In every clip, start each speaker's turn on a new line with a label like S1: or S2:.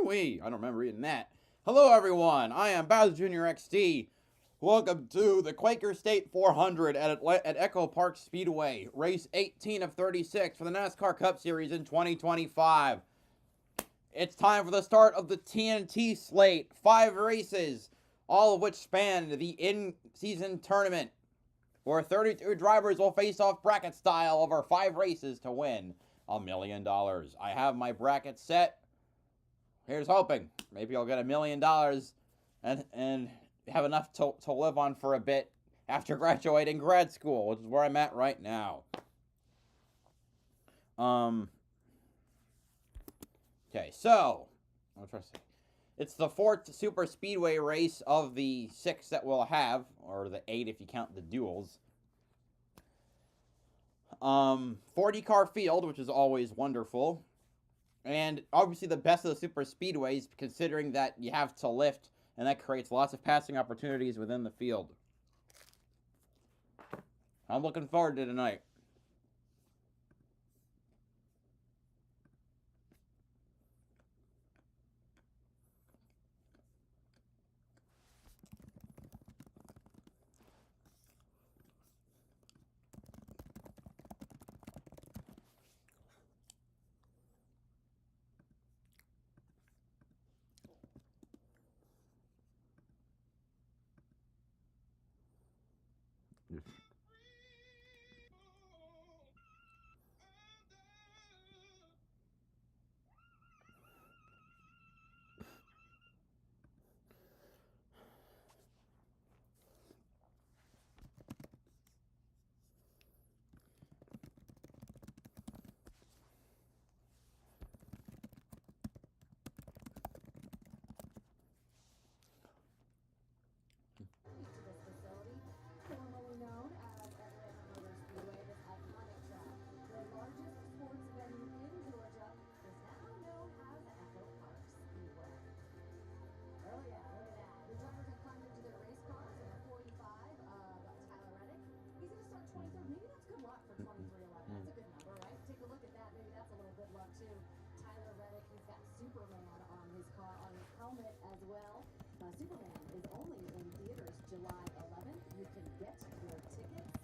S1: Wee, I don't remember reading that. Hello, everyone. I am BowserJrXD. Welcome to the Quaker State 400 at EchoPark Speedway, race 18 of 36 for the NASCAR Cup Series in 2025. It's time for the start of the TNT slate. 5 races, all of which span the in-season tournament, where 32 drivers will face off bracket style over 5 races to win $1 million. I have my bracket set. Here's hoping. Maybe I'll get $1 million and have enough to live on for a bit after graduating grad school, which is where I'm at right now. Okay, so I'm trying to say, it's the 4th Super Speedway race of the 6 that we'll have, or the 8 if you count the duels. 40-car field, which is always wonderful, and obviously the best of the Super Speedways, considering that you have to lift, and that creates lots of passing opportunities within the field. I'm looking forward to tonight.
S2: Superman is only in theaters July 11th. You can get your tickets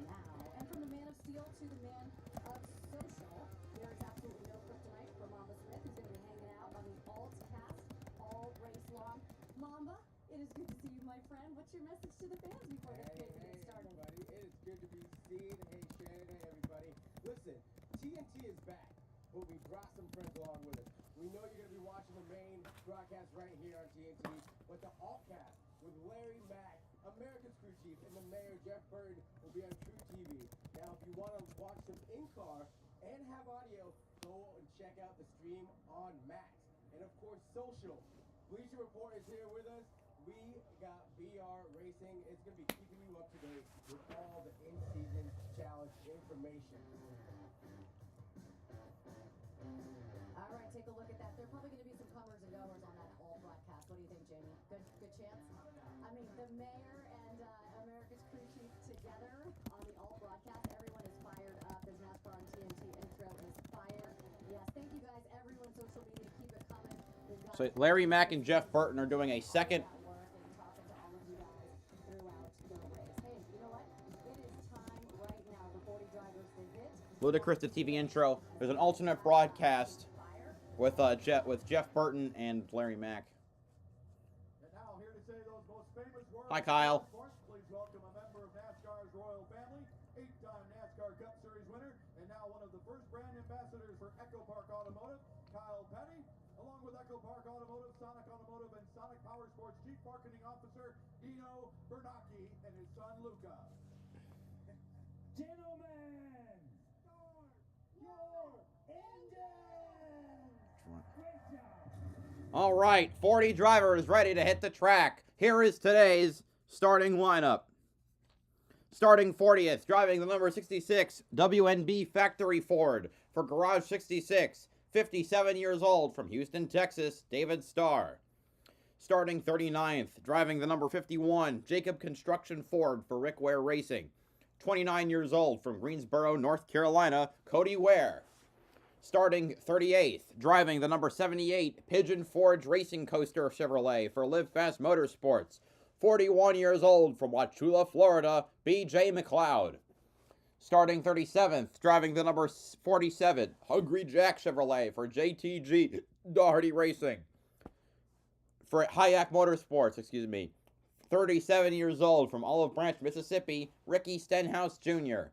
S2: now. And from the Man of Steel to the Man of Social, there is absolutely no kryptonite for Mamba Smith, who's going to be hanging out on the alt cast all race long. Mamba, it is good to see you, my friend. What's your message to the fans before this race gets started?
S3: Everybody. It is good to be seen. Hey, Shannon, hey, everybody. Listen, TNT is back, but we brought some friends along with us. We know you're going to be watching the main broadcast right here on TNT, but the alt-cast with Larry Mack, America's crew chief, and the mayor, Jeff Burton, will be on True TV. Now, if you want to watch them in-car and have audio, go and check out the stream on Max. And, of course, social. Bleacher Report is here with us. We got BR Racing. It's going to be keeping you up to date with all the in-season challenge information.
S2: All right, take a look at that. There are probably going to be some comers and goers on that all broadcast. What do you think, Jamie? Good chance? I mean, the mayor and America's crew chief together on the all broadcast. Everyone is fired up. There's NASCAR on TNT intro is fire. Yes, thank you guys. Everyone, social media, keep it coming.
S1: So Larry Mack and Jeff Burton are doing a second. Ludicrous the TV intro. There's an alternate broadcast with Jeff Burton and Larry Mack.
S4: And now here to say those most famous words.
S1: Hi, Kyle.
S4: Please welcome a member of NASCAR's royal family, 8-time NASCAR Cup Series winner, and now one of the first brand ambassadors for EchoPark Automotive, Kyle Petty, along with EchoPark Automotive, Sonic Automotive, and Sonic Power Sports Chief Marketing Officer Dino Bernacchi and his son Luca.
S5: Gentlemen, your engines! Great job!
S1: All right, 40 drivers ready to hit the track. Here is today's starting lineup. Starting 40th, driving the number 66, WNB Factory Ford for Garage 66, 57 years old, from Houston, Texas, David Starr. Starting 39th, driving the number 51, Jacob Construction Ford for Rick Ware Racing, 29 years old, from Greensboro, North Carolina, Cody Ware. Starting 38th, driving the number 78 Pigeon Forge Racing Coaster Chevrolet for Live Fast Motorsports. 41 years old from Wauchula, Florida, B.J. McLeod. Starting 37th, driving the number 47 Hungry Jack Chevrolet for JTG Doherty Racing. For Hayek Motorsports, 37 years old from Olive Branch, Mississippi, Ricky Stenhouse Jr.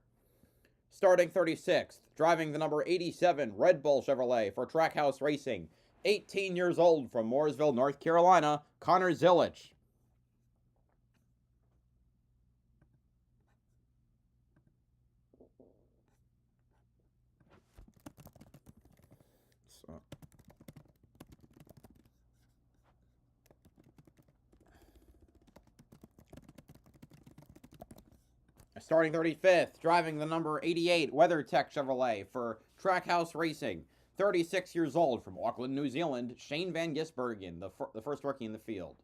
S1: Starting 36th, driving the number 87 Red Bull Chevrolet for Trackhouse Racing. 18 years old from Mooresville, North Carolina, Connor Zillich. Starting 35th, driving the number 88 WeatherTech Chevrolet for Trackhouse Racing. 36 years old from Auckland, New Zealand, Shane Van Gisbergen, the first rookie in the field.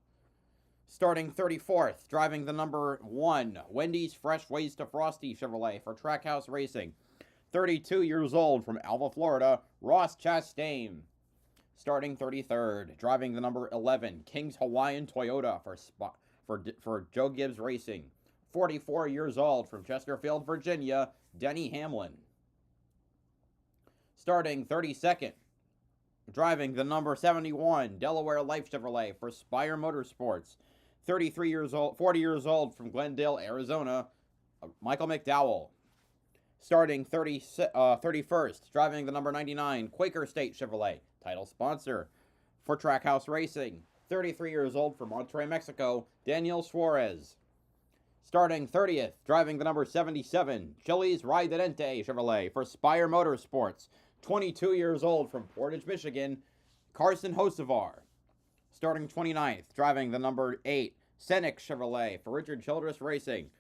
S1: Starting 34th, driving the number 1 Wendy's Fresh Ways to Frosty Chevrolet for Trackhouse Racing. 32 years old from Alva, Florida, Ross Chastain. Starting 33rd, driving the number 11 King's Hawaiian Toyota for Joe Gibbs Racing. 44 years old from Chesterfield, Virginia, Denny Hamlin. Starting 32nd, driving the number 71 Delaware Life Chevrolet for Spire Motorsports. 40 years old from Glendale, Arizona, Michael McDowell. Starting 31st, driving the number 99 Quaker State Chevrolet, title sponsor for Trackhouse Racing. 33 years old from Monterrey, Mexico, Daniel Suarez. Starting 30th, driving the number 77 Chili's Ridente Chevrolet for Spire Motorsports. 22 years old from Portage, Michigan, Carson Hocevar. Starting 29th, driving the number 8 Scenic Chevrolet for Richard Childress Racing.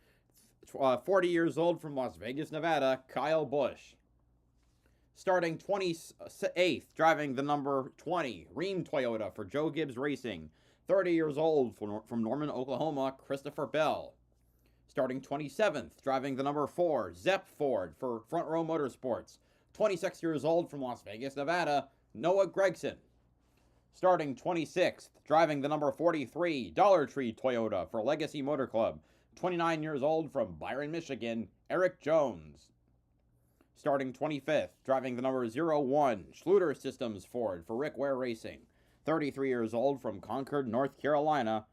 S1: 40 years old from Las Vegas, Nevada, Kyle Busch. Starting 28th, driving the number 20 Rheem Toyota for Joe Gibbs Racing. 30 years old from Norman, Oklahoma, Christopher Bell. Starting 27th, driving the number 4 Zepp Ford for Front Row Motorsports. 26 years old from Las Vegas, Nevada, Noah Gregson. Starting 26th, driving the number 43 Dollar Tree Toyota for Legacy Motor Club. 29 years old from Byron, Michigan, Eric Jones. Starting 25th, driving the number 01 Schluter Systems Ford for Rick Ware Racing. 33 years old from Concord, North Carolina,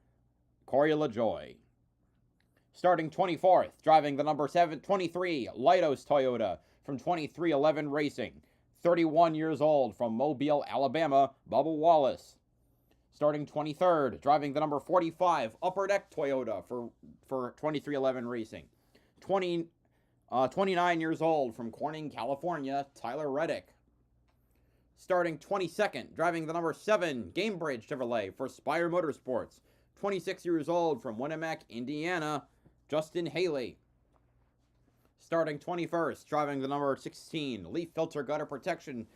S1: Corey LaJoy. Starting 24th, driving the number 23 Leidos Toyota from 2311 Racing. 31 years old from Mobile, Alabama, Bubba Wallace. Starting 23rd, driving the number 45 Upper Deck Toyota for 2311 Racing. 29 years old from Corning, California, Tyler Reddick. Starting 22nd, driving the number 7 Gamebridge Chevrolet for Spire Motorsports. 26 years old from Winnemac, Indiana, Justin Haley. Starting 21st, driving the number 16 Leaf Filter Gutter Protection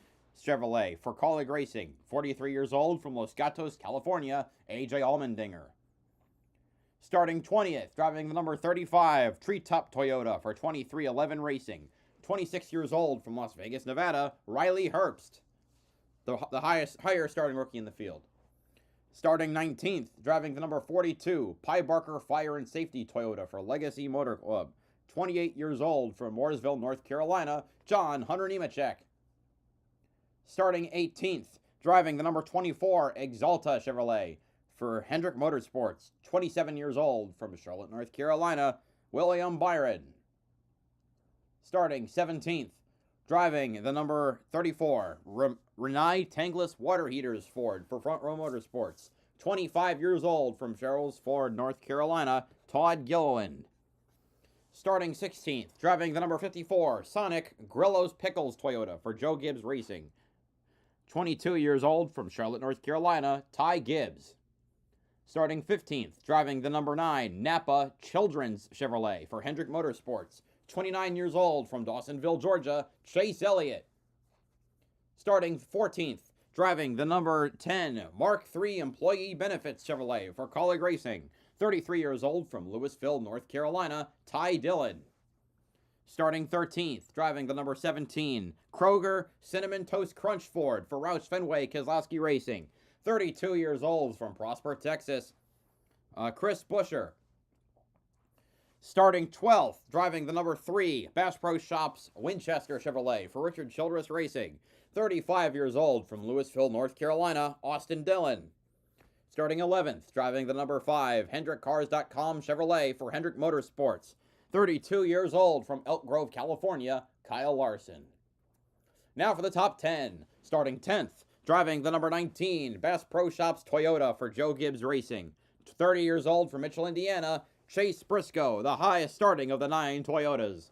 S1: Chevrolet for Colleague Racing. 43 years old from Los Gatos, California, AJ Allmendinger. Starting 20th, driving the number 35 Treetop Toyota for 2311 Racing. 26 years old from Las Vegas, Nevada, Riley Herbst, the higher starting rookie in the field. Starting 19th, driving the number 42 Pye Barker Fire and Safety Toyota for Legacy Motor Club. 28 years old from Mooresville, North Carolina, John Hunter Nemechek. Starting 18th, driving the number 24 Exalta Chevrolet for Hendrick Motorsports. 27 years old from Charlotte, North Carolina, William Byron. Starting 17th, driving the number 34 Renai Tangless Water Heaters Ford for Front Row Motorsports. 25 years old from Sherrills Ford, North Carolina, Todd Gilliland. Starting 16th, driving the number 54 Sonic Grillo's Pickles Toyota for Joe Gibbs Racing. 22 years old from Charlotte, North Carolina, Ty Gibbs. Starting 15th, driving the number 9 Napa Children's Chevrolet for Hendrick Motorsports. 29 years old from Dawsonville, Georgia, Chase Elliott. Starting 14th, driving the number 10 Mark III Employee Benefits Chevrolet for Colleague Racing. 33 years old from Louisville, North Carolina, Ty Dillon. Starting 13th, driving the number 17, Kroger Cinnamon Toast Crunch Ford for Roush Fenway Keselowski Racing. 32 years old from Prosper, Texas, Chris Buescher. Starting 12th, driving the number 3, Bass Pro Shops Winchester Chevrolet for Richard Childress Racing. 35 years old from Louisville, North Carolina, Austin Dillon. Starting 11th, driving the number 5, HendrickCars.com Chevrolet for Hendrick Motorsports. 32 years old from Elk Grove, California, Kyle Larson. Now for the top 10. Starting 10th, driving the number 19, Bass Pro Shops Toyota for Joe Gibbs Racing. 30 years old from Mitchell, Indiana, Chase Briscoe, the highest starting of the 9 Toyotas.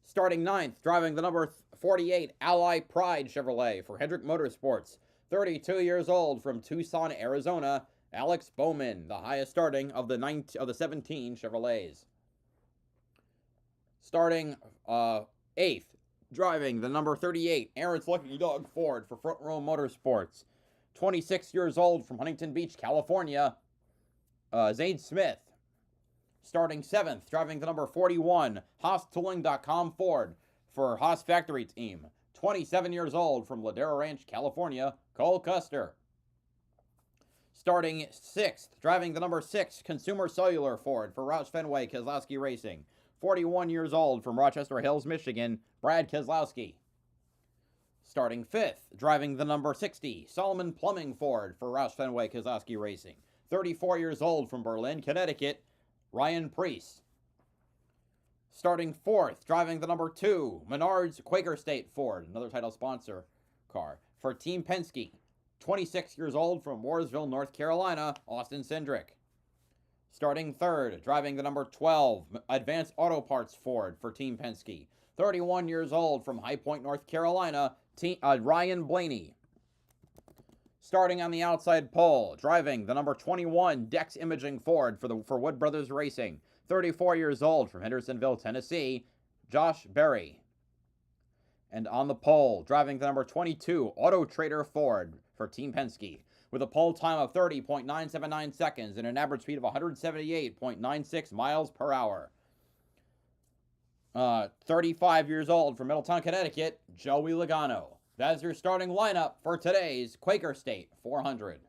S1: Starting 9th, driving the number 48, Ally Pride Chevrolet for Hendrick Motorsports. 32 years old from Tucson, Arizona, Alex Bowman, the highest starting of the 17 Chevrolets. Starting 8th, driving the number 38, Aaron's Lucky Dog Ford for Front Row Motorsports. 26 years old from Huntington Beach, California, Zane Smith. Starting 7th, driving the number 41, HaasTooling.com Ford for Haas Factory Team. 27 years old from Ladera Ranch, California, Cole Custer. Starting 6th, driving the number 6, Consumer Cellular Ford for Roush Fenway Keselowski Racing. 41 years old from Rochester Hills, Michigan, Brad Keselowski. Starting 5th, driving the number 60, Solomon Plumbing Ford for Roush Fenway Keselowski Racing. 34 years old from Berlin, Connecticut, Ryan Priest. Starting 4th, driving the number 2, Menards Quaker State Ford, another title sponsor car, for Team Penske. 26 years old from Mooresville, North Carolina, Austin Cindric. Starting 3rd, driving the number 12, Advanced Auto Parts Ford for Team Penske. 31 years old from High Point, North Carolina, Ryan Blaney. Starting on the outside pole, driving the number 21, Dex Imaging Ford for Wood Brothers Racing. 34 years old from Hendersonville, Tennessee, Josh Berry. And on the pole, driving the number 22, Auto Trader Ford for Team Penske, with a pole time of 30.979 seconds and an average speed of 178.96 miles per hour. 35 years old from Middletown, Connecticut, Joey Logano. That's your starting lineup for today's Quaker State 400.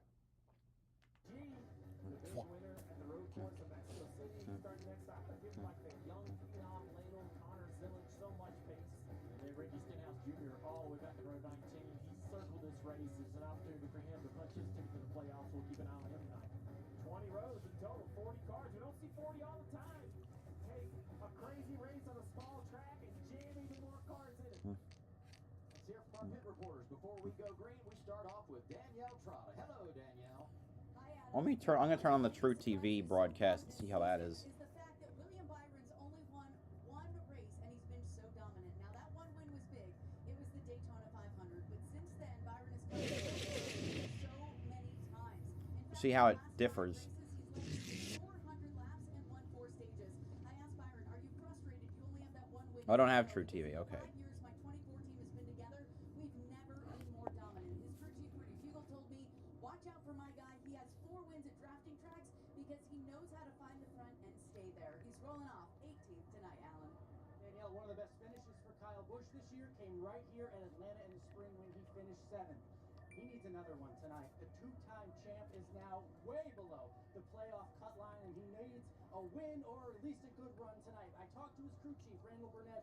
S1: Let me turn. I'm gonna turn on the True TV broadcast and see how that is.
S2: Is the fact that William Byron's only won one race and he's been so dominant. Now that one win was big. It was the Daytona 500, but since then Byron has come so many times. In fact,
S1: See how it differs.
S2: He's won 400 laps and won 4 stages. I asked Byron, "Are you frustrated? You only have that one win."
S1: I don't have True TV. Okay.
S2: 5 years my 24 team has been together. We've never been more dominant. His crew chief Rudy Fugle told me, "Watch out for my guy. He has 4 wins at drafting tracks because he knows how to find the front and stay there." He's rolling off 18th tonight, Alan.
S3: Danielle, one of the best finishes for Kyle Busch this year came right here at Atlanta in the spring when he finished 7th. He needs another one tonight. The 2-time champ is now way below the playoff cut line, and he needs a win or at least a good run tonight. I talked to his crew chief, Randall Burnett,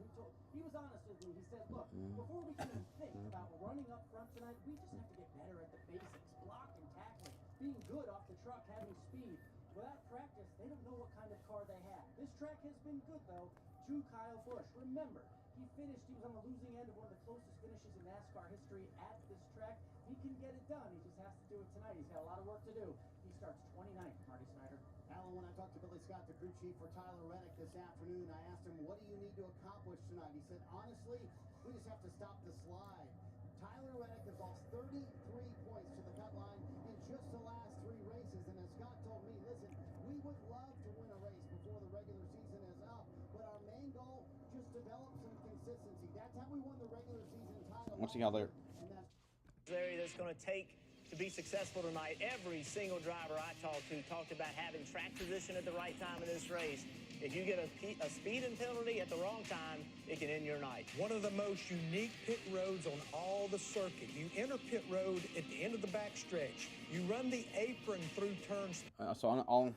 S3: he was honest with me. He said, "Look, before we can even think about running up front tonight, we just have to get better at the basics, blocking, tackling, being good off the truck, having speed. Without practice, they don't know what kind of car they have." This track has been good, though, to Kyle Busch. Remember, he was on the losing end of one of the closest finishes in NASCAR history at this track. He can get it done. He just has to do it tonight. He's got a lot of work to do. He starts 29th, Marty Snyder.
S6: Alan, when I talked to Billy Scott, the crew chief for Tyler Reddick this afternoon, I asked him, "What do you need to accomplish tonight?" He said, "Honestly, we just have to stop the slide." Tyler Reddick has lost 33 points to the cut line in just the last 3 races, and as Scott told me, listen, we would love to win a race before the regular season is up, but our main goal, just develop some consistency. That's how we won the regular season title.
S1: Let's see how they're.
S7: Area that's going to take to be successful tonight. Every single driver I talked to talked about having track position at the right time in this race. If you get a speeding penalty at the wrong time, it can end your night.
S8: One of the most unique pit roads on all the circuit. You enter pit road at the end of the backstretch. You run the apron through turns.
S1: So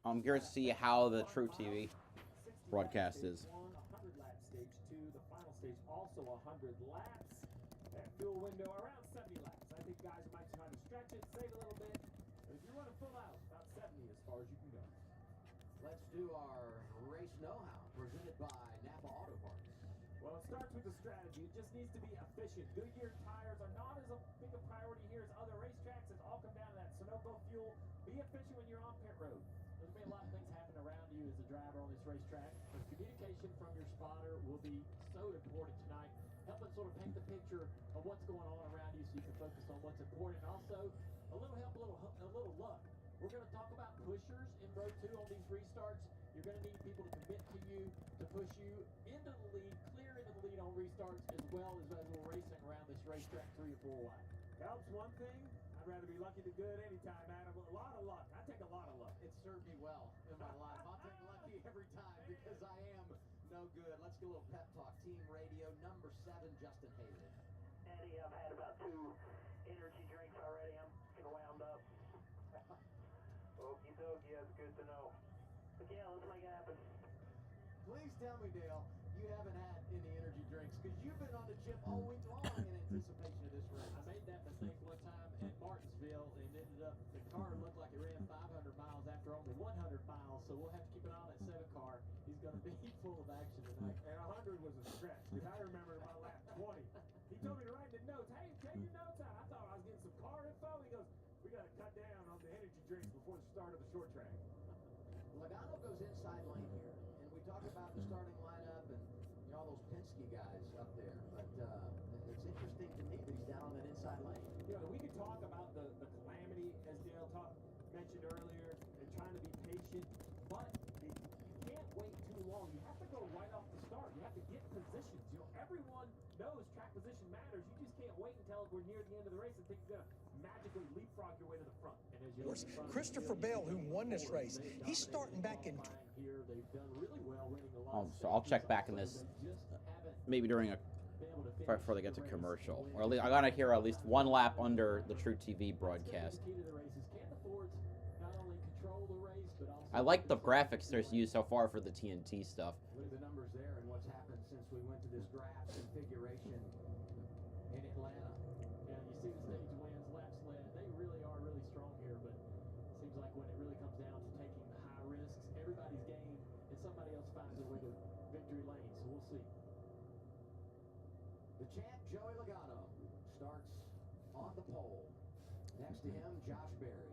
S1: I'm curious to see how the True TV broadcast is.
S3: 100 lap stage 2, the final stage also 100 laps. That fuel window around 70 laps. I think guys might try to stretch it, save a little bit. But if you run a full out, about 70 as far as you can go.
S6: Let's do our race know-how presented by Napa Auto Parts.
S3: Well, it starts with the strategy. It just needs to be efficient. Goodyear tires are not as big a priority here as other racetracks. It all comes down to that Sunoco fuel. Be efficient when you're on pit road. There's been a lot of things happen around you as a driver on this racetrack. But communication from your spotter will be so important tonight. Helping sort of paint the picture of what's going on around you so you can focus on what's important. And also, a little help, a little luck. We're going to talk about pushers in row 2 on these restarts. You're going to need people to commit to you, to push you into the lead, clear into the lead on restarts, as well as we're racing around this racetrack 3 or 4 wide.
S4: Helps one thing. I'd rather be lucky to good anytime, Adam. A lot of luck. I take a lot of luck.
S6: It served me well in my life. I'll take lucky every time because I am no good. Let's get a little pep talk. Team radio, number 7, Justin Haley.
S7: Eddie, I've had about 2 energy drinks already. I'm getting wound up. Okie dokie, that's good to know. But yeah, let's make it happen.
S6: Please tell me, Dale, you haven't had any energy drinks because you've been on the chip all week long in anticipation of this race.
S3: I made that mistake one time at Martinsville and ended up, the car looked like it ran 500 miles after only 100 miles, so we'll have to keep an eye on that 7 car. He's going to be full of action tonight.
S4: And 100 was a stretch because I remember about lap 20. He told me to write the notes. Hey, take your notes out. I thought I was getting some car info. He goes, we got to cut down on the energy drinks before the start of the short track.
S6: Logano goes inside lane here, and we talk about the starting lineup and all those Penske guys up there, but it's interesting to me that he's down on that inside lane.
S3: You know, we could talk about the calamity, as Dale mentioned earlier, and trying to be patient, but you can't wait too long. You have to go right off the start. You have to get positions. You know, everyone knows track position matters. You just can't wait until we're near the end of the race and think you're going to magically leapfrog your way to the front. And as you look in front of
S8: Christopher Bell, who won this race, he's starting back in.
S3: Here, they've done really well winning a lot.
S1: So I'll check back in this maybe during before they get to commercial, or at least I gotta hear at least 1 lap under the True TV broadcast. I like the graphics they're used so far for the TNT stuff.
S6: Look at the numbers there and what's happened since we went to this draft configuration in Atlanta.
S3: Yeah, you see the stage wins, laps led. They really are really strong here, but it seems like when it really comes down to taking the high risks, everybody's game, and somebody else finds their way to victory lane, so we'll see.
S6: The champ, Joey Logano, starts on the pole. Next to him, Josh Berry.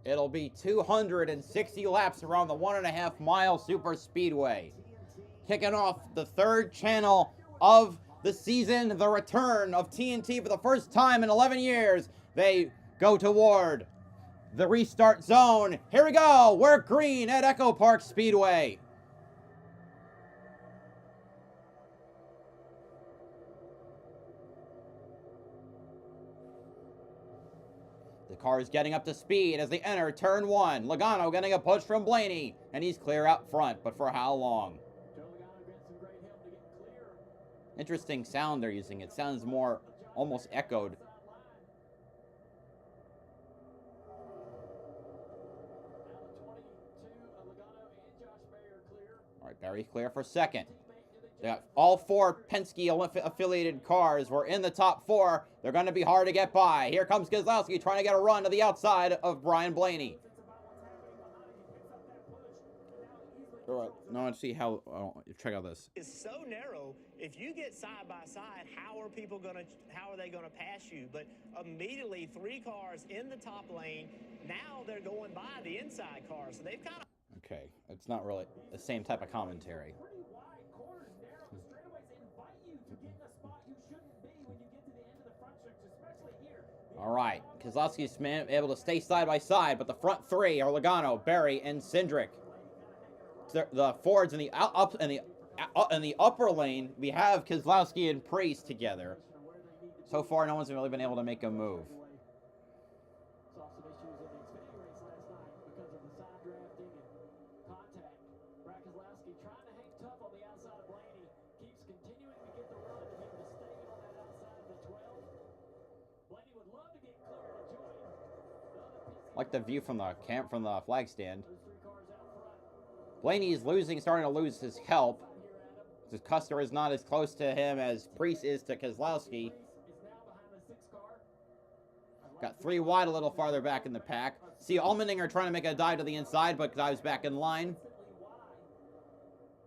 S1: It'll be 260 laps around the 1.5 mile super speedway. Kicking off the 3rd channel of the season, the return of TNT for the first time in 11 years. They go toward the restart zone. Here we go. We're green at EchoPark Speedway. The car is getting up to speed as they enter turn 1. Logano getting a push from Blaney, and he's clear out front, but for how long? Interesting sound they're using. It sounds more almost echoed. All right, Barry's clear for 2nd. They got all 4 Penske-affiliated cars were in the top 4. They're going to be hard to get by. Here comes Keselowski trying to get a run to the outside of Brian Blaney. All right, now let's see how. Check out this.
S7: It's so narrow. If you get side by side, how are they gonna pass you? But immediately 3 cars in the top lane. Now they're going by the inside cars. So they've kind of.
S1: Okay, it's not really the same type of commentary. All right, Keselowski's able to stay side by side, but the front 3 are Logano, Berry, and Cindric. The Fords in the upper lane, we have Keselowski and Priest together. So far, no one's really been able to make a move. Like the view from the flag stand. Blaney's starting to lose his help. Because Custer is not as close to him as Priest is to Keselowski. Got 3 wide a little farther back in the pack. See, Allmendinger trying to make a dive to the inside, but dives back in line.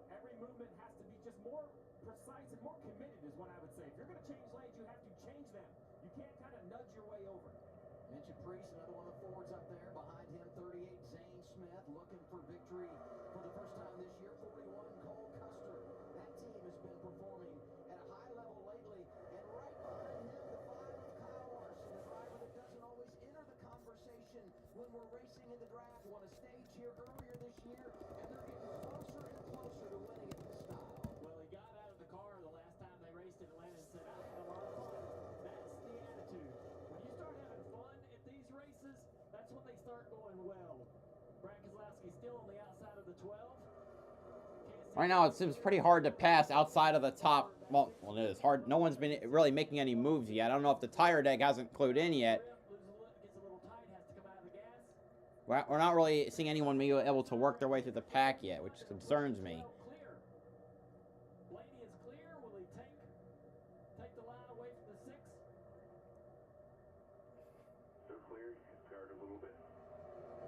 S5: Every movement has to be just more precise and more committed is what I would say. If you're going to change lanes, you have to change them. You can't kind of nudge your way over.
S9: Mentioned Priest, another one of the forwards up there. Behind him, 38, Zane Smith, looking for victory for the first time this year. 41, Cole Custer. That team has been performing at a high level lately. And right behind him, the 5 of Kyle Larson, a driver that doesn't always enter the conversation when we're racing in the draft. Won a stage here earlier this year, and they're getting closer and closer to winning it this style.
S5: Well, he got out of the car the last time they raced in Atlanta and said, I had a lot of fun. That's the attitude. When you start having fun at these races, that's when they start going well. Brad Keselowski still on the outside of the 12.
S1: Right now, it seems pretty hard to pass outside of the top. Well, it is hard. No one's been really making any moves yet. I don't know if the tire deck hasn't clued in yet. We're not really seeing anyone be able to work their way through the pack yet, which concerns me.
S5: Blaney is clear. Will he take the line away from the 6?
S4: They're clear. You can start a little bit.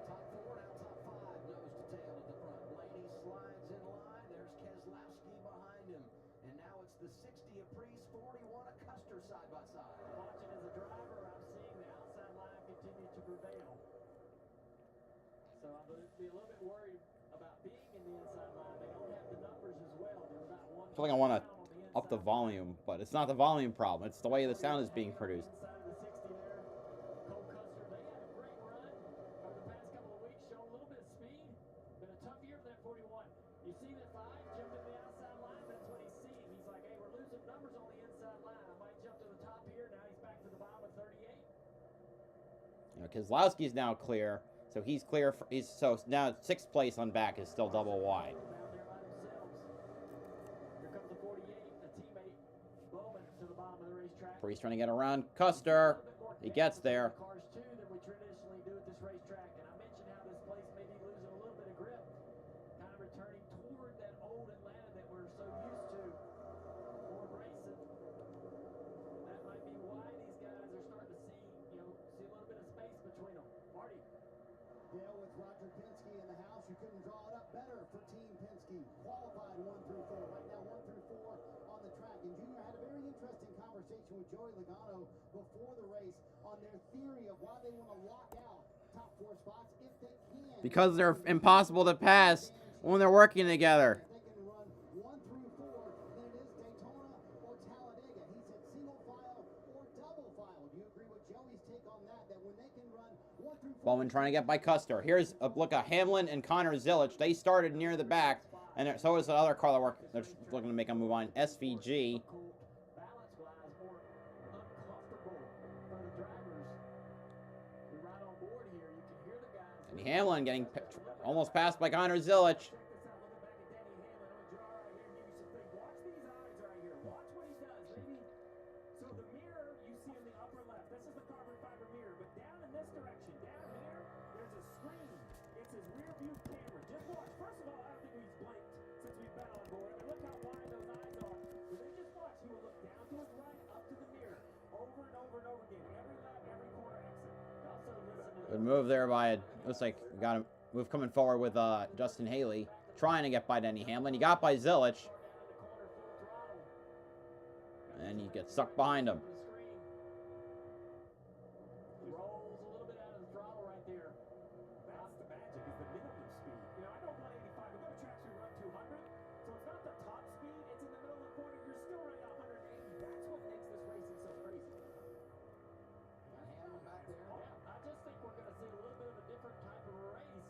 S9: Top 4, now top 5, nose to tail at the front. Blaney slides in line. There's Keselowski behind him. And now it's the 60 of Priest, 41 of Custer side by side.
S5: Watching as a driver, I'm seeing the outside line continue to prevail. So I'm going to be a little bit worried about being in the inside line. They don't have the numbers as well. They're about 1.
S1: I feel like I want to up the volume, but it's not the volume problem. It's the way the sound is being produced.
S5: Inside of the 60 there. Cole Custer, they had a great run over the past couple of weeks, showing a little bit of speed. Been a tough year for that 41. You see that 5 jump in the outside line. That's what he's seeing. He's like, hey, we're losing numbers on the inside line. I might jump to the top here. Now he's back to the bottom of 38.
S1: You know, Keselowski's now clear. So he's clear. So now 6th place on back is still double wide.
S5: Down there by themselves. Here comes the 48, a teammate, Bowman, to the bottom of the racetrack.
S1: Priest trying to get around Custer. He gets there.
S5: Cars too than we traditionally do at this racetrack, and I mentioned how this place may be losing a little bit of grip, kind of returning toward that old Atlanta that we're so used to. Ford racing. That might be why these guys are starting to see a little bit of space between them. Marty.
S6: Dale with Roger Penske in the house. You couldn't draw it up better for Team Penske. Qualified 1 through 4. Right now 1 through 4 on the track. And Junior had a very interesting conversation with Joey Logano before the race on their theory of why they want to lock out top 4 spots if they can.
S1: Because they're impossible to pass when they're working together.
S6: They can run 1 through 4, then it is Daytona or Talladega. He said single file or double file. Do you agree with Joey's take on that? That when they can run 1 through 4.
S1: Bowman trying to get by Custer. Here's a look at Hamlin and Connor Zilic. They started near the back, and so is the other car that they're looking to make a move on. SVG.
S5: Balance-wise, more uncomfortable for the drivers. We ride on board here. You can hear the guys.
S1: And Hamlin getting almost passed by Connor Zilic.
S5: Check this out. Looking back at Danny Hamlin. I'm going to draw right here and give you some things. Watch these eyes right here. Watch what he does. Maybe. So the mirror you see in the upper left, this is the carbon fiber mirror. But down in this direction, down here, there's a screen. It's his rear view camera. Just watch. First of all, I don't think he's blinked since we've been on board. I mean, look how wide those eyes are. But then just watch. He will look down to his right, up to the mirror, over and over and over again. Every lap, every corner exit. Also listen to
S1: Good move there by, looks like we got a move coming forward with Justin Haley. Trying to get by Denny Hamlin. He got by Zilic. And he gets stuck behind him.
S5: Rolls a little bit out of the throttle right there. That's the magic, is the minimum speed. You know, I know 185, but there are tracks we run 200. So it's not the top speed, it's in the middle of the corner. You're still running 180. That's what makes this racing so crazy.
S9: Got Hamlin back there.
S5: Yeah, I just think we're going to see a little bit of a different type of race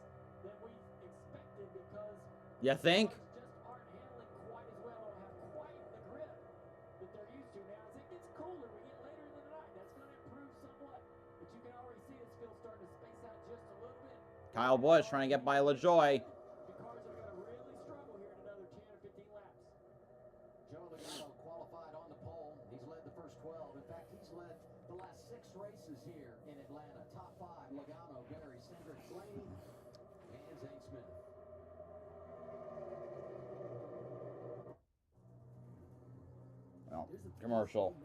S5: than we expected because
S1: You think?
S5: cars just aren't handling quite as well or have quite the grip that they're used to. Now, as it gets cooler, we get later in the night, that's going to improve somewhat. But you can already see this field starting to space out just a little bit.
S1: Kyle Busch trying to get by LaJoy.
S5: The cars are going to really struggle here in another 10 or 15 laps.
S9: Joe Logano qualified on the pole. He's led the first 12. In fact, he's led the last 6 races here in Atlanta. Top 5, Logano, very
S1: Oh, commercial.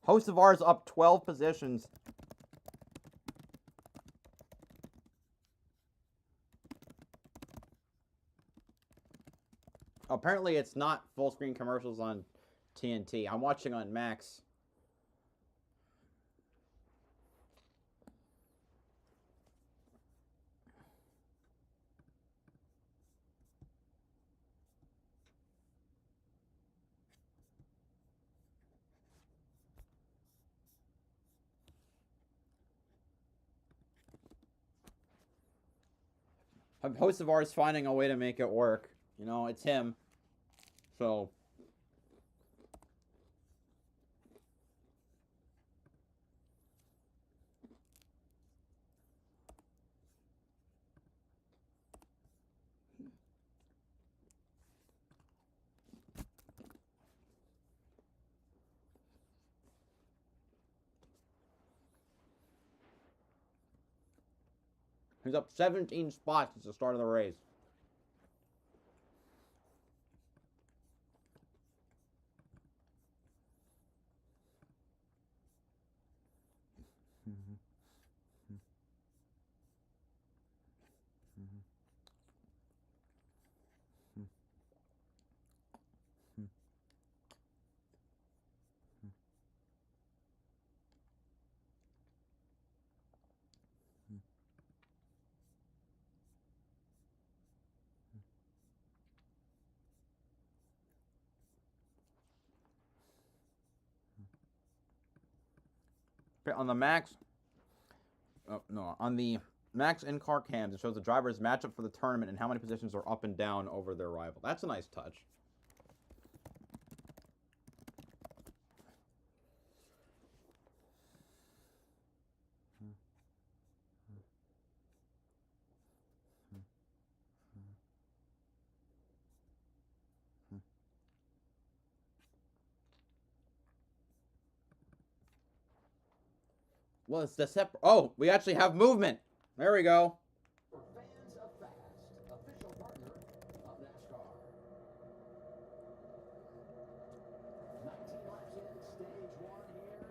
S1: Host of ours up 12 positions. Apparently, it's not full screen commercials on TNT. I'm watching on Max. A host of ours finding a way to make it work. You know, it's him. So. He's up 17 spots since the start of the race. On the Max, on the Max in-car cams, it shows the drivers' matchup for the tournament and how many positions are up and down over their rival. That's a nice touch. Well, it's the separate. Oh, we actually have movement. There we go.
S9: Fans of Fast, official partner of NASCAR. 19 laps in, stage 1 here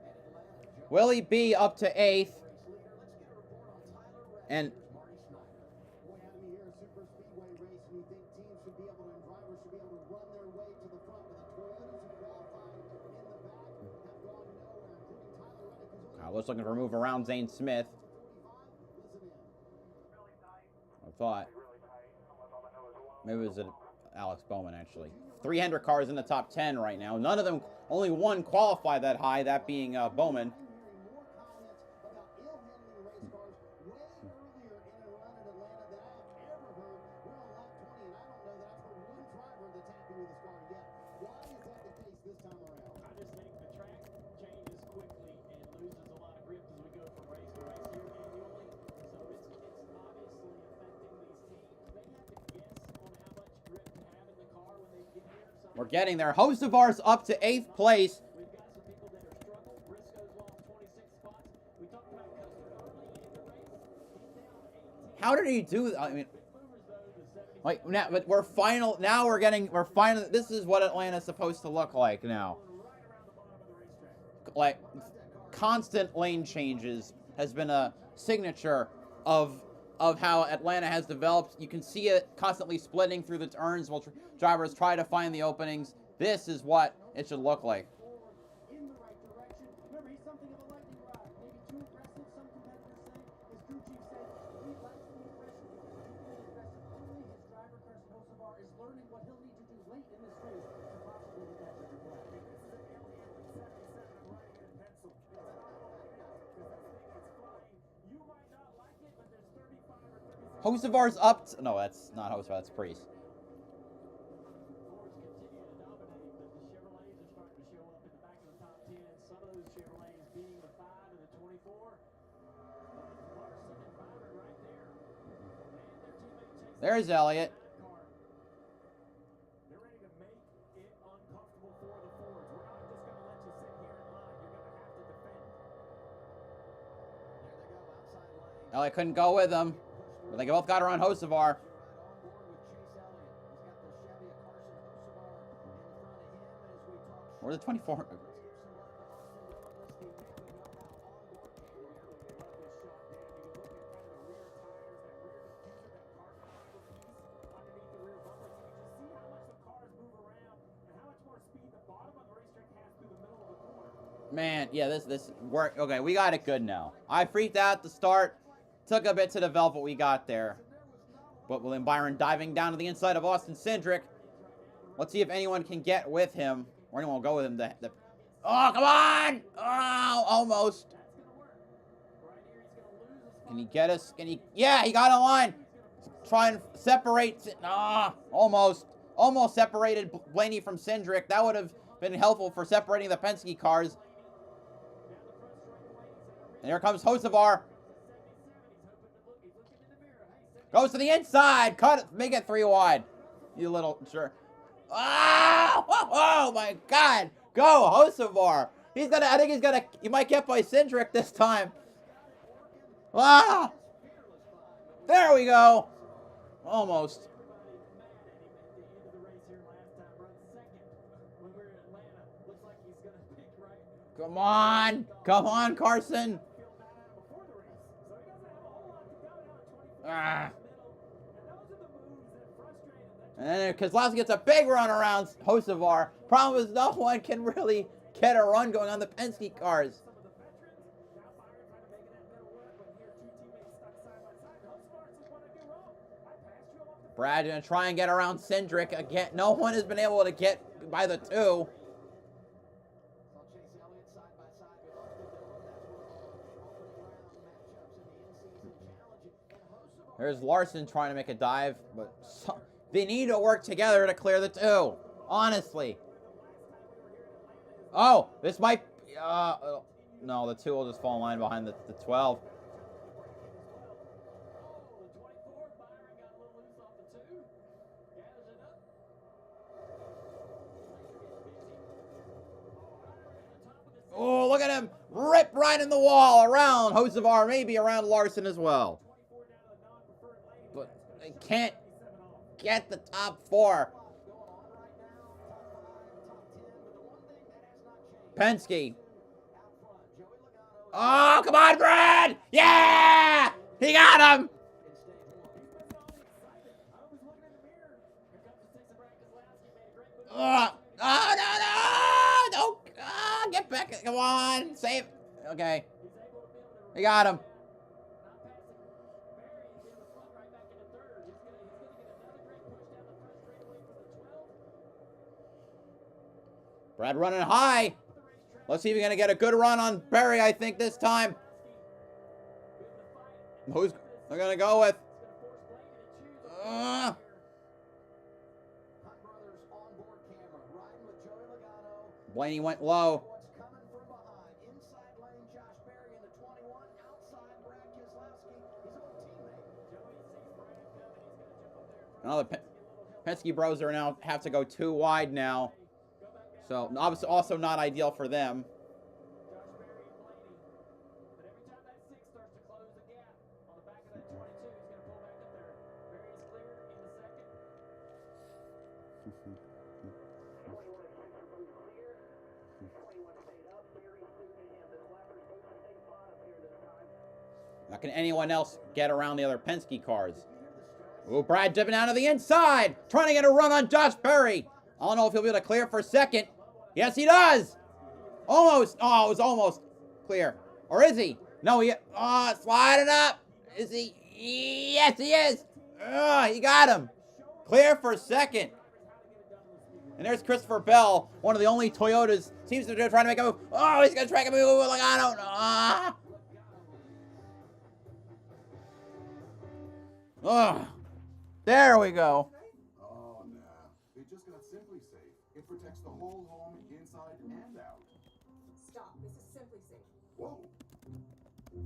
S9: at Atlanta.
S1: Will he be up to 8th?
S9: Let's get a report on Tyler Reddick.
S1: And
S9: Marty Snyder.
S6: Boy, Adam, you hear a super speedway race and you think teams should be able to, and drivers should be able to run their way to the front, but the Toyotas who qualified in the back have gone nowhere, including Tyler Reddick, who's only
S1: I was looking for a move around Zane Smith. I thought maybe it was Alex Bowman, actually. 300 cars in the top 10 right now. None of them, only one qualified that high, that being Bowman. We're getting there. Host of ours up to 8th place. How did he do that? I mean, like now, but we're final. Now we're final. This is what Atlanta's supposed to look like now. Like constant lane changes has been a signature of how Atlanta has developed. You can see it constantly splitting through the turns while drivers try to find the openings. This is what it should look like.
S3: In the right direction. Remember, he's something of a lightning rod. Maybe too aggressive, some competitors say. His crew chief says he likes the aggression because he's been aggressive. Clearly, his driver, Carson Hocevar, is learning what he'll
S1: Hocevar's up. No, that's not Hocevar. That's Priest.
S5: Fords continue to dominate, but the Chevrolets are starting to show up in the back of the top 10. Some of those Chevrolets being the 5 and the 24. Larson and Byron right there. And their teammate chasing
S1: There's Elliott.
S5: car. They're ready to make it uncomfortable for the Fords. We're not just going to let you sit here in line. You're going to have to defend.
S9: There they go, outside lane.
S1: Elliott couldn't go with him. But they both got around Hocevar.
S9: Right on board with Chase Elliott. He's got the Chevy of Carson Hocevar in front of him as we talk.
S1: Or the 24.
S9: Let's give some love to Austin Dillon, this teammate we know how onboard carrier.
S5: Love this shot, Dan. You can look at kind of the rear tires, that rear diffuser, that carbon fiber piece underneath the rear bumper. You can just see how much the cars move around and how much more speed the bottom of the racetrack has through the middle of the corner.
S1: Man, yeah, this worked. Okay, we got it good now. I freaked out at the start. Took a bit to develop what we got there. But William Byron diving down to the inside of Austin Cindric. Let's see if anyone can get with him. Or anyone will go with him. Oh, come on! Oh, almost. Can he get us? Can he? Yeah, he got in line. Try and separate. Almost. Almost separated Blaney from Cindric. That would have been helpful for separating the Penske cars. And here comes Hocevar. Goes to the inside. Cut it. Make it 3 wide. You little jerk. Oh my God. Go, Hocevar. He's gonna, I think he's gonna, he might get by Cindric this time. There we go. Almost. Come on. Come on, Carson. And then Keselowski gets a big run around Hocevar. Problem is no one can really get a run going on the Penske cars. Brad gonna try and get around Cindric again. No one has been able to get by the 2. There's Larson trying to make a dive, but they need to work together to clear the 2. Honestly. Oh, this might. No, the 2 will just fall in line behind the 12. Oh, look at him. Rip right in the wall around Hocevar, maybe around Larson as well. But they can't get the top 4. Penske. Oh, come on, Brad! Yeah! He got him! Oh, no! Don't get back. Come on. Save. Okay. He got him. Brad running high. Let's see if we're going to get a good run on Berry, I think, this time. Who's they're going to go with? Blaney went low. Now the Penske bros are now have to go 2 wide now. So obviously also not ideal for them. Now can anyone else get around the other Penske cars? Oh, Brad dipping out of the inside, trying to get a run on Josh Berry. I don't know if he'll be able to clear for second. Yes, he does. Almost. Oh, it was almost clear. Or is he? No, he. Oh, sliding up. Is he? Yes, he is. Oh, he got him. Clear for second. And there's Christopher Bell, one of the only Toyotas. Seems to be trying to make a move. Oh, he's going to try to move. Like, I don't know. Ugh. There we go.
S4: Oh, nah. It just got Simply Safe. It protects the whole home, inside and out.
S2: Stop. This is Simply Safe.
S4: Whoa.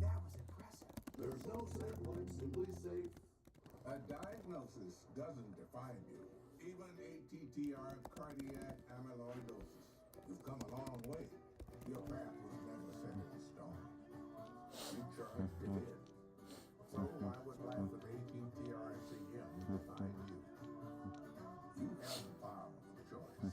S4: That was impressive. There's no safe like Simply Safe. A diagnosis doesn't define you. Even ATTR cardiac amyloidosis. You've come a long way. Your path was never set in stone. You charged ahead. So why would life with ATTR-CM define you? You have the power of choice.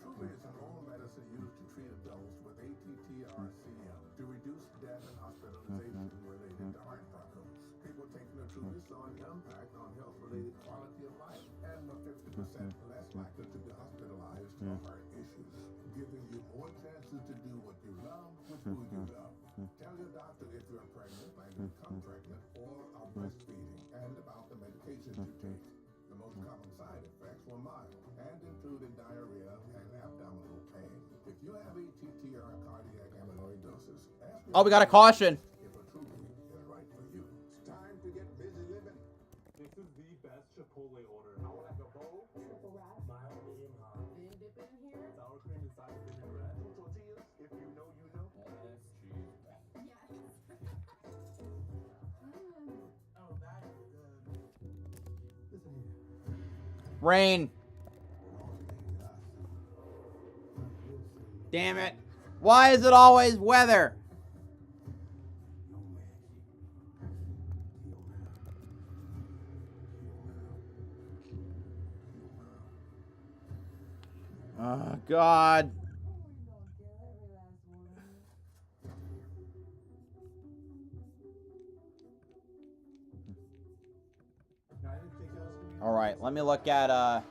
S4: Truly, is an old medicine used to treat adults with ATTR-CM to reduce death and hospitalization related to heart problems. People taking Truly saw an impact on health-related quality of life and were 50% less likely to be hospitalized for heart issues, giving you more chances to do what you love with who you love. Tell your doctor if you're pregnant, planning to become pregnant, or are breastfeeding, and about the medications you take. The most common side effects were mild and included diarrhea and abdominal pain. If you have ATTR cardiac amyloidosis, ask
S1: Oh, we got a caution.
S4: if a Truly is right for you. It's time to get busy living.
S10: This is the best Chipotle order. I would like a bowl,
S2: Triple wrap.
S10: mild, medium, hot.
S2: And dip it in here.
S10: Sour cream inside the vinaigrette. Two tortillas, if you know, you know.
S5: Lettuce, cheese.
S2: Yes.
S10: Oh, that is good. Listen here.
S1: Rain. Damn it. Why is it always weather? Oh, God. All right, let me look at
S10: Never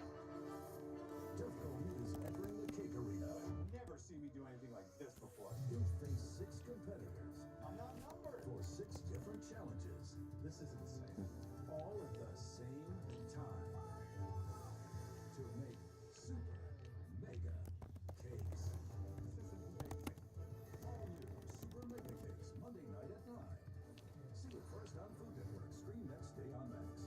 S10: seen me do anything like this before.
S11: You'll face 6 competitors.
S10: I'm not numbered.
S11: For 6 different challenges.
S10: This is insane.
S11: All at the same time. To make super mega cakes.
S10: This is amazing.
S11: All new Super Mega Cakes, Monday night at 9. See it first on Food Network. Stream next day on Max.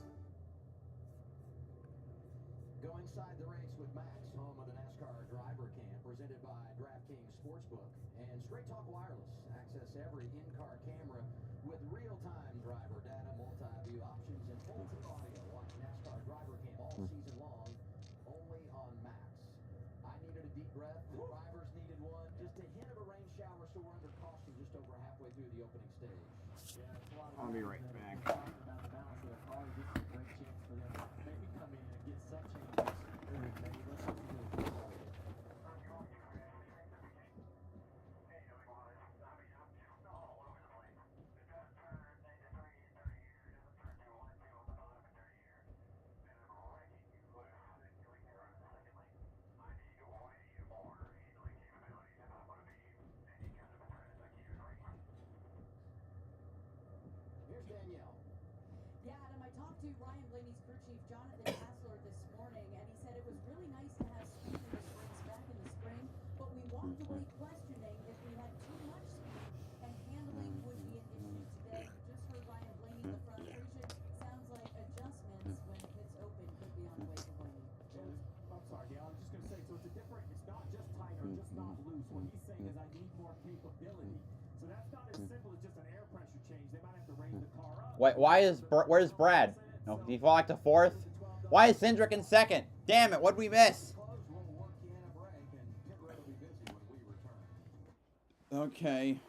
S9: Go inside the race with Max, home of the NASCAR driver cam, presented by DraftKings Sportsbook and Straight Talk Wireless. Access every in-car camera with real-time driver data, multi-view options, and full-team audio. Watch NASCAR driver cam all season long, only on Max. I needed a deep breath. The drivers needed one. Just a hint of a rain shower, so we're under caution just over halfway through the opening stage.
S5: Yeah, it's a lot of
S1: I'll be right back.
S5: Talking about the balance of the car, this is a great chance for them to maybe come in and get some changes. Maybe listen to the
S9: Here's Danielle.
S2: Yeah, Adam, I talked to Ryan Blaney's crew chief, Jonathan Hassler, this morning, and he said it was really nice to have speed in the springs back in the spring, but we walked away questioning if we had too much speed, and handling would be an issue today. You just heard Ryan Blaney. The frustration sounds like adjustments when pits open could be on the way for Blaney.
S5: I'm sorry, Dale. I'm just going to say, so it's a different, it's not just tight or just not loose. What he's saying is I need more capability. So that's not as simple as just an air pressure change. They might have to raise the car up.
S1: wait, where's Brad? No, did he fall back to 4th? Why is Cindric in 2nd? Damn it, what'd we miss?
S9: Close, we'll work you in a break, and pit road will be busy when we return.
S1: Okay.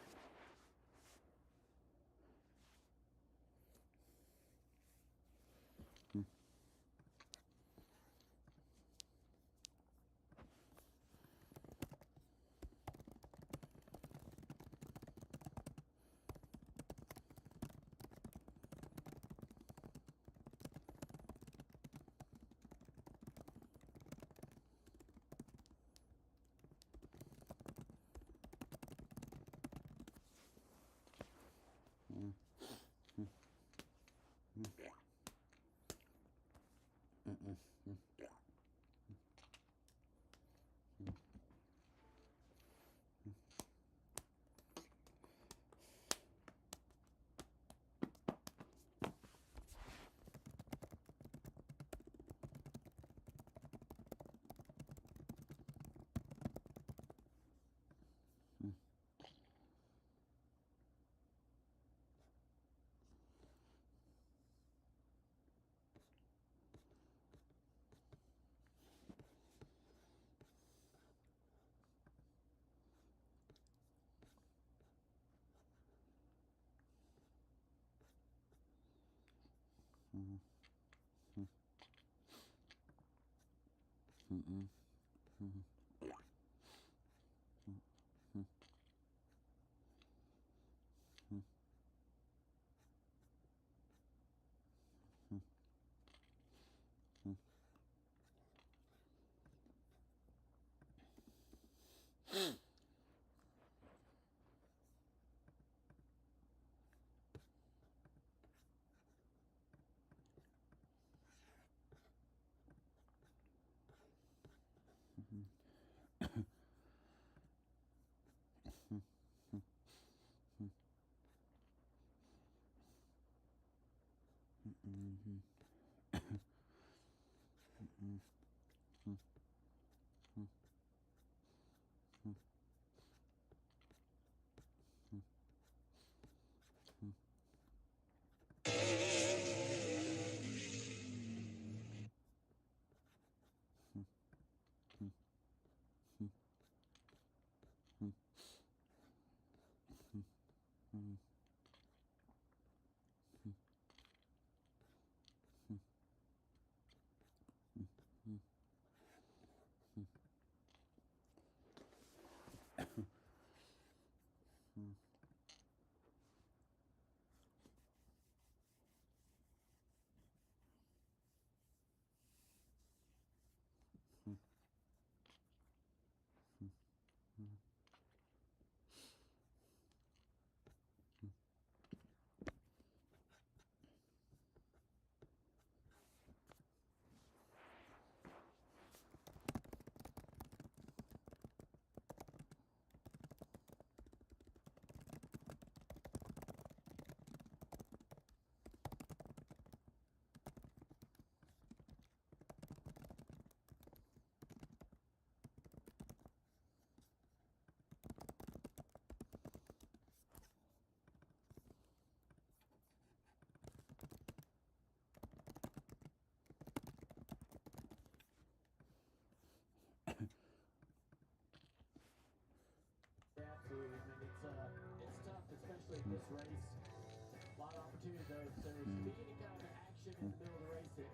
S5: Absolutely. I mean, it's tough, especially in this race. A lot of opportunities though. If there's to be any kind of action in the middle of the race that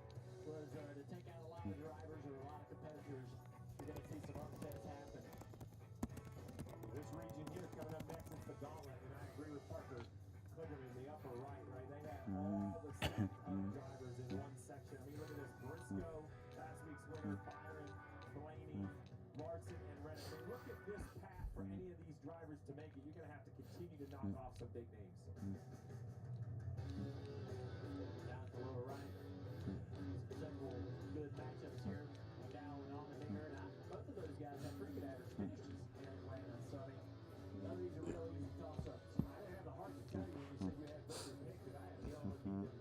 S5: was to take out a lot of drivers or a lot of competitors, you're going to see some upsets happen. This region here coming up next is the Gauntlet, and I agree with Parker Kligerman in the upper right. They have all the set of drivers in one section. I mean, look at this: Briscoe, last week's winner, Byron, Blaney, Larson, and Reddick. I mean, look at this path for any of these drivers to make it. You're going to have to continue to knock off some big names. Down at the lower right, several good matchups here. McDowell and Allmendinger, and both of those guys have pretty good average finishes in Atlanta. So, I mean, none of these are real easy toss-ups. I didn't have the heart to tell you when you said you had Booker picked, because I had the all of them here.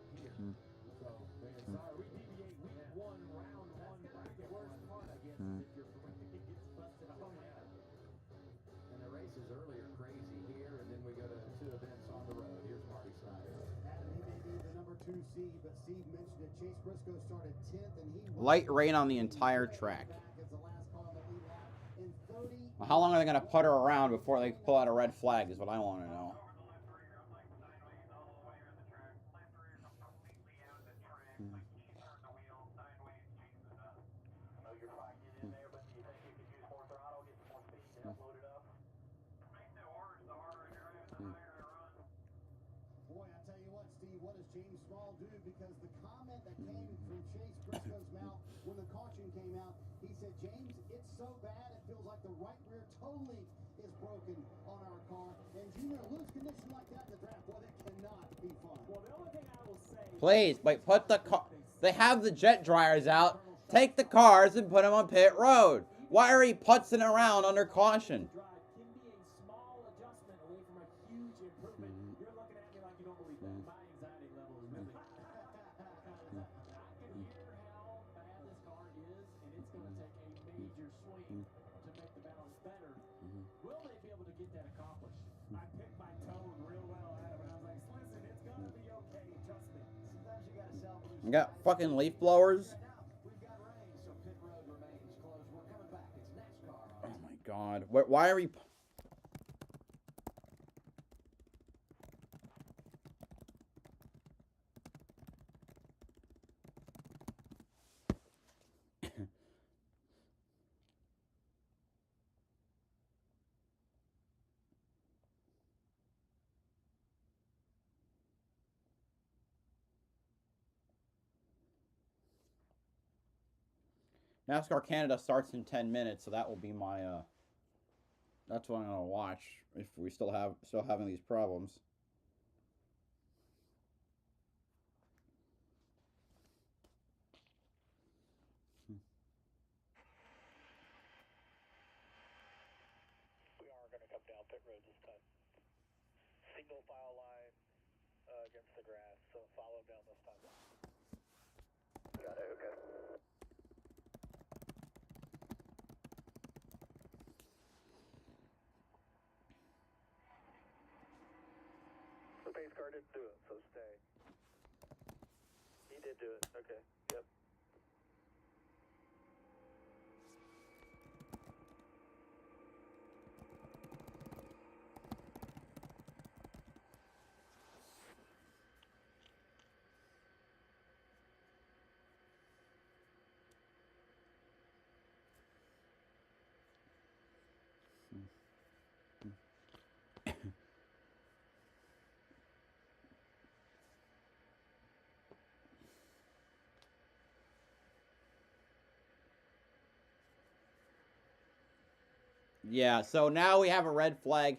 S5: So, man, sorry, we deviate week one, round one bracket. The worst part, I guess, is if your bracket gets busted on that.
S9: And the races earlier crazy here, and then we go to 2 events on the road. Here's Marty Snyder.
S6: Adam, he may be the number 2 seed, but Steve mentioned it. Chase Briscoe started 10th, and he
S1: Light rain on the entire track.
S6: as the last car on the lead lap in 30.
S1: Well, how long are they going to put her around before they pull out a red flag is what I want to know.
S6: Boy, I tell you what, Steve, what does James Small do? Because the comment that came from Chase Briscoe's mouth when the caution came out, he said, James, it's so bad it feels like the right rear toe link is broken on our car. And Junior, lose condition like that in the draft, boy, that cannot be fun.
S5: Well, the only thing I will say...
S1: Please, wait, put the car... They have the jet dryers out. Take the cars and put them on pit road. Why are he putzing around under caution?
S5: Can be a small adjustment away from a huge improvement. You're looking at me like you don't believe that. My anxiety level is really high. I can hear how bad this car is, and it's going to take a major swing to make the balance better. Will they be able to get that accomplished? I picked my tone real well, Adam, and I was like, listen, it's going to be okay. Trust me.
S9: Sometimes you got to self-lose.
S1: You got fucking leaf blowers?
S9: We've got rain, so pit road remains closed. We're coming back. It's NASCAR.
S1: Oh my god. Why are we... NASCAR Canada starts in 10 minutes, so that will be my that's what I'm gonna watch if we still having these problems.
S7: We are going to come down pit road this time. Single file line against the grass, so follow down this time. Got it, okay. The pace car didn't do it, so stay. He did do it, okay, yep.
S1: Yeah, so now we have a red flag.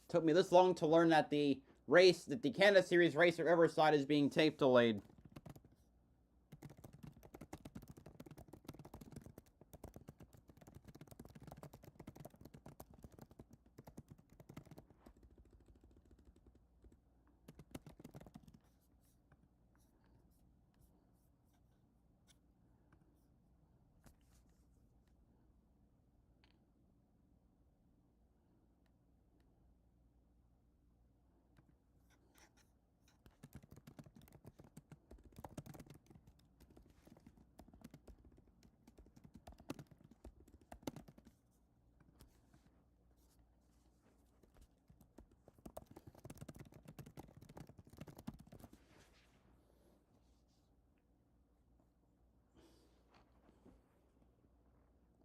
S1: Took me this long to learn that the Canada Series race at Riverside is being tape delayed.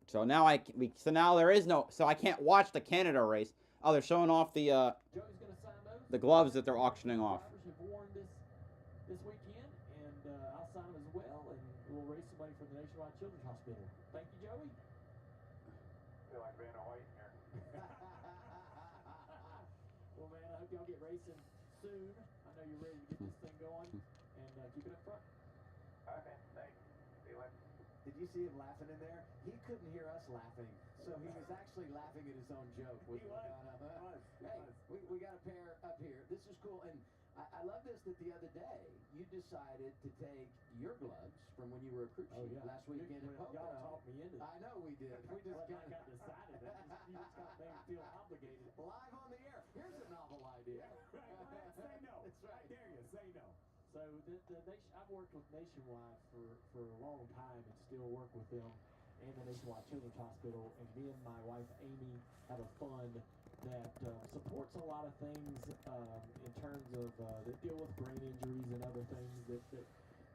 S1: So now there is no, so I can't watch the Canada race. Oh, they're showing off the gloves that they're auctioning off.
S5: Drivers have worn this weekend, and I'll sign them as well, and we'll raise some money for the Nationwide Children's Hospital. Thank you, Joey.
S10: Feel like Vanna White in here.
S5: Well, man, I hope y'all get racing soon. I know you're ready to get this thing going, and keep it up front.
S10: Okay, thanks. See you later.
S9: Did you see him laughing in there? He couldn't hear us laughing, so he was actually laughing at his own joke.
S5: He was.
S9: Hey, we got a pair up here. This is cool, and I love this that the other day you decided to take your gloves from when you were a crew chief last weekend at Pocono.
S5: Y'all talked me into it.
S9: I know we did. We just
S5: got decided that. You just got made me feel obligated.
S9: Live on the air. Here's a novel idea.
S5: Right. Say no.
S9: That's right.
S5: I dare you. Say no. So I've worked with Nationwide for a long time and still work with them. and the Nationwide Children's Hospital. And me and my wife Amy have a fund that supports a lot of things in terms of that deal with brain injuries and other things that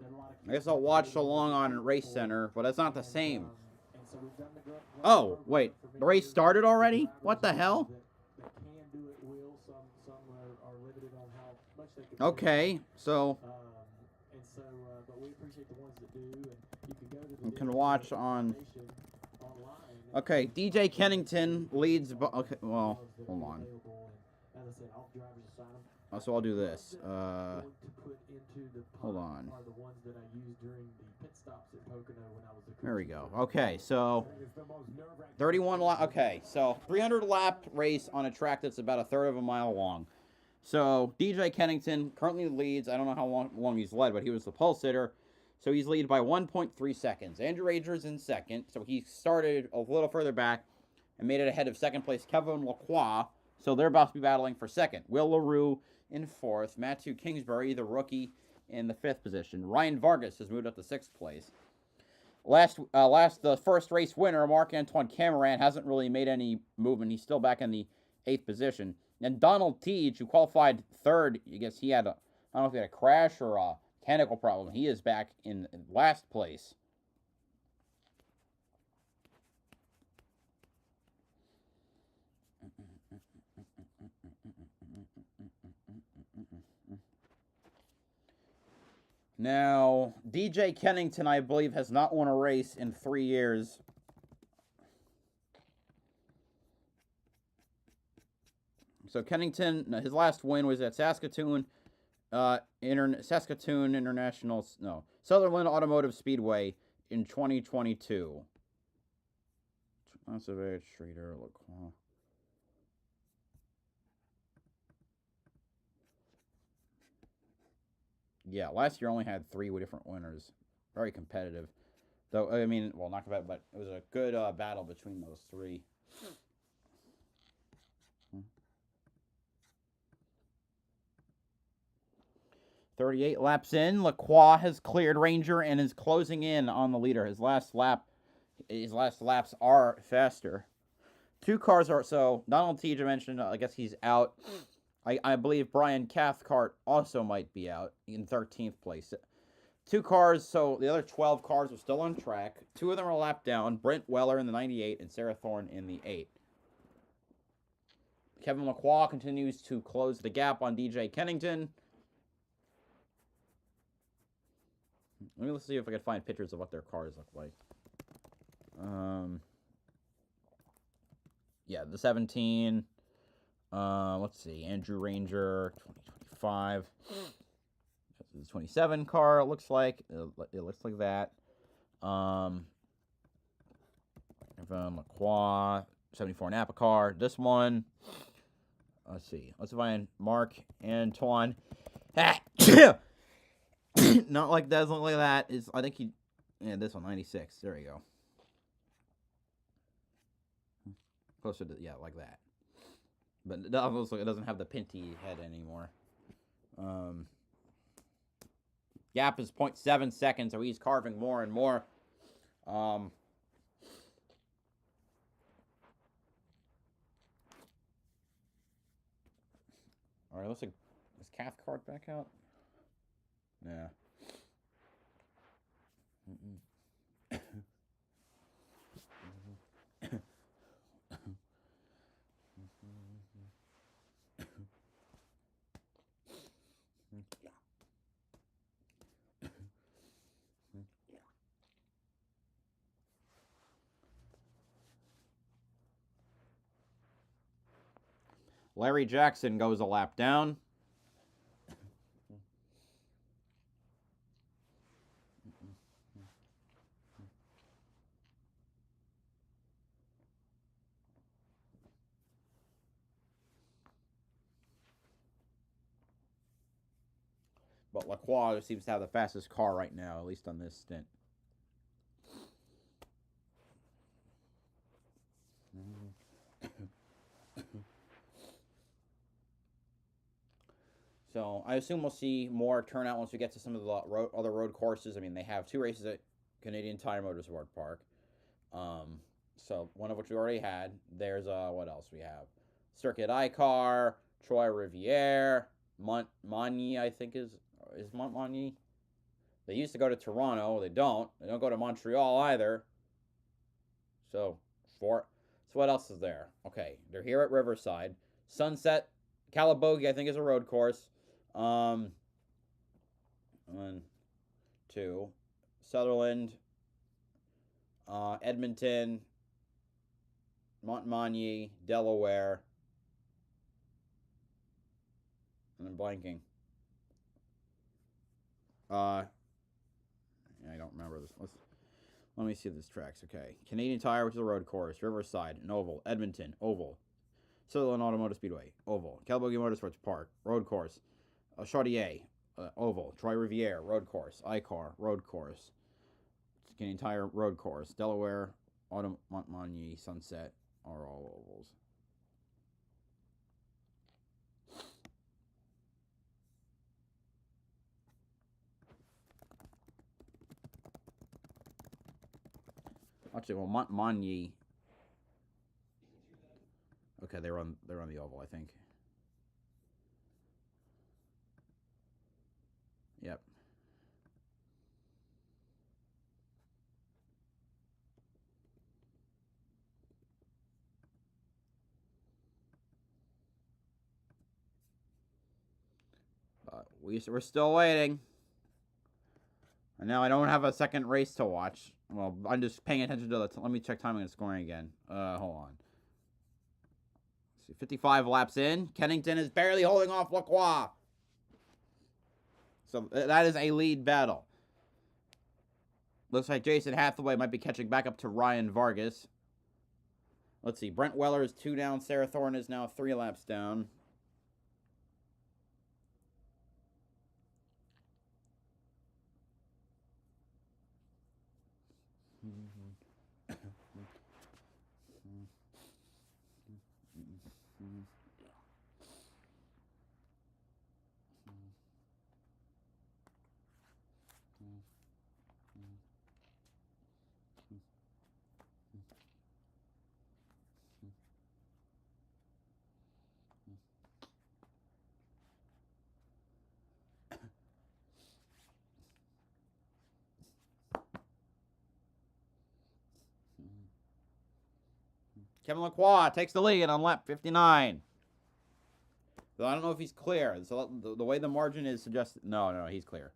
S5: a lot of kids
S1: I guess I'll
S5: have to
S1: watch
S5: deal with
S1: along on
S5: support
S1: Race
S5: for.
S1: Center, but it's not the same.
S5: And so we've done the grant
S1: Oh,
S5: program
S1: wait.
S5: for
S1: The
S5: many
S1: race
S5: years.
S1: started
S5: The
S1: already?
S5: drivers
S1: What the hell?
S5: that can do it will. Some are limited on how much they can
S1: Okay, so
S5: and so, but we appreciate the ones that do, and you can go to the
S1: you can watch on.
S5: foundation online.
S1: Okay, DJ Kennington leads. Okay, well, hold on.
S5: And as I said, all drivers assign them.
S1: So I'll do this.
S5: Going to put into the
S1: Hold
S5: pot
S1: on.
S5: are the ones that I used during the pit stops at Pocono when I was a
S1: There we
S5: crew
S1: go.
S5: chief.
S1: Okay, so 31 lap. Okay, so 300 lap race on a track that's about a third of a mile long. So DJ Kennington currently leads. I don't know how long he's led, but he was the pole sitter. So he's lead by 1.3 seconds. Andrew Rager's in second, so he started a little further back and made it ahead of second place Kevin Lacroix. So they're about to be battling for second. Will LaRue in fourth. Matthew Kingsbury, the rookie, in the fifth position. Ryan Vargas has moved up to sixth place. The first race winner, Marc-Antoine Cameron, hasn't really made any movement. He's still back in the eighth position. And Donald Teach, who qualified third, I guess he had I don't know if he had a crash or a mechanical problem. He is back in last place. Now, DJ Kennington, I believe, has not won a race in 3 years. So Kennington, his last win was at Saskatoon International, Sutherland Automotive Speedway in 2022. Massivage, Streeter, Lacroix. Yeah, last year only had 3 different winners. Very competitive. Though, I mean, well, not competitive, but it was a good battle between those 3. 38 laps in, Lacroix has cleared Ranger and is closing in on the leader. His last laps are faster. 2 cars are, so Donald Teach mentioned, I guess he's out. I believe Brian Cathcart also might be out in 13th place. 2 cars, so the other 12 cars are still on track. 2 of them are lapped down. Brent Weller in the 98 and Sarah Thorne in the 8. Kevin Lacroix continues to close the gap on DJ Kennington. Let's see if I can find pictures of what their cars look like. Yeah, the 17. Let's see, Andrew Ranger, 2025. That's the 27 car, it looks like. It looks like that. Evan Lacroix, 74 Napa car. This one, let's see. Let's find Marc-Antoine. Not like that, doesn't look like that. I think this one, 96. There we go. Closer to, yeah, like that. But it doesn't have the Pinty head anymore. Gap is 0.7 seconds, so he's carving more and more. All right, looks like, is Cathcart back out? Yeah. Larry Jackson goes a lap down. But Lacroix seems to have the fastest car right now, at least on this stint. So I assume we'll see more turnout once we get to some of the other road courses. I mean, they have 2 races at Canadian Tire Motorsport Park. So one of which we already had. There's what else we have? Circuit iCar, Troy Riviere, Montmagny, I think is Montmagny. They used to go to Toronto. They don't. They don't go to Montreal either. So what else is there? Okay, they're here at Riverside. Sunset, Calabogie, I think is a road course. 1, 2, Sutherland, Edmonton, Montmagny, Delaware, and I'm blanking. I don't remember this. Let me see this tracks. Okay, Canadian Tire, which is a road course. Riverside, an oval. Edmonton, oval. Sutherland Automotive Speedway, oval. Calabogie Motorsports Park, road course. Chaudier, oval. Troy Riviere, road course. iCar, road course. Canadian Tire, road course. Delaware, Montmagny, Sunset are all ovals. Actually, well, Montmagny. Okay, they're on the oval, I think. Yep. We're still waiting. And now I don't have a second race to watch. Well, I'm just paying attention to the... Let me check timing and scoring again. Hold on. Let's see, 55 laps in. Kennington is barely holding off Lacroix. So that is a lead battle. Looks like Jason Hathaway might be catching back up to Ryan Vargas. Let's see. Brent Weller is 2 down. Sarah Thorne is now 3 laps down. Kevin Lacroix takes the lead on lap 59. So I don't know if he's clear. So the way the margin is suggested... No, he's clear.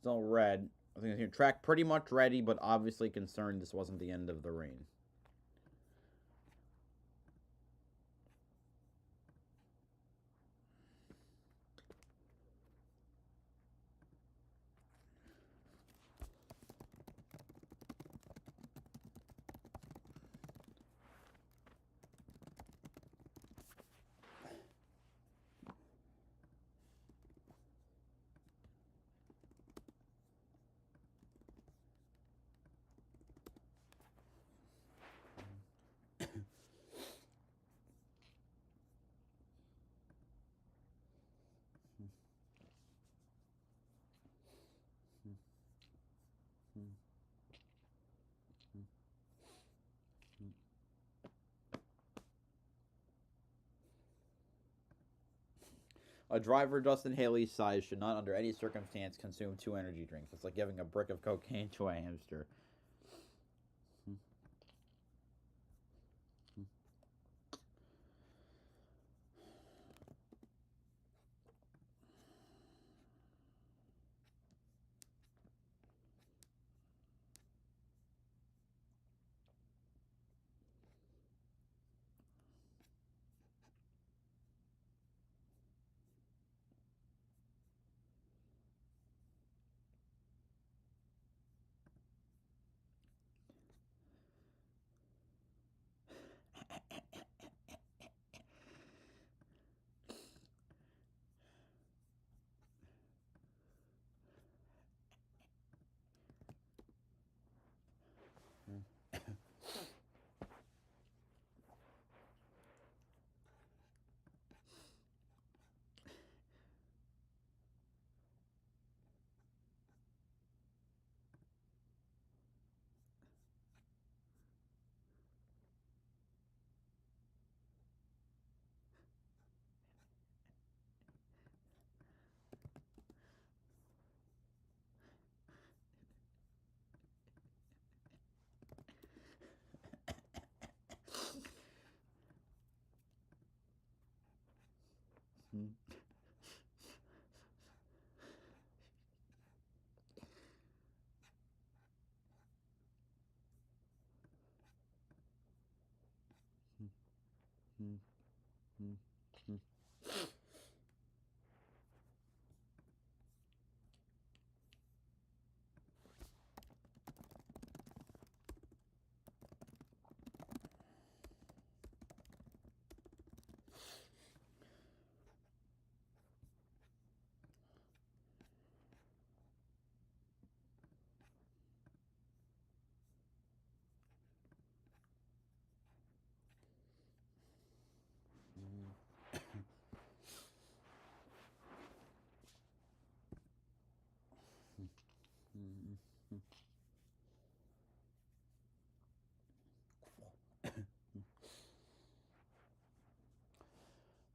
S1: Still red. I think the track pretty much ready, but obviously concerned this wasn't the end of the rain. A driver Justin Haley's size should not under any circumstance consume 2 energy drinks. It's like giving a brick of cocaine to a hamster.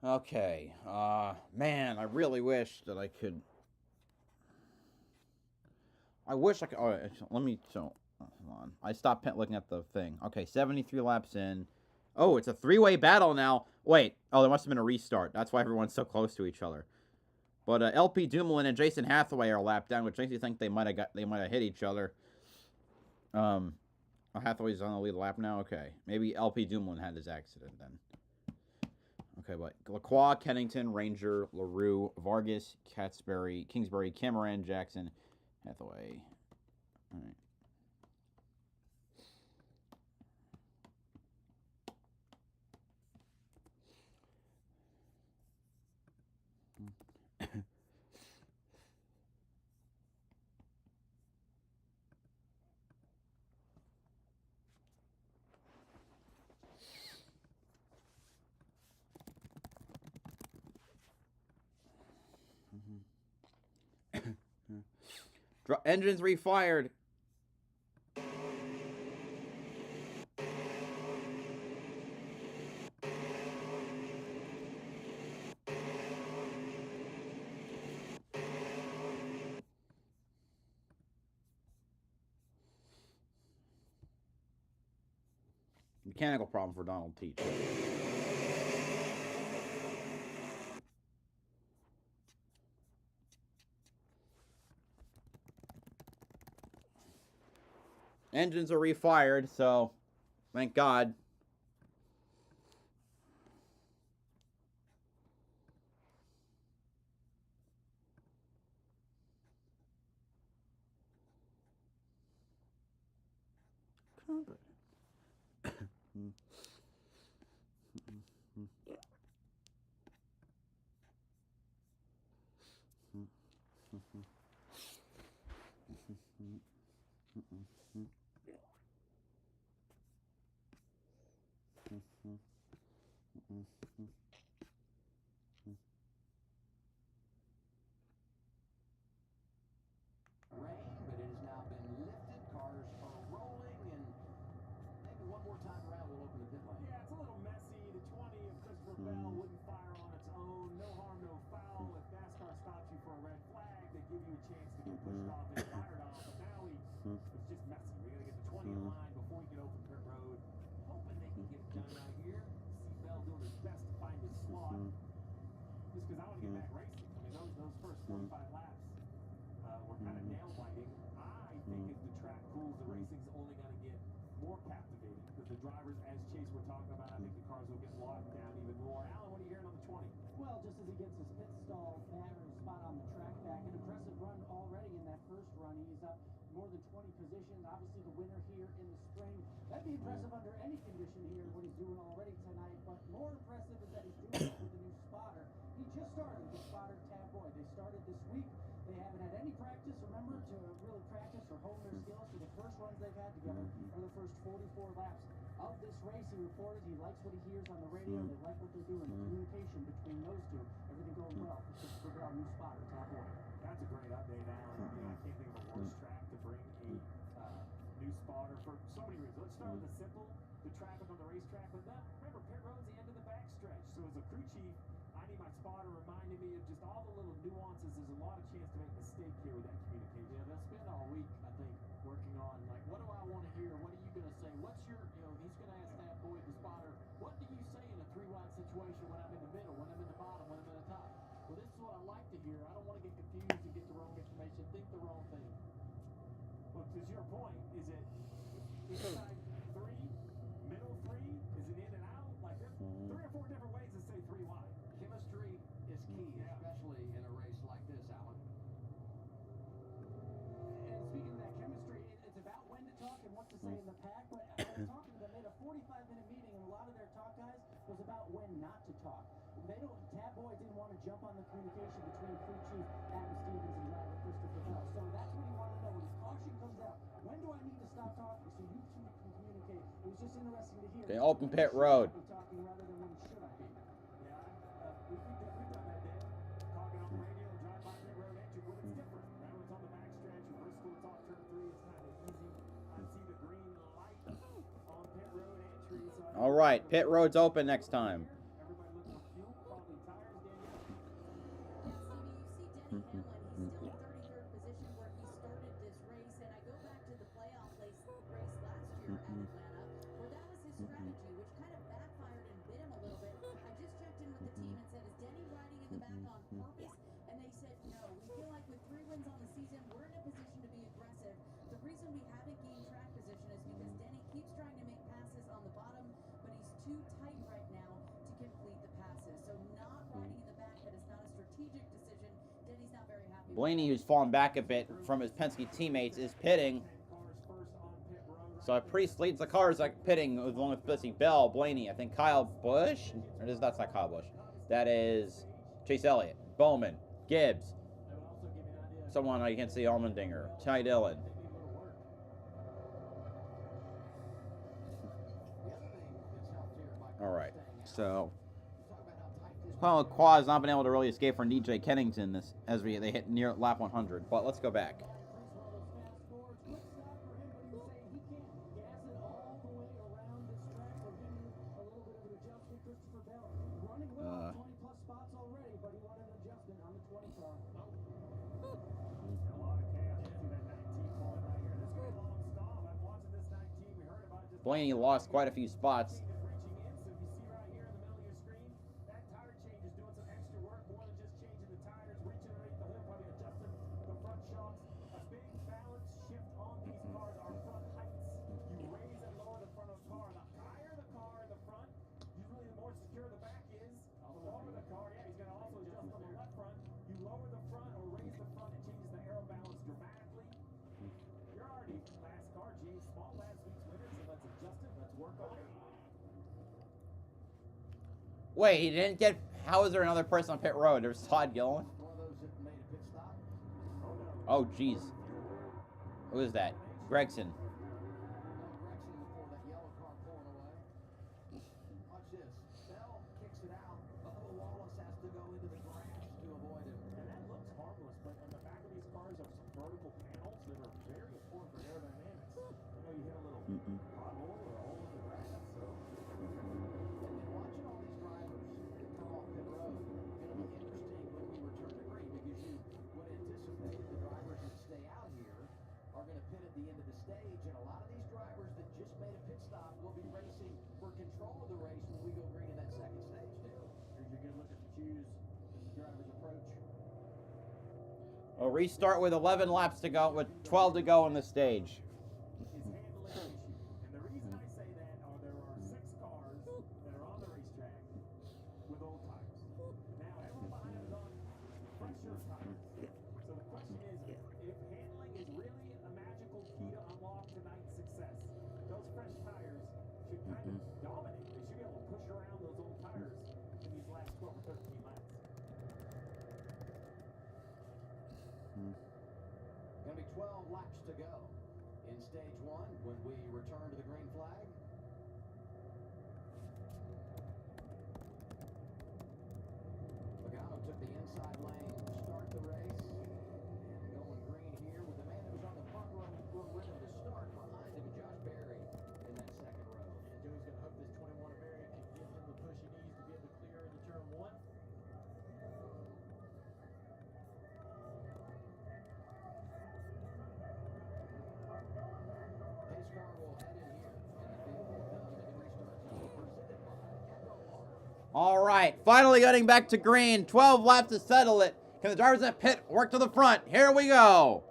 S1: Okay. Man, I really wish that I could. I wish I could. Oh, let me. So, hold on. I stopped looking at the thing. Okay, 73 laps in. Oh, it's a 3-way battle now. Wait. Oh, there must have been a restart. That's why everyone's so close to each other. But LP Dumoulin and Jason Hathaway are lapped down, which makes me think they might have hit each other. Hathaway's on the lead lap now. Okay, maybe LP Dumoulin had his accident then. Okay, what? Lacroix, Kennington, Ranger, LaRue, Vargas, Kingsbury, Cameron, Jackson, Hathaway. All right. Engines refired. Mechanical problem for Donald Teach. Engines are refired, so thank God.
S9: Rain, but it has now been lifted. Cars are rolling, and maybe one more time around we'll open the pit lane.
S5: Yeah, it's a little messy. The 20 of Christopher Bell wouldn't fire on its own. No harm, no foul. If NASCAR stops you for a red flag, they give you a chance to get pushed off and fired on. But now it's just messy. We got to get the 20 in line before we can open pit road. Hoping they can get it done out here. See Bell doing his best to find his slot. Just because I want to get back racing. I mean, those first 45 laps were kind of nail biting. I think if the track cools, the racing's only going to get more captivating because the drivers, as Chase were talking about, I think the cars will get locked down even more. Alan, what are you hearing on the 20?
S12: Well, just as he gets his pit stall pattern spot on the track back, an impressive run already in that first run. He's up more than 20 positions. Obviously, the winner here in the spring. That'd be impressive under any condition here, what he's doing already tonight. But more impressive is that he's doing it with the new spotter. He just started with spotter Tab Boy. They started this week. They haven't had any practice, remember, to really practice or hone their skills. So the first runs they've had together are the first 44 laps of this race. He reported he likes what he hears on the radio. They like what they're doing. The communication between those two, everything going well for Christopher Bell, new spotter, Tab Boy.
S5: That's a great update, Alan. You know, I can't think of a worse track to bring a new spotter for so many reasons. Let's start with the simple, the traffic on the racetrack. But then, remember, pit road's the end of the backstretch. So as a crew chief, I need my spotter reminding me of just all the little nuances. There's a lot of chance to make a mistake here with that communication.
S9: Yeah, they'll spend all week, I think, working on, like, what do I want to hear? What are you going to say? What's your, he's going to ask that boy, the spotter, what do you say in a three-wide situation when I'm in the middle, when I'm in the bottom, when I'm in the top? Well, this is what I like to hear. I don't want to get confused and get the wrong information, think the wrong thing.
S5: Well, to your point, is it inside three, middle three? Is it in and out? Like, there's 3 or 4 different ways to say 3 wide.
S9: Chemistry is key, especially in a race like this, Alan.
S12: And speaking of that chemistry, it's about when to talk and what to say in the pack. But I was talking to them, they had a 45-minute meeting, and a lot of their talk, guys, was about when not to talk. Tab Boy didn't want to jump on the communication between crew chief Adam Stevens and driver Christopher Bell. So that's what he wanted to know. When his caution comes out, when do I need to stop talking so you two can communicate? It was just interesting to hear.
S1: Okay, open pit road.
S12: Talking rather than when should I be?
S5: Yeah, we've done that, Dan. Talking on the radio, drive by pit road entry, but it's different. Now it's on the backstretch, or Bristol, it's off turn 3, it's kind of easy. I see the green light on pit road entry. So
S1: All right, pit road's open next time.
S5: Everybody looking for fuel, probably tires, Danielle.
S2: Yeah, Stevie, you see Denny Hamlin. He's still in 33rd position where he started this race. And I go back to the playoff race last year at Atlanta, where that was his strategy, which kind of backfired and bit him a little bit. I just checked in with the team and said, is Denny riding in the back on purpose? And they said, no. We feel like with 3 wins on the season, we're in a position to be aggressive. The reason we haven't gained track position is because Denny keeps trying to make passes on the bottom, but he's too tight right now to
S1: Blaney, who's fallen back a bit from his Penske teammates, is pitting. So Priest leads the cars like pitting along with Bissy Bell, Blaney, I think Kyle Busch. That's not Kyle Busch. That is Chase Elliott, Bowman, Gibbs. Someone I can't see, Allmendinger, Ty Dillon. All right, so Paul Quaz not been able to really escape from DJ Kennington this as they hit near lap 100. But let's go back. Blaney lost quite a few spots. Wait, he didn't get... How is there another person on pit road? There's Todd Gilliland. Oh, jeez. Who is that? Gregson.
S9: Watch this. Bell kicks it out. Wallace has to go into the grass to avoid him. And that looks harmless, but on the back of these cars are some vertical panels that are very important for aerodynamics. You know, you hit a little pothole or a hole in the grass, so... And watching all these drivers that come off pit road is going to be interesting when we return to green, because you would anticipate the drivers that stay out here are going to pit at the end of the stage, and a lot of these drivers that just made a pit stop will be racing for control of the race when we go green in that second stage, too. Here's your good look at the cues as the drivers approach.
S1: We'll restart with 11 laps to go, with 12 to go on the stage.
S5: And the reason I say that are there are 6 cars that are on the racetrack with old tires. Now, everyone behind them is on fresher tires. So the question is, if handling is really a magical key to unlock tonight's success, those fresh tires should kind of dominate. They should be able to push around those old tires in these last 12 or 13 laps.
S9: Going to be 12 laps to go in stage 1 when we return to the green flag. Logano took the inside lane to start the race. And going green here with the man that was on the front row to start behind him, Josh Berry, in that second row.
S5: And Joey's going to hope this 21 American can give him the push he needs to be able to clear into turn 1.
S9: Pace car will head in here, and the field will come to the restart zone presented by EchoPark.
S1: All right, finally getting back to green. 12 laps to settle it. Can the drivers at pit work to the front? Here we go.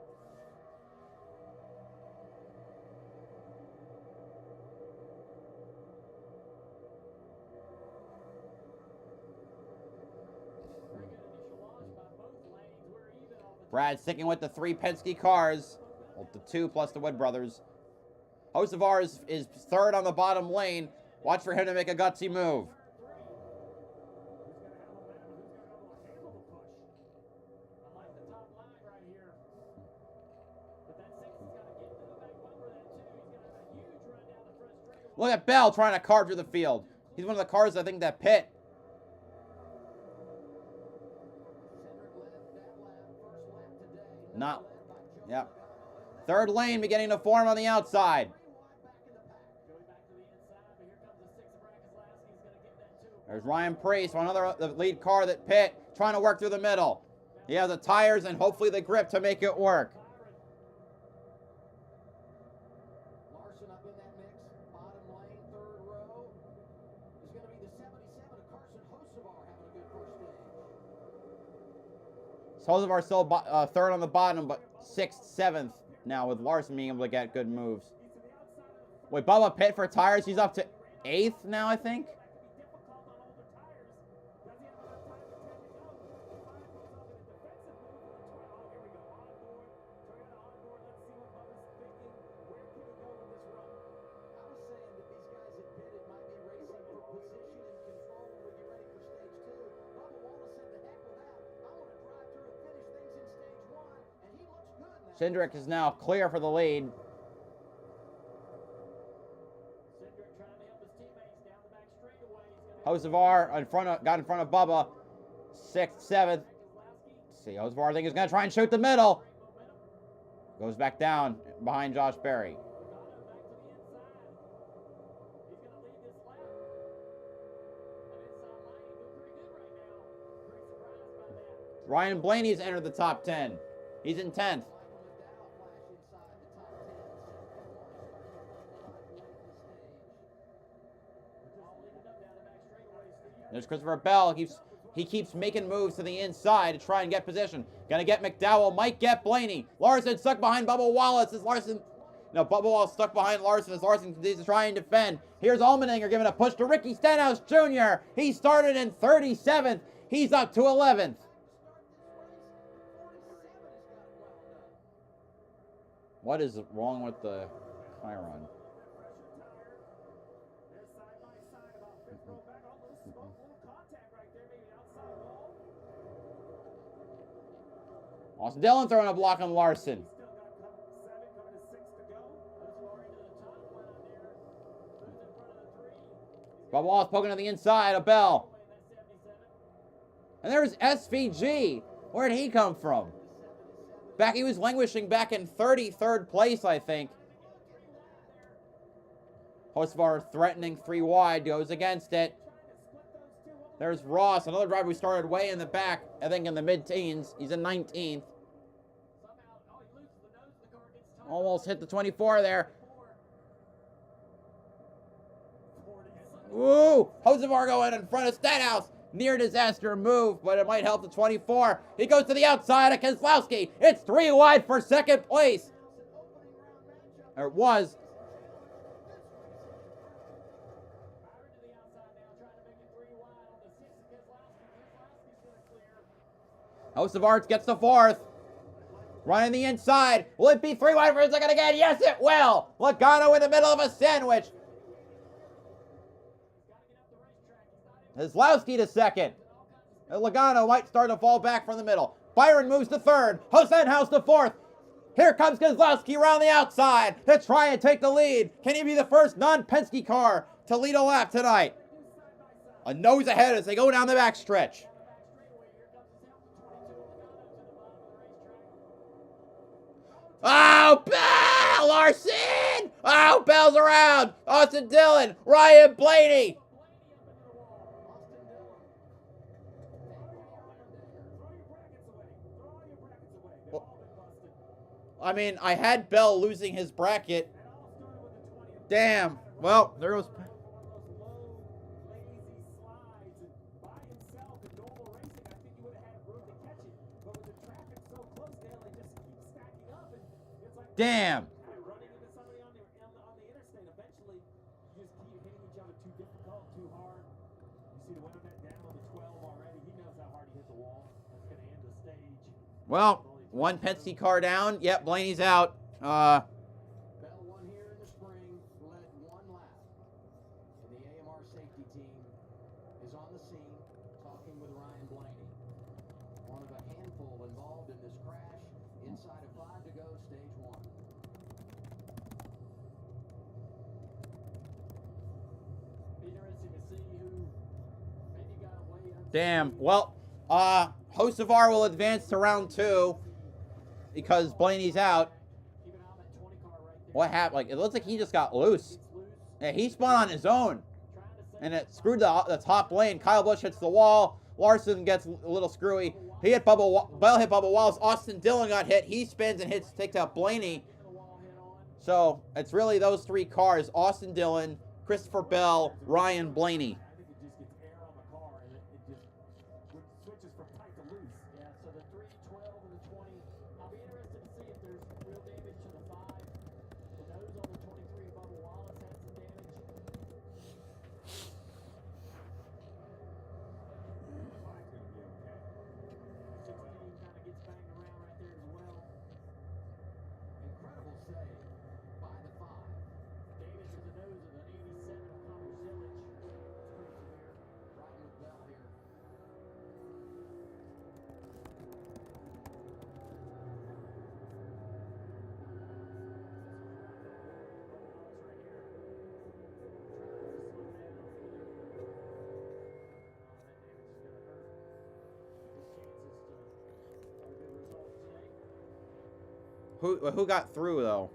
S1: Brad sticking with the 3 Penske cars. Well, the 2 plus the Wood brothers. Hocevar is third on the bottom lane. Watch for him to make a gutsy move. Look at Bell trying to carve through the field. He's one of the cars, I think, that pit. Not. Yep. Third lane beginning to form on the outside. There's Ryan Priest, the lead car that pit, trying to work through the middle. He has the tires and hopefully the grip to make it work.
S9: Larson up in that mix, bottom lane, third row. Is going to be the 77 of Carson Hocevar having a good first stage.
S1: Hocevar still third on the bottom, but 6th, 7th now with Larson being able to get good moves. Wait, Bubba pit for tires. He's up to 8th now, I think. Cindric is now clear for the lead.
S5: Cindric trying to help his teammates down the back straightaway.
S1: Hocevar got in front of Bubba. 6th, 7th. Let's see, Hocevar I think is going to try and shoot the middle. Goes back down behind Josh Berry. Ryan Blaney's entered the top 10. He's in 10th. There's Christopher Bell. He keeps making moves to the inside to try and get position. Gonna get McDowell. Might get Blaney. Larson stuck behind Bubba Wallace. Bubba Wallace stuck behind Larson as Larson continues to try and defend. Here's Allmendinger giving a push to Ricky Stenhouse Jr. He started in 37th. He's up to 11th. What is wrong with the Chiron? Austin Dillon throwing a block on Larson. Bubba Wallace poking on the inside of Bell. And there's SVG. Where did he come from? He was languishing back in 33rd place, I think. Hocevar threatening 3 wide, goes against it. There's Ross, another driver who started way in the back, I think in the mid-teens. He's in 19th. Almost hit the 24 there. Ooh! Hocevar going in front of Stenhouse. Near disaster move, but it might help the 24. He goes to the outside of Keselowski. It's 3 wide for 2nd place. Or it was. House of Arts gets the 4th. Running the inside. Will it be 3 wide for a second again? Yes, it will. Logano in the middle of a sandwich. Keselowski to 2nd. Logano might start to fall back from the middle. Byron moves to 3rd. Stenhouse to 4th. Here comes Keselowski around the outside to try and take the lead. Can he be the first non-Penske car to lead a lap tonight? A nose ahead as they go down the backstretch. Oh, Bell! Larson! Oh, Bell's around! Austin Dillon! Ryan Blaney! I mean, I had Bell losing his bracket. Damn. Well, there goes. Damn. Well, 1 Penske car down. Yep, Blaney's out.
S9: Bell won here in the spring, led 1 lap. And the AMR safety team is on the scene talking with Ryan Blaney. One of a handful involved in this crash. Inside of 5 to go, stage 1.
S5: Interesting to see who maybe got away.
S1: Damn. Well, Hocevar will advance to round 2 because Blaney's out. What happened? Like, it looks like he just got loose. Yeah, he spun on his own. And it screwed the top lane. Kyle Busch hits the wall. Larson gets a little screwy. Bell hit Bubba Wallace. Austin Dillon got hit. He spins and takes out Blaney. So, it's really those 3 cars. Austin Dillon, Christopher Bell, Ryan Blaney. Who got through though?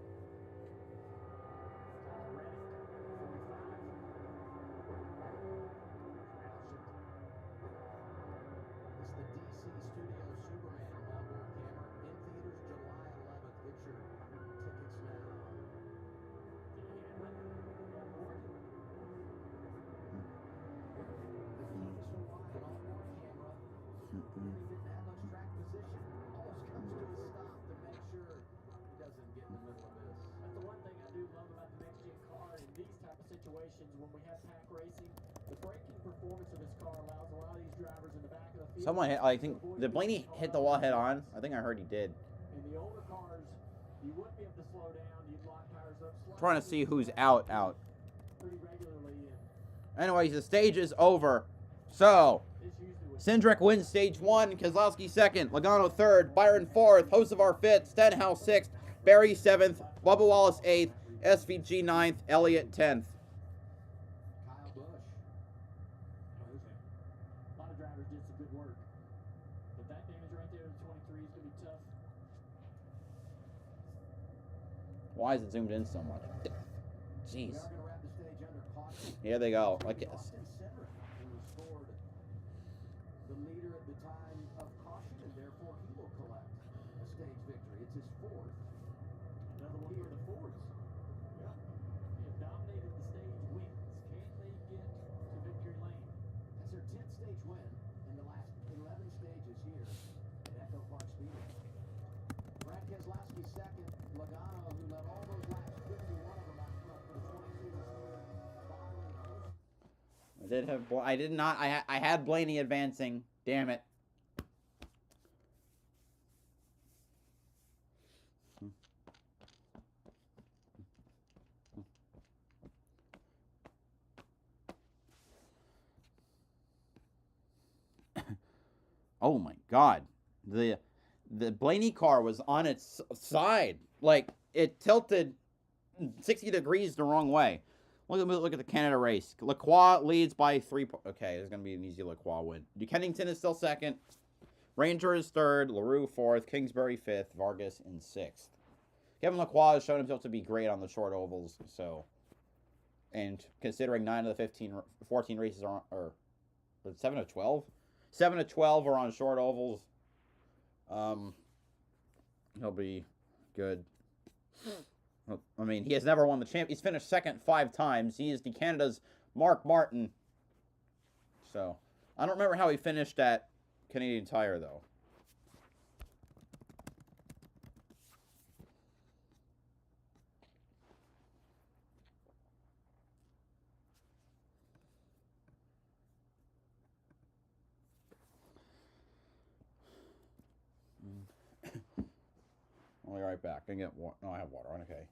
S9: It's the DC Studio Superman onboard camera in theaters July 11th. Get your tickets now. The keys to why an onboard camera, when he didn't have much track position, almost comes to a stop to make sure he doesn't get in the middle of this.
S5: That's the one thing I do love about the next gen car in these type of situations when we have pack racing. The braking performance of this car allows a lot of these drivers in the back of the field.
S1: Someone hit. I think did Blaney hit the wall head on? I think I heard he did.
S5: In the older cars, you wouldn't be able to slow down. You'd lock tires up.
S1: Trying to see who's out.
S5: Pretty regularly.
S1: Anyways, the stage is over. So, Cindric wins stage 1, Keselowski 2nd, Logano 3rd, Byron 4th, Hocevar 5th, Stenhouse 6th, Barry 7th, Bubba Wallace 8th, SVG 9th, Elliott 10th.
S9: Kyle Busch.
S5: A lot of drivers did some good work. But that damage right there to 23 is going to be tough.
S1: Why is it zoomed in so much? Jeez.
S9: We are going to wrap the stage under caution.
S1: Here they go. Like this.
S9: Austin Cindric, who scored the leader at the time of caution, and therefore he will collect a stage victory. It's his 4th.
S5: Another one for the Fords. Yeah. They have dominated the stage wins. Can they get to victory lane?
S9: That's their 10th stage win in the last 11 stages here at EchoPark Speedway. Brad Keselowski 2nd. Logano, who led all those laps, 51 of them out front for the 22 was third. Byron Host.
S1: I did have. I did not. I had Blaney advancing. Damn it. Oh my God. The Blaney car was on its side. Like, it tilted 60 degrees the wrong way. Look at the Canada race. Lacroix leads by 3 points. Okay, there's going to be an easy Lacroix win. Kennington is still 2nd. Ranger is 3rd. LaRue 4th. Kingsbury 5th. Vargas in 6th. Kevin Lacroix has shown himself to be great on the short ovals. So, and considering 9 of the 14 races are, or 7 of 12? 7 of 12 are on short ovals. He'll be good. I mean, he has never won the champ. He's finished 2nd 5 times. He is the Canada's Mark Martin. So, I don't remember how he finished at Canadian Tire, though. I'll be right back. I can get water. No, I have water on. Okay.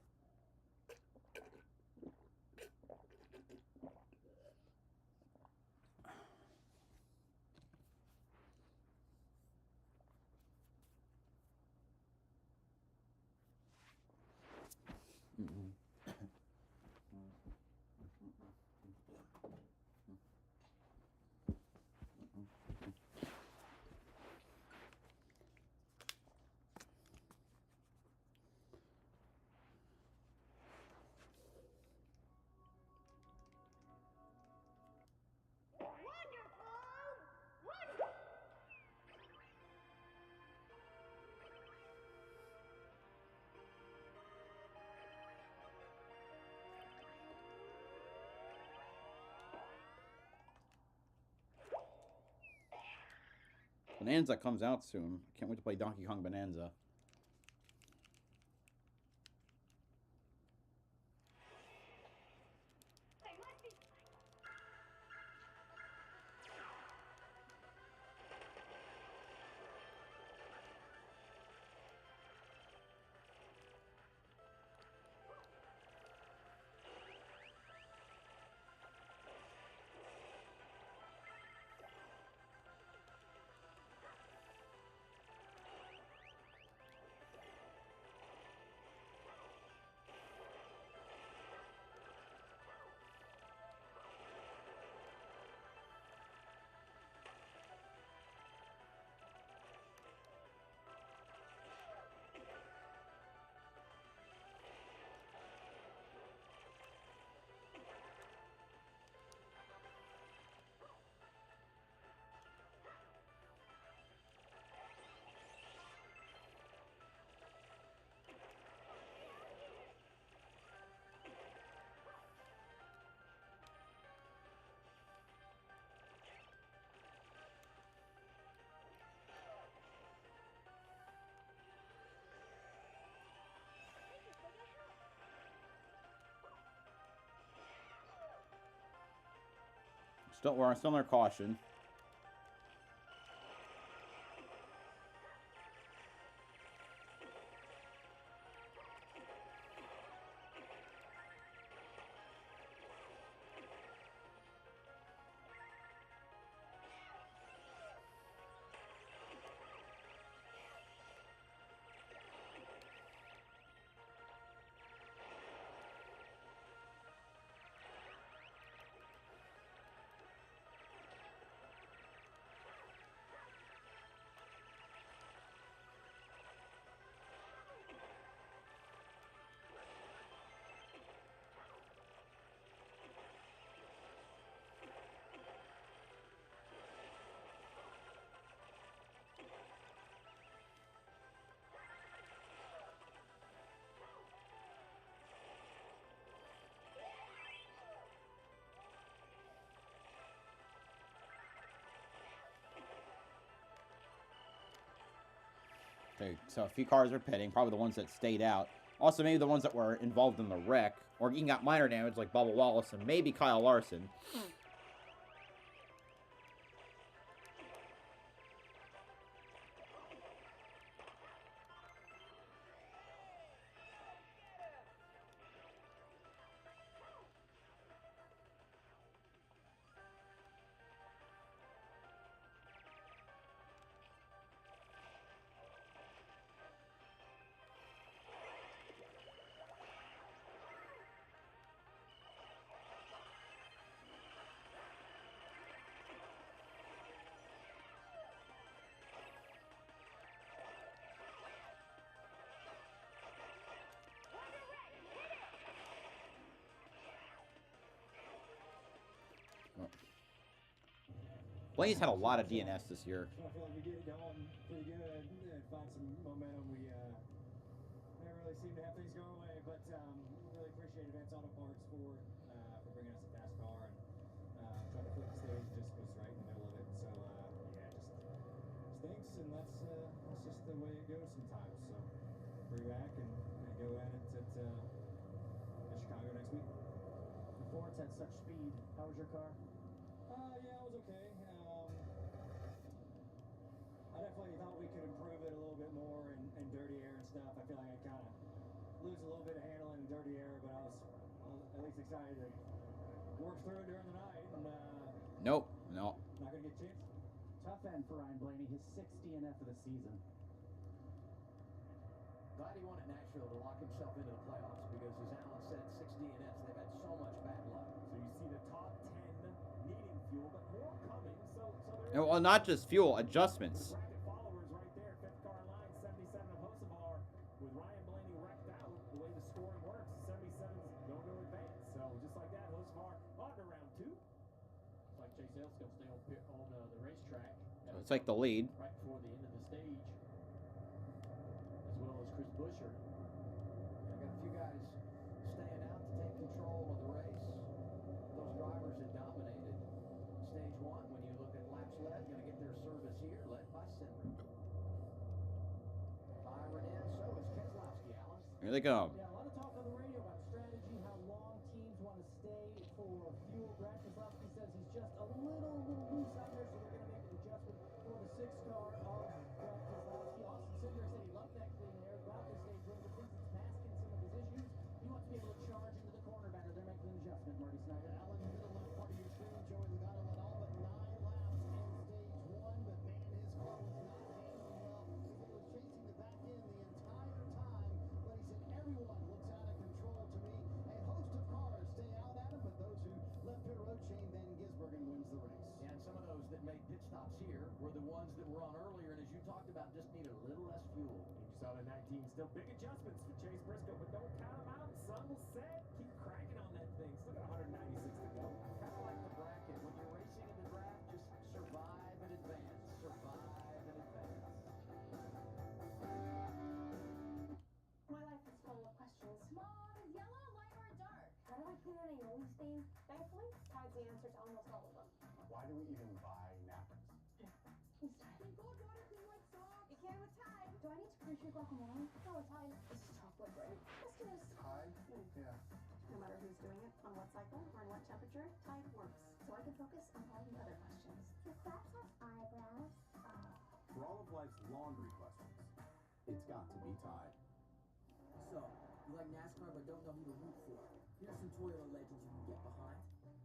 S1: Bonanza comes out soon. Can't wait to play Donkey Kong Bonanza. We're on still under caution. Okay, so a few cars are pitting, probably the ones that stayed out. Also, maybe the ones that were involved in the wreck, or even got minor damage like Bubba Wallace and maybe Kyle Larson. Blaze had a lot of DNS this year.
S3: I feel like we get it going pretty good and find some momentum. We never really seem to have things go our way, but really appreciate Advanced Auto Parts for bringing us a fast car and trying to flip the stage just was right in the middle of it. So yeah, just stinks, and that's just the way it goes sometimes. So bring back and go at it at Chicago next week.
S12: The Ford's had such speed. How was your car?
S3: Yeah, it was okay. I definitely thought we could improve it a little bit more in dirty air and stuff. I feel like I kind of lose a little bit of handling in dirty air, but I was at least excited to work through it during the night. And
S1: Nope, no.
S3: Not gonna get a chance.
S12: Tough end for Ryan Blaney, his 6th DNF of the season.
S9: Glad he won at Nashville to lock himself into the playoffs because, as Alan said, 6 DNFs, they've had so much bad luck.
S5: So you see the top 10 needing fuel, but more coming. So there
S1: Well, not just fuel, adjustments.
S5: bracket followers right there. 5th car line, 77 of Hocevar. With Ryan Blaney wrecked out, the way the scoring works, 77's going to advance. So just like that, Hocevar on to round 2.
S12: It's like Chase Ellis going to stay on the racetrack.
S1: So it's like the lead.
S12: Right before the end of the stage, as well as Chris Buescher.
S9: I got a few guys staying out to take control of the race. Those drivers that dominated stage 1, when you look at laps led, going to get their service here, led by Senrick. Byron in, so is Keselowski, Alan.
S1: Here they come.
S12: Yeah, a lot of talk on the radio about strategy, how long teams want to stay for fuel. Brad Keselowski says he's just a little loose out there, so they're going to make an adjustment for the 6th car of Brad Keselowski. Austin Cindric said he loved that clean air throughout the stage run, but thinks it's masking some of his issues. He wants to be able to charge into the corner better. They're making an adjustment, Marty Snyder.
S6: Alan, the middle left part of your screen, Joey Logano led all but 9 laps in stage 1, but man, his car was not handling well. He was chasing the back end the entire time, but he said everyone looks out of control to me. A host of cars stay out at him, but those who left pit road, Shane Van Gisbergen wins the race.
S9: Yeah, and some of those that made pit stops here were the ones that were on earlier, and as you talked about, just need a little less fuel.
S5: You saw the 19, still big adjustments for Chase Briscoe, but don't count them out. Sun will set. Keep cranking on that thing. Still got 196 to go.
S9: Kind of like the bracket. When you're racing in the draft, just survive and advance. Survive and advance.
S2: My life is full of questions. Mom, is yellow, light, or dark? How do I clean out a yellow stain? Thankfully, Tide's the answer to almost all of them.
S11: Why do we even buy napkins?
S2: Who's Tide? Gold water clean like soap. You can with Tide. Do I need to pressure guacamole? No, Tide. This is chocolate bread. Let's do this.
S11: Tide? Yeah.
S2: No matter who's doing it, on what cycle, or in what temperature, Tide works. So I can focus on
S11: laundry questions. It's got to be time.
S13: So, you like NASCAR but don't know who to root for? Here's some Toyota legends you can get behind.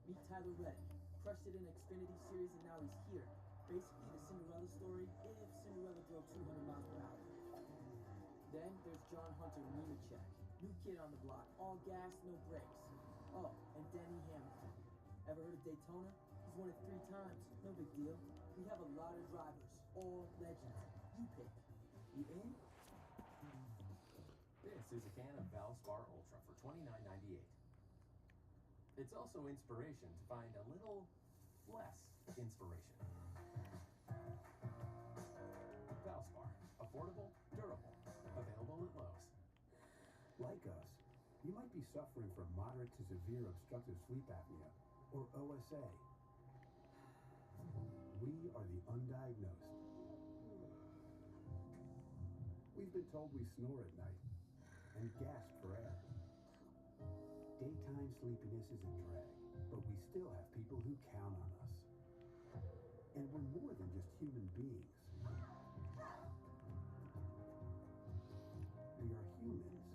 S13: Meet Tyler Reddick. Crushed it in Xfinity Series and now he's here. Basically the Cinderella story if Cinderella drove 200 miles per hour. Then there's John Hunter Nemechek. New kid on the block. All gas, no brakes. Oh, and Denny Hamlin. Ever heard of Daytona? He's won it 3 times. No big deal. We have a lot of drivers. All legends. You pick. You in?
S11: This is a can of Valspar Ultra for $29.98. It's also inspiration to find a little less inspiration. Valspar. Affordable, durable. Available at Lowe's.
S14: Like us, you might be suffering from moderate to severe obstructive sleep apnea, or OSA. We are the undiagnosed. We've been told we snore at night and gasp for air. Daytime sleepiness is a drag, but we still have people who count on us. And we're more than just human beings. We are humans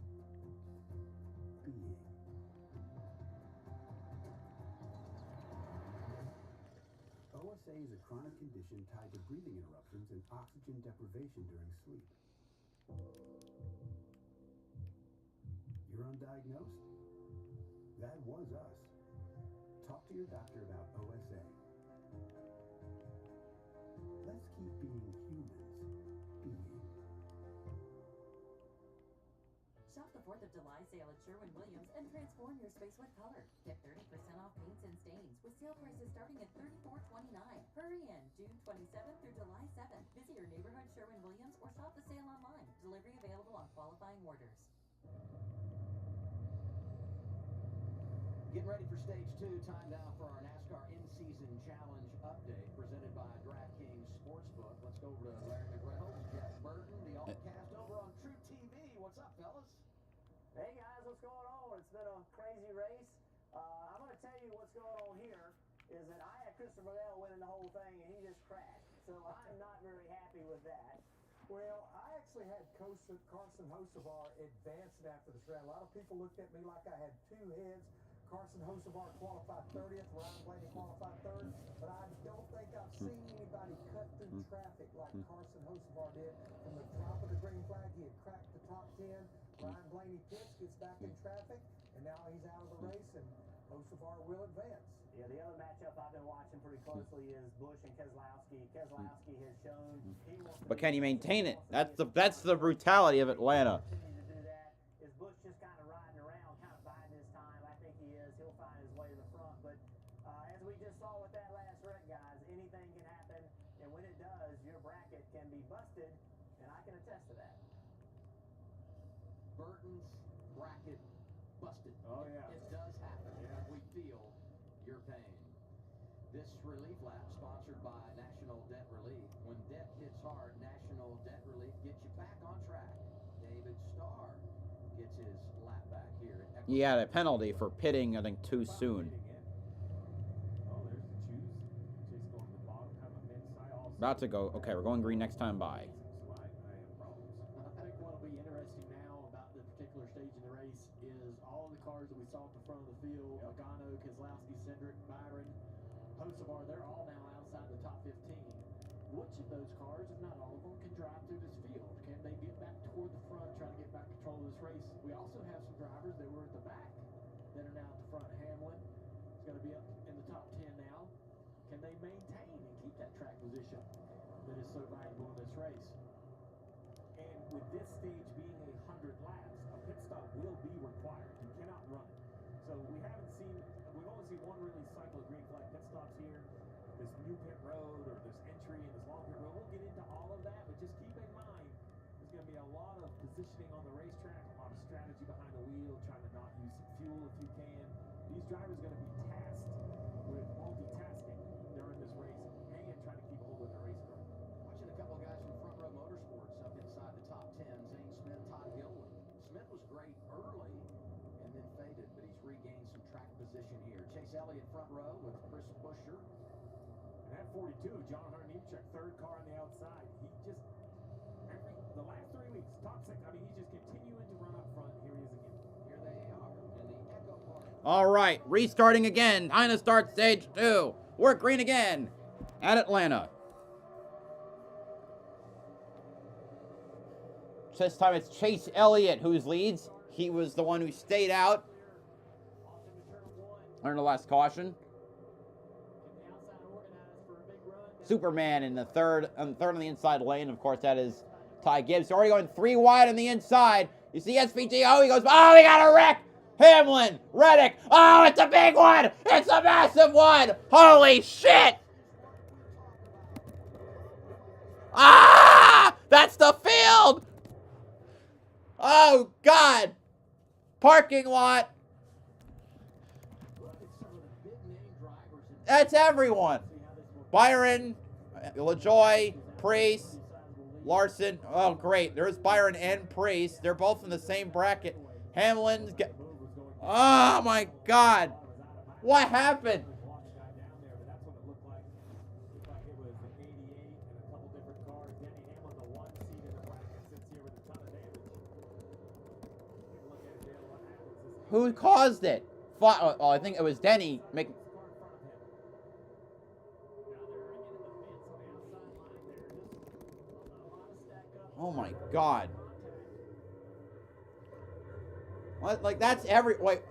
S14: being. OSA is a chronic condition tied to breathing interruptions and oxygen deprivation during sleep. You're undiagnosed? That was us. Talk to your doctor about OSA. Let's keep being humans being.
S15: Shop the 4th of July sale at Sherwin-Williams and transform your space with color. Get 30% off paints and stains with sale prices starting at $34.29. Hurry in June 27th through July 7th. Visit your neighborhood Sherwin-Williams or shop the sale online. Delivery available on qualifying orders.
S9: Getting ready for stage 2. Time now for our NASCAR in-season challenge update presented by DraftKings Sportsbook. Let's go over to Larry McReynolds, Jeff Burton, the all-cast over on True TV. What's up, fellas?
S7: Hey guys, what's going on? It's been a crazy race. I'm going to tell you what's going on here is that I had Christopher Bell winning the whole thing and he just crashed. So I'm not very happy with that.
S8: Well, I actually had Carson Hocevar advancing after this round. A lot of people looked at me like I had 2 heads. Carson Hocevar qualified 30th, Ryan Blaney qualified 3rd, but I don't think I've seen anybody cut through traffic like Carson Hocevar did. From the top of the green flag, he had cracked the top 10. Ryan Blaney pits, gets back in traffic, and now he's out of the race, and Hocevar will advance.
S7: Yeah, the other matchup I've been watching pretty closely is Busch and Keselowski. Keselowski has shown he wants to.
S1: But can he maintain it? That's the brutality of Atlanta.
S7: Continue to do that. Is Busch just kind of riding around, kind of biding his time? I think he is. He'll find his way to the front. But as we just saw with that last wreck, guys, anything can happen. And when it does, your bracket can be busted. And I can attest to that.
S9: Burton's bracket busted.
S3: Oh, yeah.
S9: It does happen.
S3: Yeah.
S9: We feel your pain. This relief lap sponsored by National Debt Relief. When debt hits hard, National Debt Relief gets you back on track. David Starr gets his lap back here at
S1: He had a penalty for pitting, I think, too soon.
S3: Oh, there's the choose. Chase going to the bottom, have a mid-side also.
S1: About to go. Okay, we're going green next time by.
S3: Slide. I have problems.
S16: I think what'll be interesting now about the particular stage in the race is all of the cars that we saw at the front of the field, Logano, Keselowski, Cindric, Byron, Hocevar, they're all now outside the top 15. Which of those cars, if not all of them, can drive through this field? Can they get back toward the front, trying to get back control of this race? We also have some drivers that were at the back that are now at the front. Hamlin is going to be up in the top 10 now. Can they maintain and keep that track position that is so valuable in this race?
S5: And with this stage being 100 laps, a pit stop will be required. You cannot run it. So we've only seen one really cycle of green flag pit stops here. This new pit road or this entry and this long pit road. We'll get into all of that, but just keep in mind there's going to be a lot of positioning on the racetrack, a lot of strategy behind the wheel, trying to not use some fuel if you can. These drivers are going to be tasked with multitasking during this race and trying to keep hold of the race car.
S9: Watching a couple of guys from Front Row Motorsports up inside the top 10. Zane Smith, Todd Gilliland. Smith was great early and then faded, but he's regained some track position here. Chase Elliott front row with Chris Buescher.
S5: And at 42, John Hunter Nemechek, 3rd car on the outside. He just weeks. Top 6. I mean, he's just continuing to run up front. Here he is again.
S9: Here they are in the EchoPark.
S1: All right, restarting again. Time to start stage 2. Work green again at Atlanta. This time it's Chase Elliott who's leads. He was the one who stayed out under the last caution. Superman in the third on the inside lane. Of course, that is Ty Gibbs. Already going 3 wide on the inside. You see SVG. Oh, he goes. Oh, he got a wreck. Hamlin, Reddick. Oh, it's a big one. It's a massive one. Holy shit. Ah, that's the field. Oh, God. Parking lot. That's everyone. Byron, LaJoy, Priest, Larson. Oh, great. There's Byron and Priest. They're both in the same bracket. Hamlin's get. Oh, my God. What happened? Who caused it? Oh, I think it was Denny. Oh my God. What? Like, that's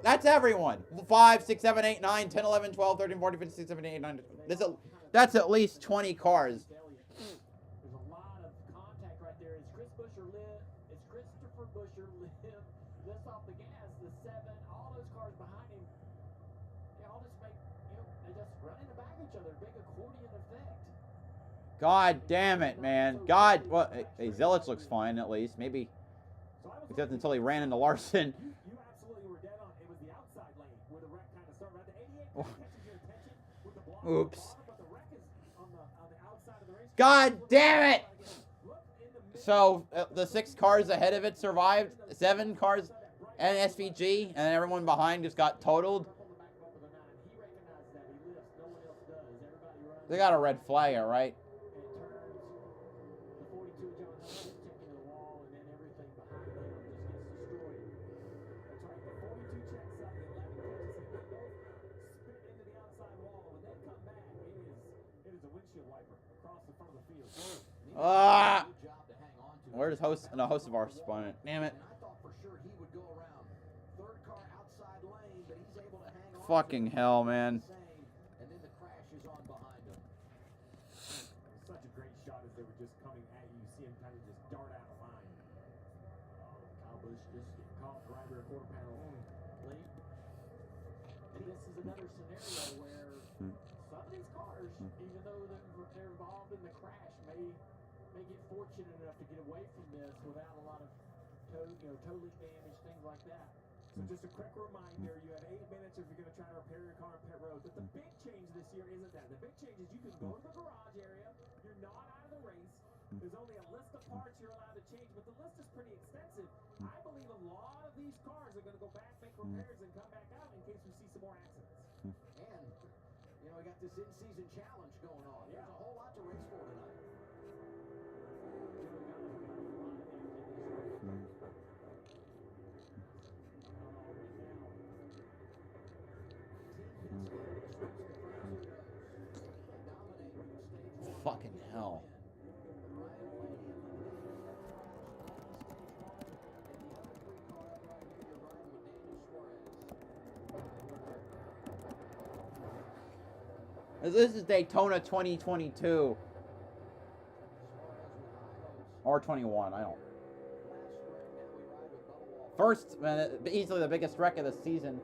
S1: that's everyone. 5, 6, 7, 8, 9, 10, 11, 12, 13, 14, 15, 16, 17, 18, 19. That's at least 20 cars.
S5: There's a lot of contact right there. It's Christopher Busher, lifts off the gas, the 7, all those cars behind him. They all just make, they just run in the back of each other. Big accordion effect.
S1: God damn it, man. God, well, hey, Zealots looks fine at least. Maybe, except until he ran into Larson.
S5: You absolutely were dead on. It was the outside lane where the wreck kind of started. Right, the 88 catches your attention with the block.
S1: Oops.
S5: But the wreck is on the outside of the race.
S1: God damn it! So the 6 cars ahead of it survived. 7 cars and SVG, and everyone behind just got totaled. They got a red flag, all right? Ah! Where's host? No, host of our spawn. Damn it! Fucking hell, man!
S9: And then the crash is on behind him.
S5: Such a great shot as they were just coming at you. You see him kind of just dart out of line. Kyle Busch just caught driver a quarter panel late. And this is another scenario where some of these cars, even though they're involved in the crash, may get fortunate enough to get away from this without a lot of totaling damage, things like that. So just a quick reminder, you have 8 minutes if you're going to try to repair your car on pit road. But the big change this year isn't that. The big change is you can go to the garage area. You're not out of the race. There's only a list of parts you're allowed to change, but the list is pretty extensive. I believe a lot of these cars are going to go back, make repairs, and come back out in case we see some more accidents.
S9: And, we got this in-season challenge going on. There's a whole lot to race for tonight.
S1: Fucking hell! This is Daytona 2022 or 21. I don't. First, easily the biggest wreck of the season.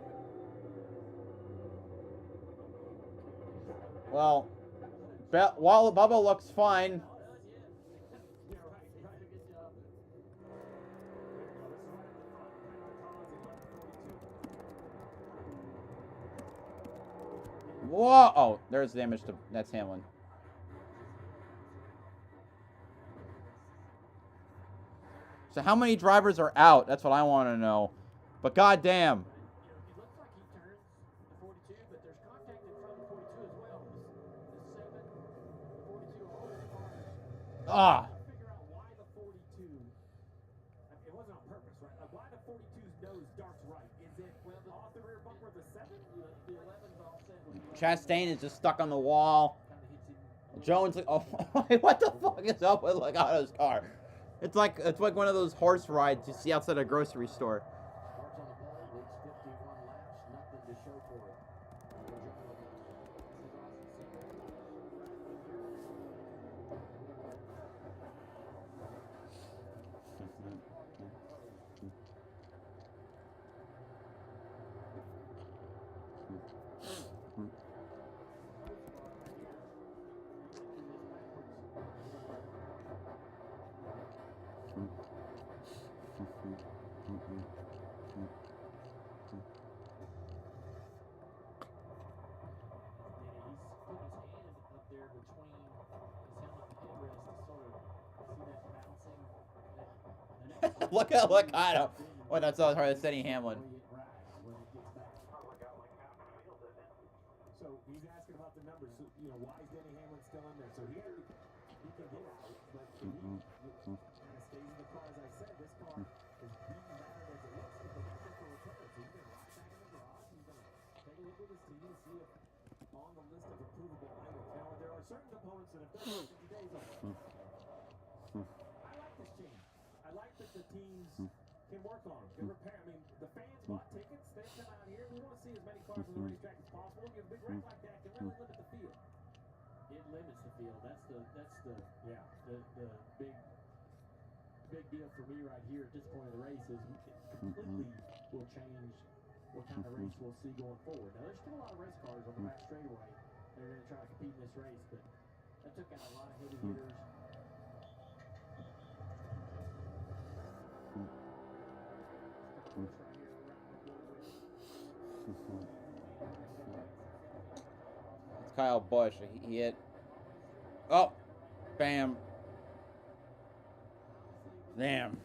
S1: Well, while Bubba looks fine. Whoa! Oh, there's damage to. That's Hamlin. So how many drivers are out? That's what I want to know. But goddamn.
S5: It looks like he turns the 42, but there's contact in front of the 42 as well. The 7, the 42, all those cars.
S1: Ah.
S5: Figure out why the 42
S1: Chastain is just stuck on the wall. Jones, like, oh, what the fuck is up with Logano's car? It's like one of those horse rides you see outside a grocery store.
S9: Starts on the pole, leads 51 laps, nothing to show for it.
S1: Look at Logano. Oh, that's all right. That's Denny Hamlin.
S16: So he's asking about the numbers. So, you know, why is Denny Hamlin still in there? So he can get out, but if he kind of stays in the car, as I said, this car is beaten battered as it looks. They got there for repair, so he's going to ride back in the garage. He's going to take a look at his team and see if on the list of approvable items. Now, there are certain components that if they're 50 days old, I like this change. I like that the teams can work on them, can repair. I mean, the fans bought tickets. They come out here. We want to see as many cars on the racetrack as possible. You have a big race like that, can really limit the field. It limits the field. That's the big deal for me right here at this point of the race is it completely will change what kind of race we'll see going forward. Now, there's still a lot of race cars on the back straightaway that are going to try to compete in this race, but that took out a lot of heavy hitters.
S1: It's Kyle Busch. He hit. Oh, bam. Damn.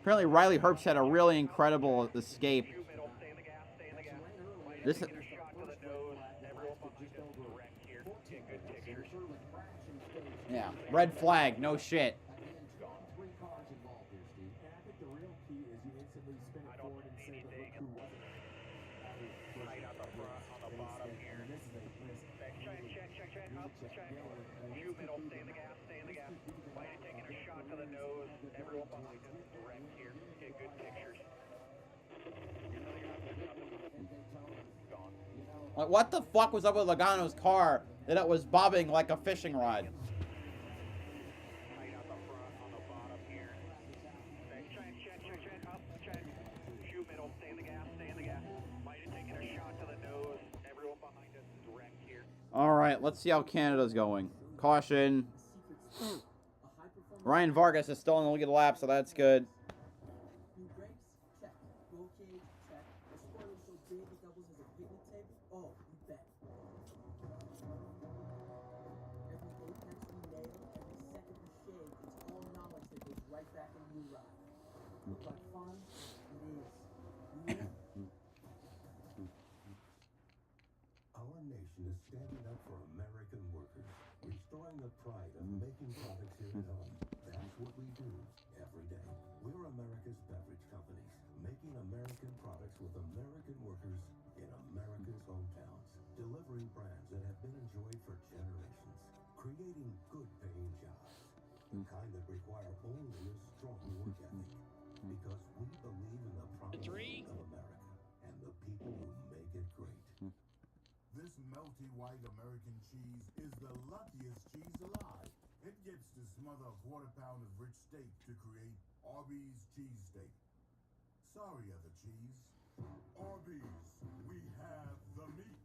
S1: Apparently Riley Herbst had a really incredible escape. This. Yeah, red flag, no shit. Like, what the fuck was up with Logano's car that it was bobbing like a fishing rod? All right, let's see how Canada's going. Caution. Ryan Vargas is still in the lead of the lap, so that's good.
S14: Our nation is standing up for American workers, restoring the pride of making products here at home. That's what we do every day. We're America's beverage companies, making American products with American workers in America's hometowns, delivering brands that have been enjoyed for generations, creating good-paying jobs, the kind that require only a strong work ethic, because we believe in the promise of America and the people who make it great.
S4: This melty white American cheese is the luckiest cheese alive. It gets to smother a quarter-pound of rich steak to create Arby's cheesesteak. Sorry, other cheese. Arby's, we have the meat.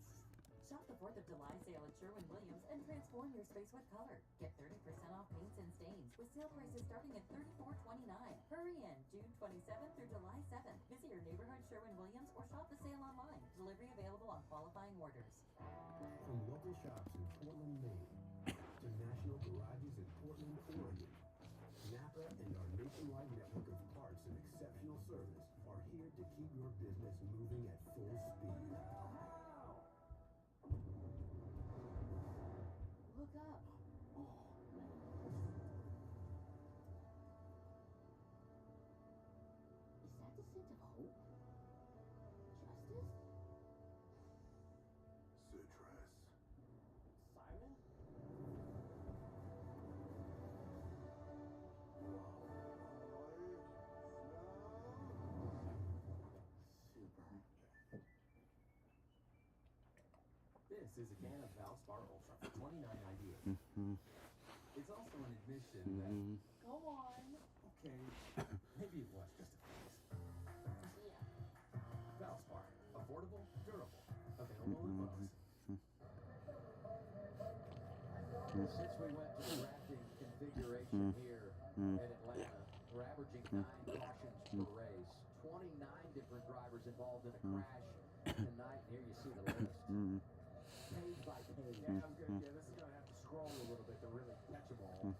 S15: Shop the 4th of July sale at Sherwin-Williams and transform your space with color. Get 30% off paints and stains with sale prices starting at $34.29. Hurry in June 27th through July 7th. Visit your neighborhood Sherwin-Williams or shop the sale online. Delivery available on qualifying orders.
S14: From local shops in Portland, Maine, to national garages in Portland, Oregon, Napa and our nationwide network of parts and exceptional service are here to keep your business moving at full speed.
S15: Look up.
S14: Oh.
S11: This is a can of Valspar Ultra for $29.98. It's also an admission that...
S2: Go on.
S11: Okay, maybe it was just a phase.
S2: Yeah.
S11: Valspar. Affordable, durable. Available in both.
S9: Since we went to drafting configuration here at Atlanta, we're averaging 9 cautions per race. 29 different drivers involved in a crash tonight. And here you see the list. Page by page.
S5: Yeah, this is going to have to scroll a little bit to really catch them all.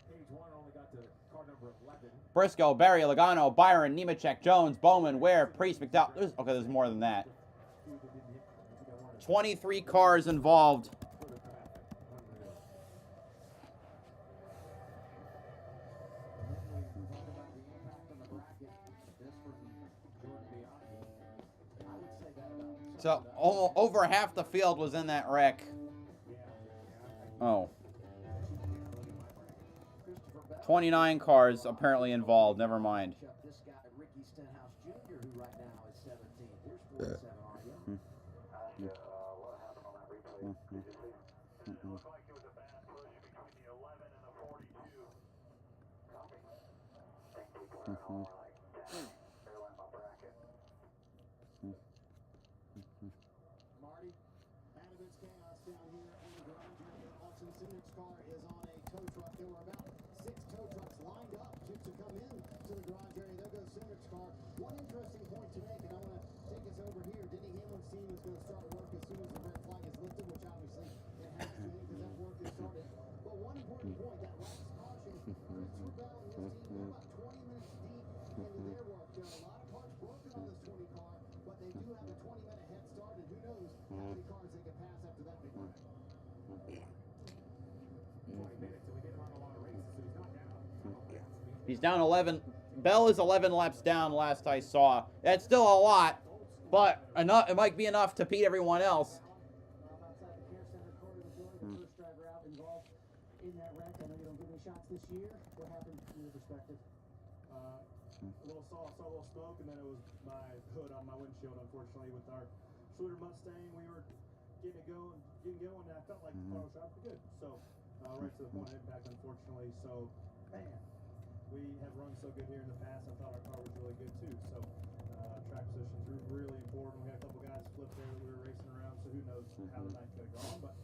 S5: Page 1 only got to car number 11.
S1: Briscoe, Barry, Logano, Byron, Nemechek, Jones, Bowman, Ware, Priest, McDowell. Okay, there's more than that. 23 cars involved. So over half the field was in that wreck. Oh. 29 cars apparently involved. Never mind.
S9: This guy, Ricky Stenhouse Jr., who right now is 17. Here's 47 audio.
S4: What happened on that replay? Did you see? It looked like it was a bad push between the 11 and the 42. Copy. I think people are all like, dang, they're in my bracket.
S6: Marty, Adamant's chaos down here in the garage area. Austin Cindric's car is on a tow truck. There were about 6 tow trucks lined up to come in to the garage area. There goes Cindric's car. One interesting point to make, and I want to take us over here. Denny Hamlin's team is going to start work as soon as the red flag is lifted, which obviously it has to be because that work is started. But one important point, that last caution, Chris Rebell and his team, they're about 20 minutes deep into their work. There are a lot of parts broken on this 20 car, but they do have a 20-minute head start, and who knows how many cars they can pass after that big run.
S5: 20 minutes, and we didn't run a lot of races, so he's not down.
S1: He's down 11. Bell is 11 laps down last I saw. That's still a lot, but enough. It might be enough to beat everyone else.
S12: Outside the care center, Corey LaJoy, the first driver out involved in that wreck. I know you don't give any shots this year. What happened from your perspective?
S10: A little saw a little smoke, and then it was my hood on my windshield. Unfortunately, with our Schluter Mustang, we were getting going, and I felt like the car was driving pretty good. So right to the point of impact, unfortunately. So man, we have run so good here in the past. I thought our car was really good too. So track positions were really important. We had a couple guys flip there that we were racing around. So who knows how the night could have gone, but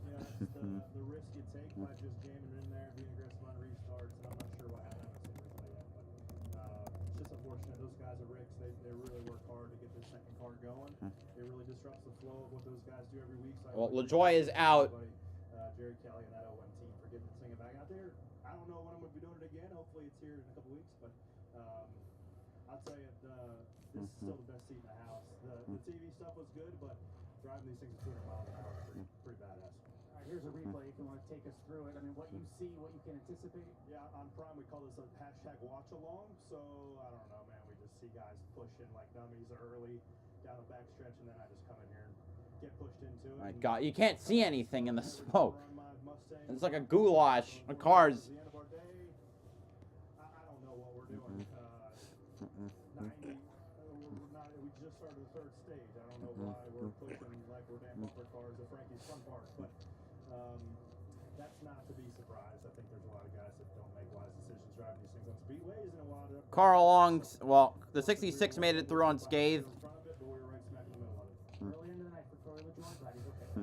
S10: you know that's the risk you take by just jamming in there, being aggressive on restarts. And I'm not sure what happened. It's just unfortunate. Those guys at Rick's, they really work hard to get this second car going. It really disrupts the flow of what those guys do every week. So
S1: Well, LaJoy is out.
S10: Jerry Kelly and that O1 team for getting this thing back out there. I don't know when I'm going to be doing it again. Hopefully it's here in a couple weeks. But I'll tell you, this is still the best seat in the house. The TV stuff was good, but driving these things at 200 miles an hour is pretty badass.
S12: All right, here's a replay if you want to take us through it. I mean, what you see, what you can anticipate.
S10: Yeah, on Prime we call this a hashtag watch along. So I don't know, man. We just see guys pushing like dummies early down the back stretch, and then I just come in here and get pushed into it.
S1: My God, you can't see anything in the smoke. It's like a goulash of cars.
S10: At the end of our day, I don't know what we're doing. 90, we just started the third stage. I don't know why we're pushing like we're damn bumper cars at Frankie's Fun Park, but that's not to be surprised. I think there's a lot of guys that don't make wise decisions driving these things on speedways, and a lot of
S1: Carl Long, well, the 66 made it through unscathed.
S10: in front of it, but we were right smack in the middle of it.
S12: Early into the night for Corey LaJoy, glad he's okay.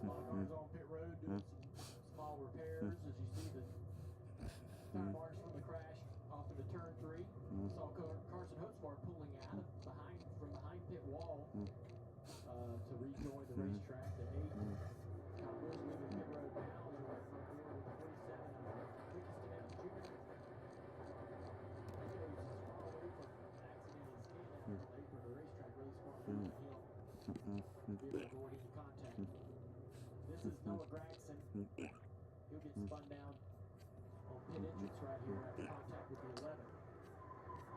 S16: Cars on pit road doing some small repairs as you see the tire marks from the crash off of the turn 3. Saw Carson Hotspar pulling out of from behind pit wall to rejoin the racetrack at 8. Kyle Busch leaving pit road now. They're right front door with 47 Ricky Stenhouse Jr. He's far away from an accident in Scanlon. The apron of the racetrack really smart moving him. Be able to avoid any contact. This is Noah Gragson. He'll get spun down on pit entrance right here after contact with the 11.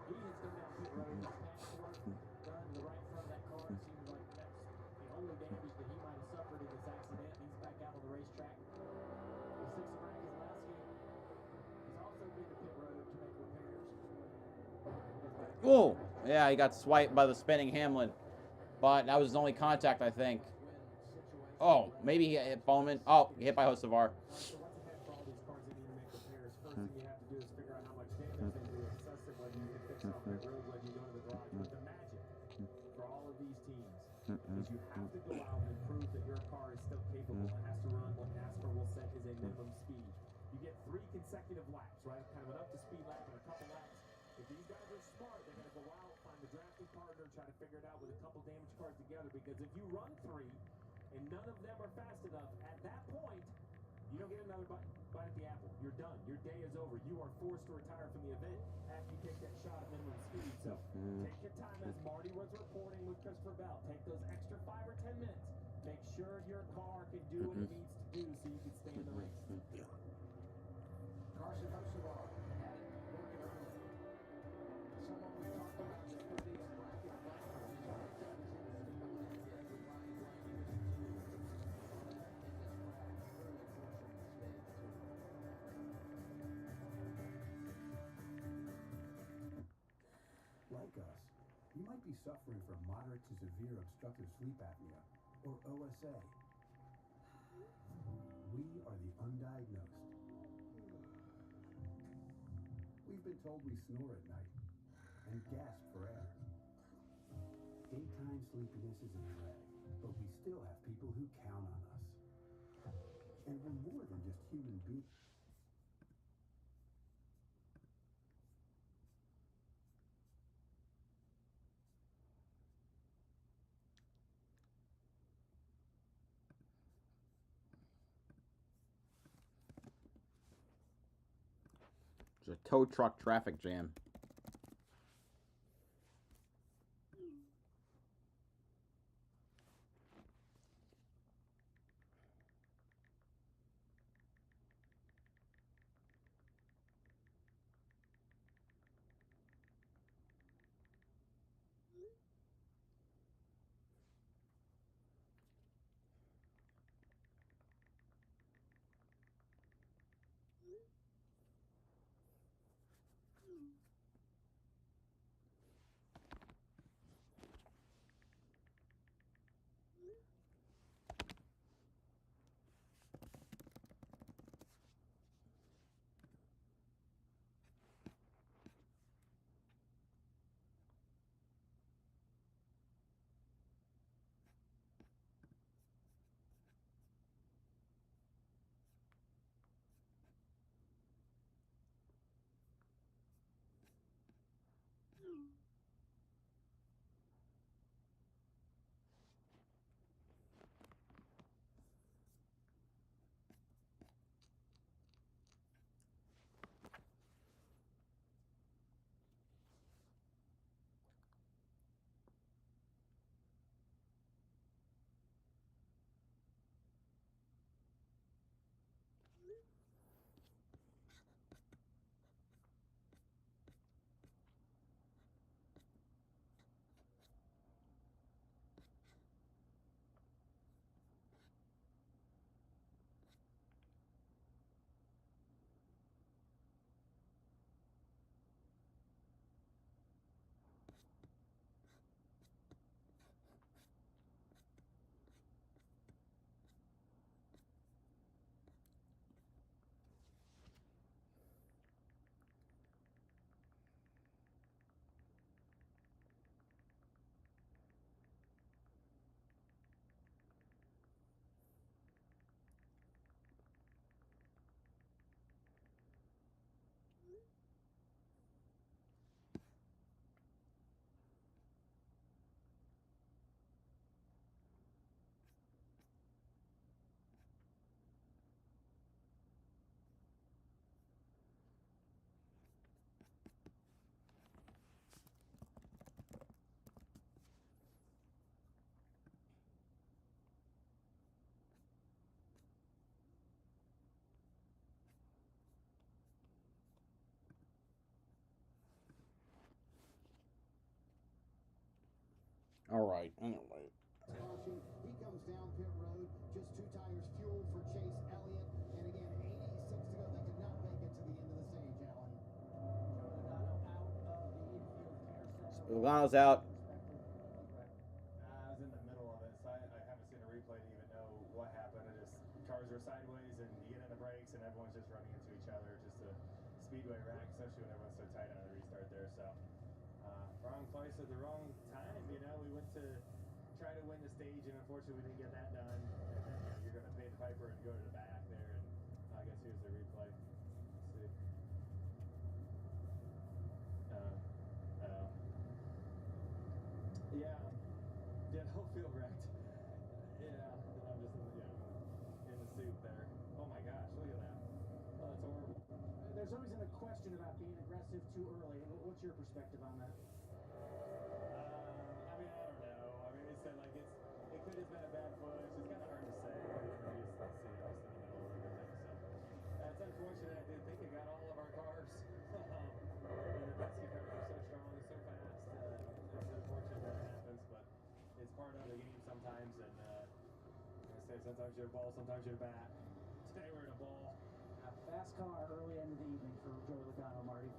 S16: He has come down pit road, his past work done to the right front of that car. It seems like that's the only damage that he might have suffered in this accident. He's back out on the racetrack. The 6 of Frank Keselowski has also been to pit road to make repairs.
S1: Whoa! Yeah, he got swiped by the spinning Hamlin. but that was his only contact, I think. Oh, maybe he hit Bowman. Oh, he hit by Hocevar.
S16: So what's ahead for all these cars that need to make repairs? First thing you have to do is figure out how much damage they do, assess it, whether you can fix it off that road, whether you go to the garage. But the magic for all of these teams is you have to go out and prove that your car is still capable and has to run what NASCAR will set as a minimum speed. You get 3 consecutive laps, right? Kind of an up-to-speed lap and a couple laps. If these guys are smart, they're going to go out, find the drafting partner, try to figure it out with a couple damage cars together. Because if you run 3 and none of them are fast enough, at that point, you don't get another bite at the apple. You're done. Your day is over. You are forced to retire from the event after you take that shot at minimum speed. So take your time, as Marty was reporting with Christopher Bell. Take those extra 5 or 10 minutes. Make sure your car can do what it needs to do so you can stay in the race.
S9: Carson Hocevar had it working early. Someone we talked about that put these bracket finals. He's already got his industry going in here with Ryan Blaney was in this crash. Really fortunate mistake, too.
S14: Like us, you might be suffering from moderate to severe obstructive sleep apnea, or OSA. We are the undiagnosed. We've been told we snore at night and gasp for air. Daytime sleepiness is a drag, but we still have people who count on us. And we're more than just human beings.
S1: There's a tow truck traffic jam. All right, anyway.
S6: He comes down pit road, just 2 tires fuel for Chase Elliott. And again, 86 to go. They could not make it to the end of the stage, Alan.
S12: Joe Logano out of the infield care center.
S1: Logano's out.
S10: are sideways and you get in the brakes and everyone's just running into each other. Just a Speedway wreck, especially when everyone's so tight on a restart there. So wrong place at the wrong time. You know, we went to try to win the stage and unfortunately we didn't get that done. And then you're going to pay the piper and go to the back there. And I guess here's the replay. Let's see. Yeah, the whole field wrecked. Yeah, and I'm just in the soup there. Oh my gosh, look at that. Oh, that's horrible.
S12: There's always a question about being aggressive too early. What's your perspective on that?
S10: I mean, I don't know. I mean, it said like it could have been a bad push. It's kind of hard to say. Let's see, I'm just in the middle of everything. So that's unfortunate. I did think it got all of our cars. And the Penske cars are so strong, so fast. It's unfortunate that it happens, but it's part of the game sometimes. And like I say, sometimes you're a ball, sometimes you're a bat. Today we're in a ball.
S12: Fast car early end of the evening for Joey Logano, Marty.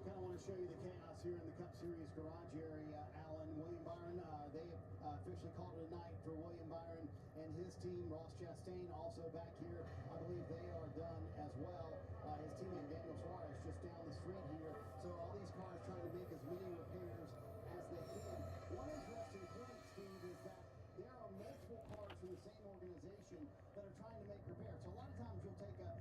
S6: Kind of want to show you the chaos here in the Cup Series garage area, Alan. William Byron, they have officially called it a night for William Byron and his team. Ross Chastain also back here. I believe they are done as well. His teammate Daniel Suarez just down the street here. So all these cars trying to make as many repairs as they can. One interesting point, Steve, is that there are multiple cars from the same organization that are trying to make repairs. So a lot of times you'll take a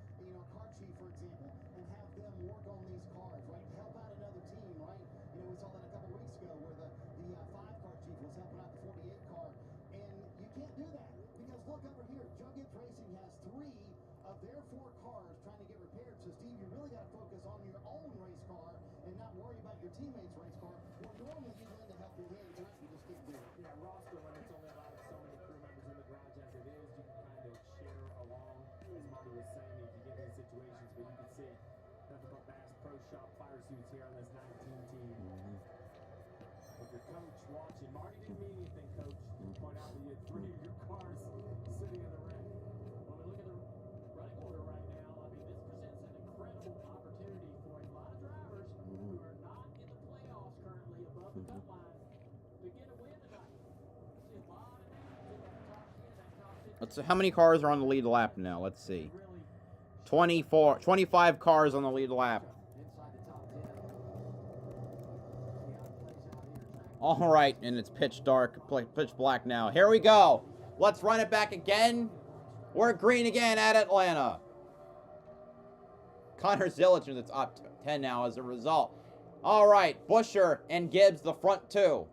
S6: car chief, for example, and have them work on these cars, right? Help out another team, right? We saw that a couple weeks ago where the 5-car chief was helping out the 48 car. And you can't do that because look over here. Joe Gibbs Racing has 3 of their 4 cars trying to get repaired. So, Steve, you really got to focus on your own race car and not worry about your teammate's race car. Where normally you lend a helping hand, tonight you just can't do it.
S16: Yeah, roster when it's only allowed so many crew members in the garage as it is, you can kind of share along. As Marty was saying, if you get in situations, but you can see nothing but Bass Pro Shop fire suits here on this 19 team. With your coach watching, Marty didn't mean anything, coach. Point out that you had 3 of your cars sitting in the wreck. When we look at the running order right now, I mean, this presents an incredible opportunity for a lot of drivers who are not in the playoffs currently above the cut line to get a win tonight. See a lot of names in that top 10, that top 15.
S1: Let's see how many cars are on the lead lap now. Let's see. 25 cars on the lead lap. All right, and it's pitch dark, pitch black now. Here we go. Let's run it back again. We're green again at Atlanta. Connor Zillich's the top 10 now as a result. All right, Buescher and Gibbs the front 2.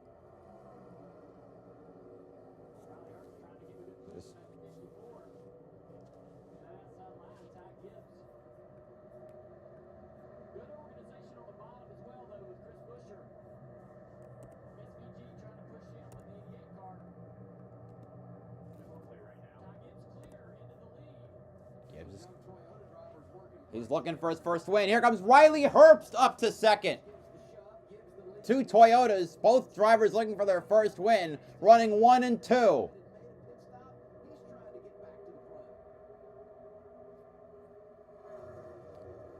S1: He's looking for his first win. Here comes Riley Herbst up to second. 2 Toyotas, both drivers looking for their first win, running 1 and 2.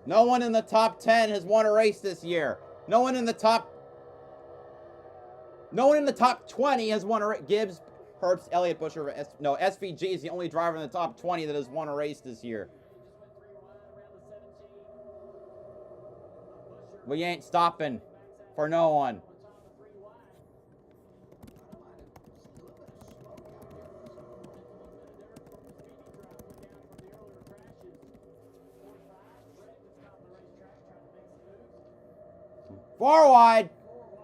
S1: No one in the top 10 has won a race this year. No one in the top 20 has won a race. Gibbs, Herbst, Elliott, Buescher, SVG is the only driver in the top 20 that has won a race this year. We ain't stopping for no one. Far wide.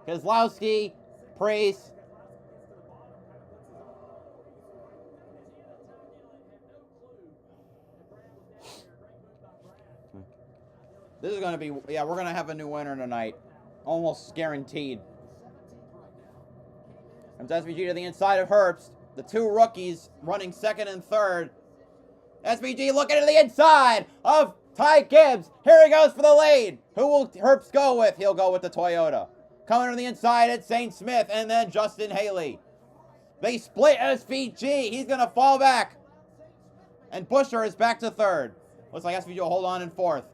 S1: Keselowski, Priest. This is going to be, yeah, we're going to have a new winner tonight. Almost guaranteed. Comes SVG to the inside of Herbst. The 2 rookies running 2nd and 3rd. SVG looking to the inside of Ty Gibbs. Here he goes for the lead. Who will Herbst go with? He'll go with the Toyota. Coming to the inside, it's St. Smith and then Justin Haley. They split SVG. He's going to fall back. And Buescher is back to 3rd. Looks like SVG will hold on in 4th.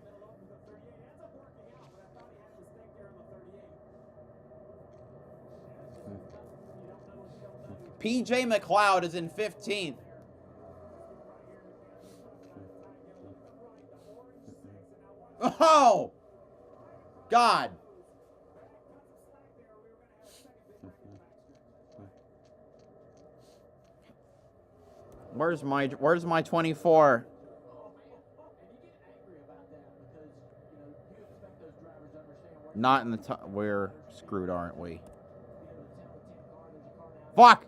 S1: PJ McLeod is in 15th. Oh! God. Where's my 24? Not in the top. We're screwed, aren't we? Fuck!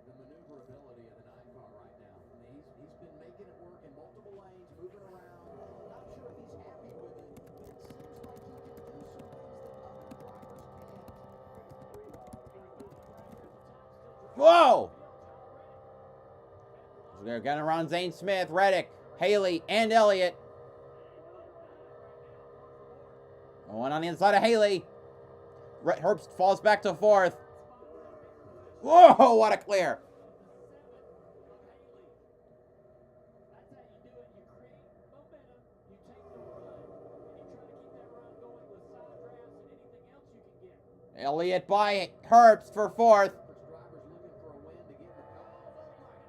S9: Maneuverability of the 9 car right now. He's been making it work in multiple lanes, moving around. Not sure if he's happy with it, but it seems like he can do some things that other drivers can't.
S1: Whoa! We're gonna run Zane Smith, Reddick, Haley, and Elliott. One on the inside of Haley. Herbst falls back to 4th. Whoa, what a clear. Elliott by Herbst for 4th.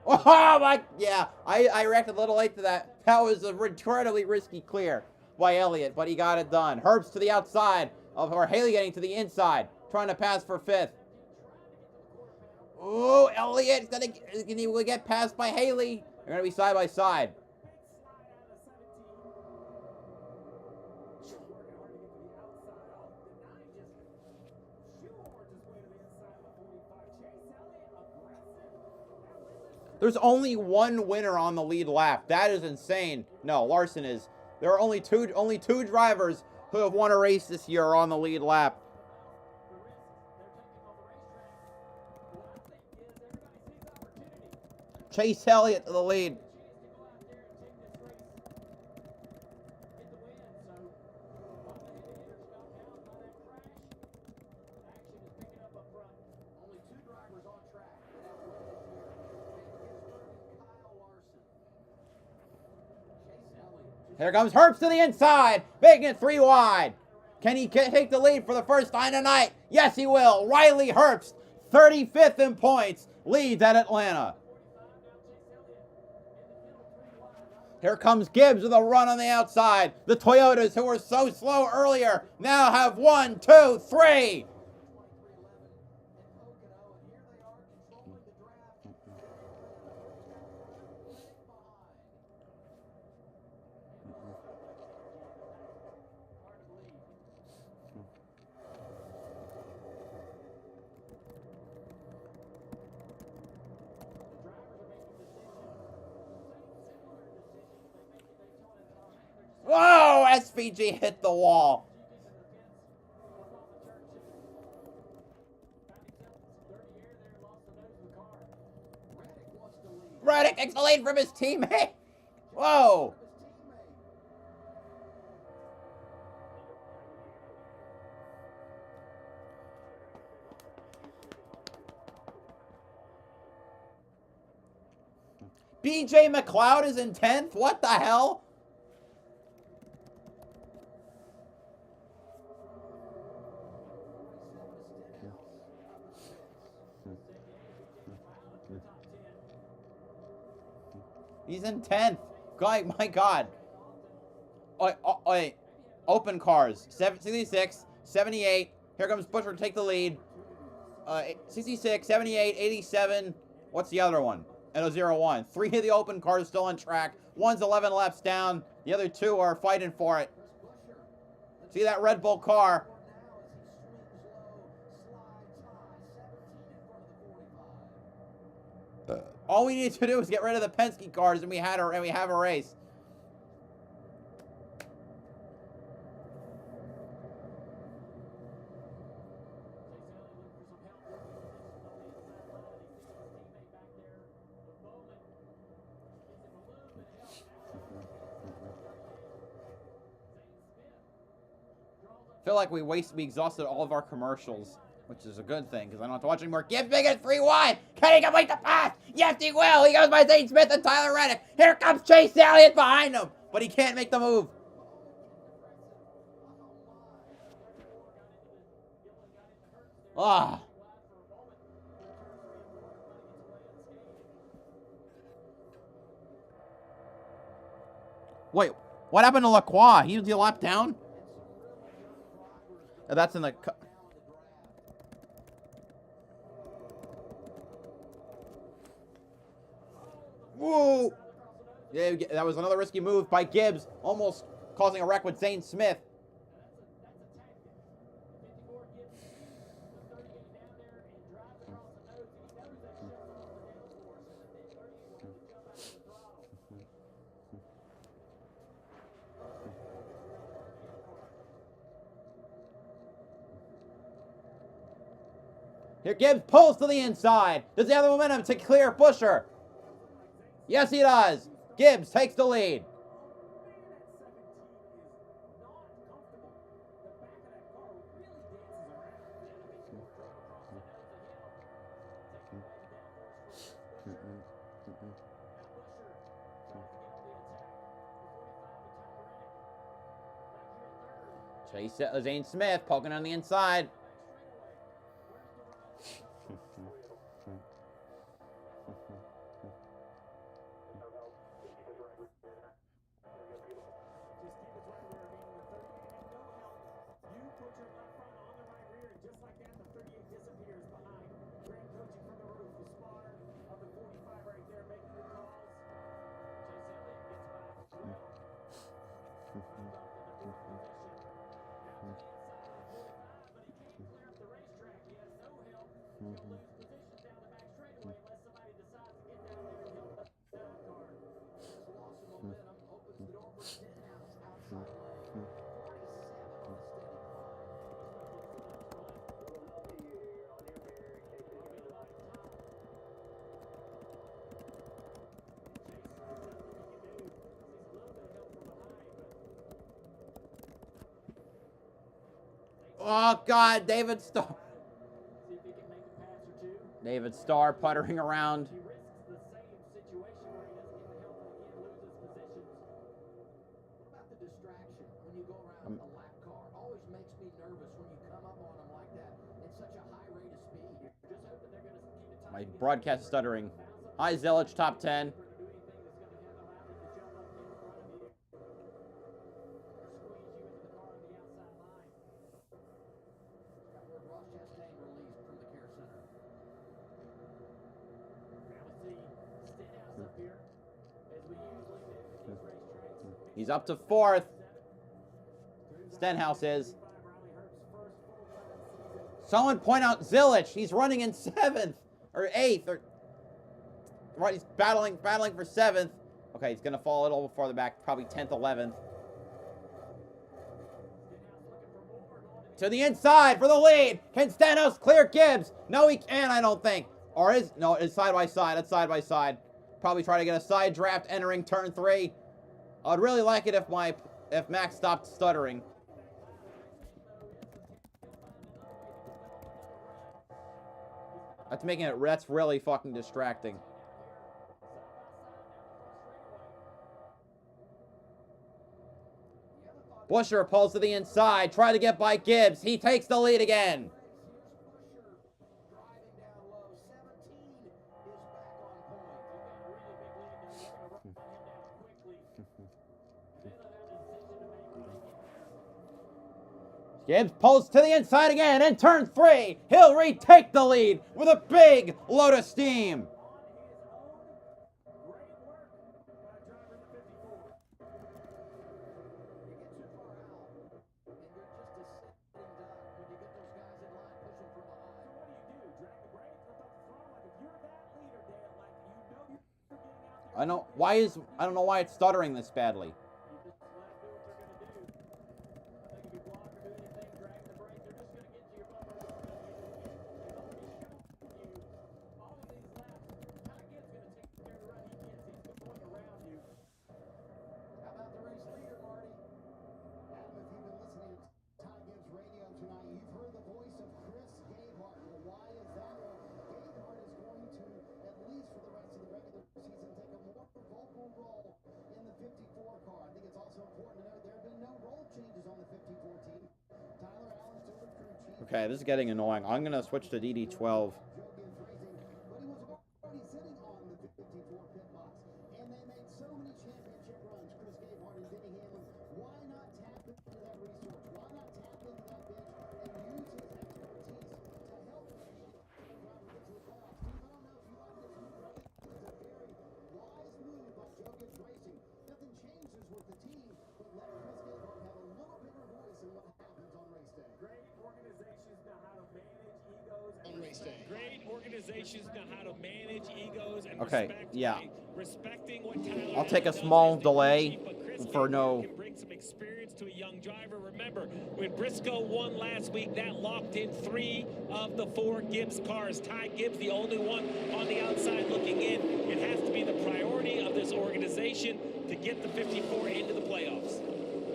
S1: Oh my, yeah, I reacted a little late to that. That was an incredibly risky clear by Elliott, but he got it done. Herbst to the outside, or Haley getting to the inside, trying to pass for 5th. Oh, Elliott's gonna get passed by Haley. They're gonna be side by side. There's only one winner on the lead lap. That is insane. No, Larson is. There are only two drivers who have won a race this year on the lead lap. Chase Elliott to the lead. Here comes Herbst to the inside, making it 3 wide. Can he take the lead for the first time tonight? Yes, he will. Riley Herbst, 35th in points, leads at Atlanta. Here comes Gibbs with a run on the outside. The Toyotas, who were so slow earlier, now have 1, 2, 3. Whoa, SVG hit the wall. Reddick takes the lead from his teammate. Whoa. BJ McLeod is in 10th? What the hell? He's in 10th. God, my God. Open cars. 66, 78. Here comes Busher to take the lead. 66, 78, 87. What's the other one? And a 01. 3 of the open cars still on track. One's 11 laps down. The other 2 are fighting for it. See that Red Bull car? All we need to do is get rid of the Penske cars, and we have a race. I feel like we exhausted all of our commercials, which is a good thing, because I don't have to watch anymore. Give Biggins 3 wide. Can he complete the pass? Yes, he will. He goes by Zane Smith and Tyler Reddick. Here comes Chase Elliott behind him, but he can't make the move. Ah. Wait, what happened to Lacroix? He was the lap down? Oh, that's in the... Whoa! Yeah, that was another risky move by Gibbs, almost causing a wreck with Zane Smith. Here, Gibbs pulls to the inside. Does he have the momentum to clear Buescher? Yes, he does. Gibbs takes the lead. Chase Zane Smith poking on the inside. Oh, God, David Starr. David Starr puttering around. My broadcast is stuttering. Hi, Zelich, top 10. He's up to 4th. Stenhouse is. Someone point out Zilich. He's running in 7th or 8th or right. He's battling for 7th. Okay, he's gonna fall a little farther back, probably 10th, 11th. To the inside for the lead. Can Stenhouse clear Gibbs? No, he can. I don't think. Or is no? It's side by side. It's side by side. Probably try to get a side draft entering turn 3. I'd really like it if Max stopped stuttering. That's really fucking distracting. Buescher pulls to the inside, try to get by Gibbs. He takes the lead again. Gibbs pulls to the inside again, and turn 3, he'll retake the lead with a big load of steam. I don't know why it's stuttering this badly.
S6: role in the 54 car.
S1: Okay, this is getting annoying. I'm gonna switch to DD12.
S5: Great organizations know how to manage egos and
S1: Okay,
S5: respect,
S1: yeah.
S5: right? Respecting what Tyler
S1: I'll take a
S5: does
S1: small
S5: as the
S1: delay
S5: chief, but Chris
S1: for
S5: Gabriel
S1: no.
S5: can bring some experience to a young driver. Remember, when Briscoe won last week, that locked in 3 of the 4 Gibbs cars. Ty Gibbs, the only one on the outside looking in. It has to be the priority of this organization to get the 54 into the playoffs.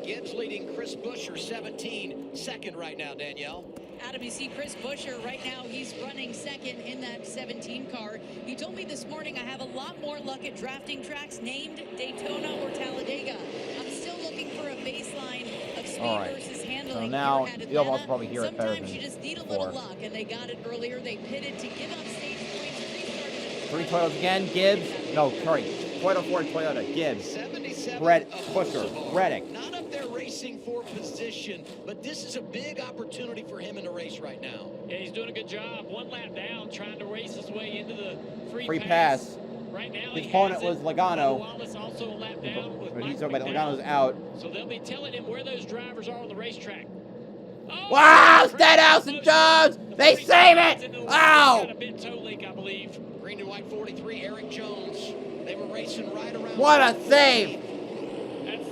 S9: Gibbs leading Chris Buescher 17 second right now, Danielle.
S17: Adam, you see Chris Buescher right now, he's running second in that 17 car. He told me this morning, I have a lot more luck at drafting tracks named Daytona or Talladega. I'm still looking for a baseline of speed versus handling.
S1: So now
S17: here at
S1: you'll
S17: Atlanta.
S1: also probably hear it better
S17: Sometimes
S1: than
S17: you just need a
S1: before.
S17: little luck, and they got it earlier. They pitted to give up stage points.
S1: 3 Toyotas again. Gibbs. No, sorry. Toyota, Ford, Toyota. Gibbs.
S9: 77
S1: Buescher. Reddick.
S9: Not up there racing for position, but this is a big opportunity for him in the race right now.
S5: Yeah, he's doing a good job. 1 lap down, trying to race his way into the
S1: Free pass.
S5: Right now,
S1: His opponent was Logano.
S5: Wallace also a lap down with
S1: But he's
S5: Mike
S1: but
S5: McDowell.
S1: Logano's out.
S5: So they'll be telling him where those drivers are on the racetrack. Oh,
S1: Wow! Stenhouse and Jones! They save it! Ow!
S5: Got a bit toe leak, I believe.
S9: Green and white 43, Eric Jones. They were racing right around.
S1: What a save!
S5: That's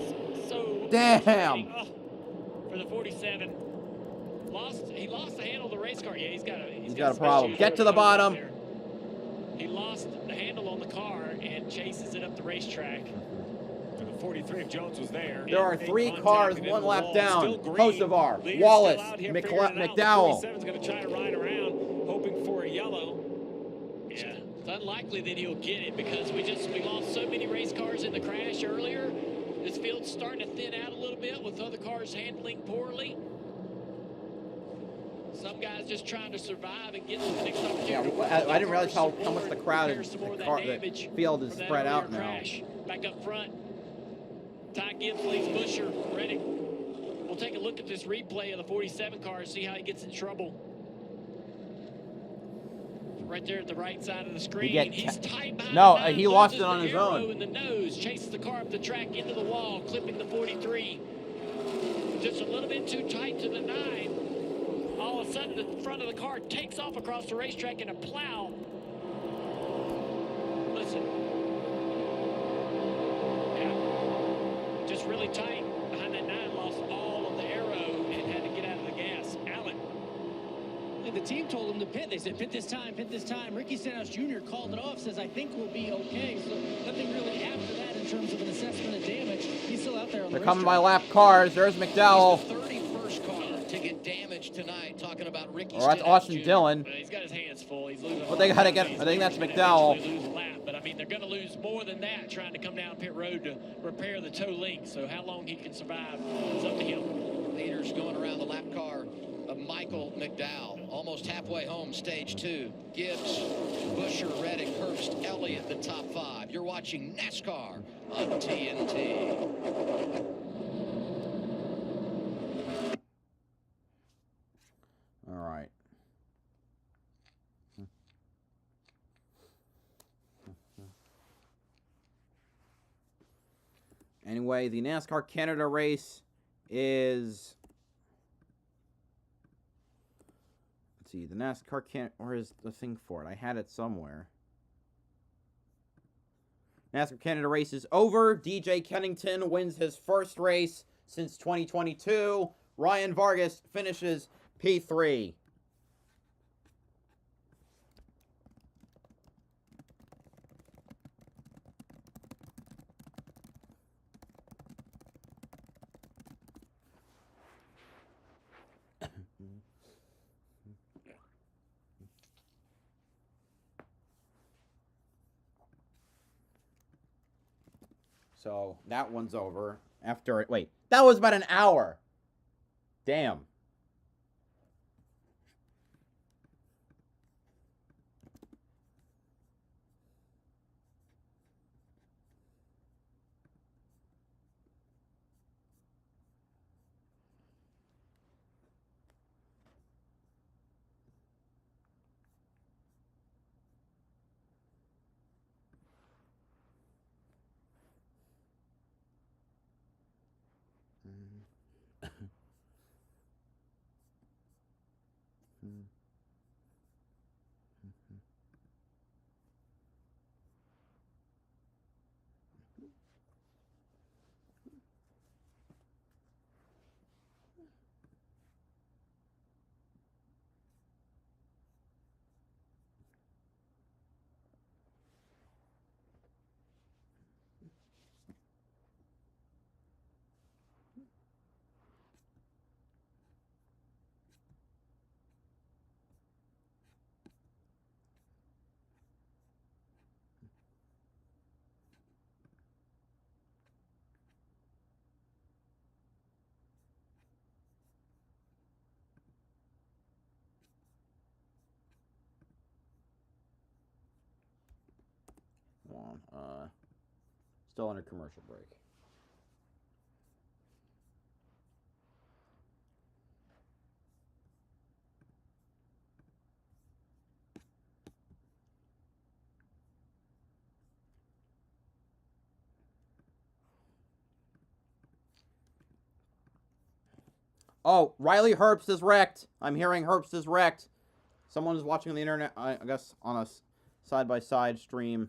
S5: so.
S1: Damn.
S5: For the 47. He lost the handle of the race car. Yeah, he's got
S1: a problem. Get to the bottom.
S5: He lost the handle on the car and chases it up the racetrack. For the 43, if Jones was there.
S1: There are 3 cars, 1 lap down. Kosovar, Wallace, McDowell.
S5: 47's going to try to ride around, hoping for a yellow. Yeah, it's unlikely that he'll get it because we lost so many race cars in the crash earlier. This field's starting to thin out a little bit with other cars handling poorly. Some guys just trying to survive and get to the next opportunity.
S1: Yeah, I didn't realize how much the field is spread out now.
S5: Crash. Back up front. Ty Gibbs leads Buescher. Reddick. We'll take a look at this replay of the 47 car and see how he gets in trouble. Right there at the right side of the screen. He's tight behind
S1: no,
S5: the nose,
S1: he lost it
S5: loses
S1: on
S5: the
S1: his
S5: arrow
S1: own.
S5: in the nose, chases the car up the track into the wall, clipping the 43. Just a little bit too tight to the 9. All of a sudden, the front of the car takes off across the racetrack in a plow. Listen. Yeah. Just really tight. Behind that 9, lost all of the arrow and had to get out of the gas. Allen.
S12: The team told him to pit. They said, pit this time, pit this time. Ricky Stenhouse Jr. called it off, says, I think we'll be okay. So nothing really after that in terms of an assessment of damage. He's still out there on the
S1: They're coming by
S12: racetrack.
S1: lap cars. There's McDowell.
S9: He's the 31st car to get damaged tonight. Talking about Ricky.
S1: Or that's Austin Dillon.
S5: He's got his hands full. He's losing.
S1: But they gotta get. I think that's McDowell.
S5: Lose a lap, but I mean they're going to lose more than that trying to come down pit road to repair the toe link. So how long he can survive, it's up to him.
S9: Leaders going around the lap car of Michael McDowell. Almost halfway home, stage 2. Gibbs, Buescher, Reddick, Hurst, Elliott, the top 5. You're watching NASCAR on TNT.
S1: All right. Anyway, the NASCAR Canada race is. Let's see, the NASCAR Canada. Where is the thing for it? I had it somewhere. NASCAR Canada race is over. DJ Kennington wins his first race since 2022. Ryan Vargas finishes P3. So that one's over. After it, wait, that was about an hour. Damn. on. Still under commercial break. Oh, Riley Herbst is wrecked. I'm hearing Herbst is wrecked. Someone is watching on the internet, I guess, on a side-by-side stream.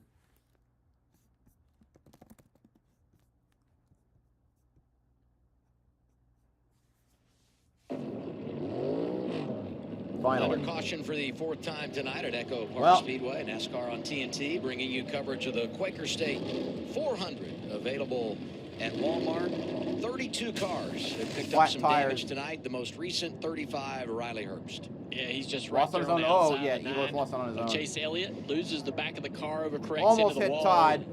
S1: Finally.
S18: Another caution for the fourth time tonight at EchoPark Speedway. NASCAR on TNT, bringing you coverage of the Quaker State 400, available at Walmart. 32 cars have picked up some damage tonight. The most recent 35, Riley Herbst.
S19: Yeah, he's just right there on the outside. Oh, yeah, he was lost on his own. Chase Elliott loses the back of the car, overcorrects
S1: almost
S19: into the
S1: hit
S19: wall.
S1: Todd.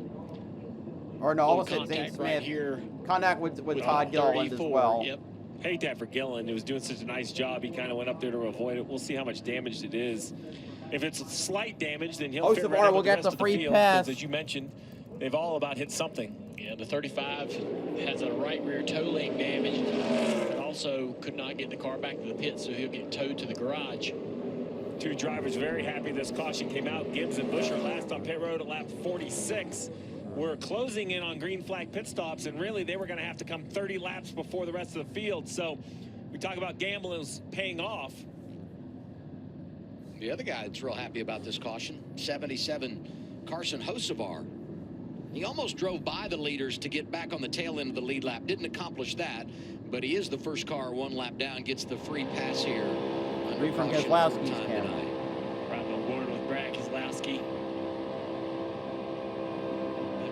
S1: Or no, almost hit Zane Smith.
S19: Right here.
S1: Contact with Todd Gilliland as well.
S20: Yep. Hate that for Gilliland. He was doing such a nice job. He kind of went up there to avoid it. We'll see how much damage it is. If it's slight damage, then he'll fit right in with the rest of the field, because, as you mentioned, they've all about hit something.
S19: Yeah, the 35 has a right rear toe link damage, but also could not get the car back to the pit, so he'll get towed to the garage.
S20: Two drivers very happy this caution came out. Gibbs and Busher last on pit road at lap 46. We're closing in on green flag pit stops, and really they were going to have to come 30 laps before the rest of the field. So we talk about gamblers paying off.
S18: The other guy that's real happy about this caution, 77 Carson Hocevar. He almost drove by the leaders to get back on the tail end of the lead lap. Didn't accomplish that, but he is the first car one lap down, gets the free pass here.
S1: Free from Keselowski's camera.
S19: Right on board with Brad Keselowski.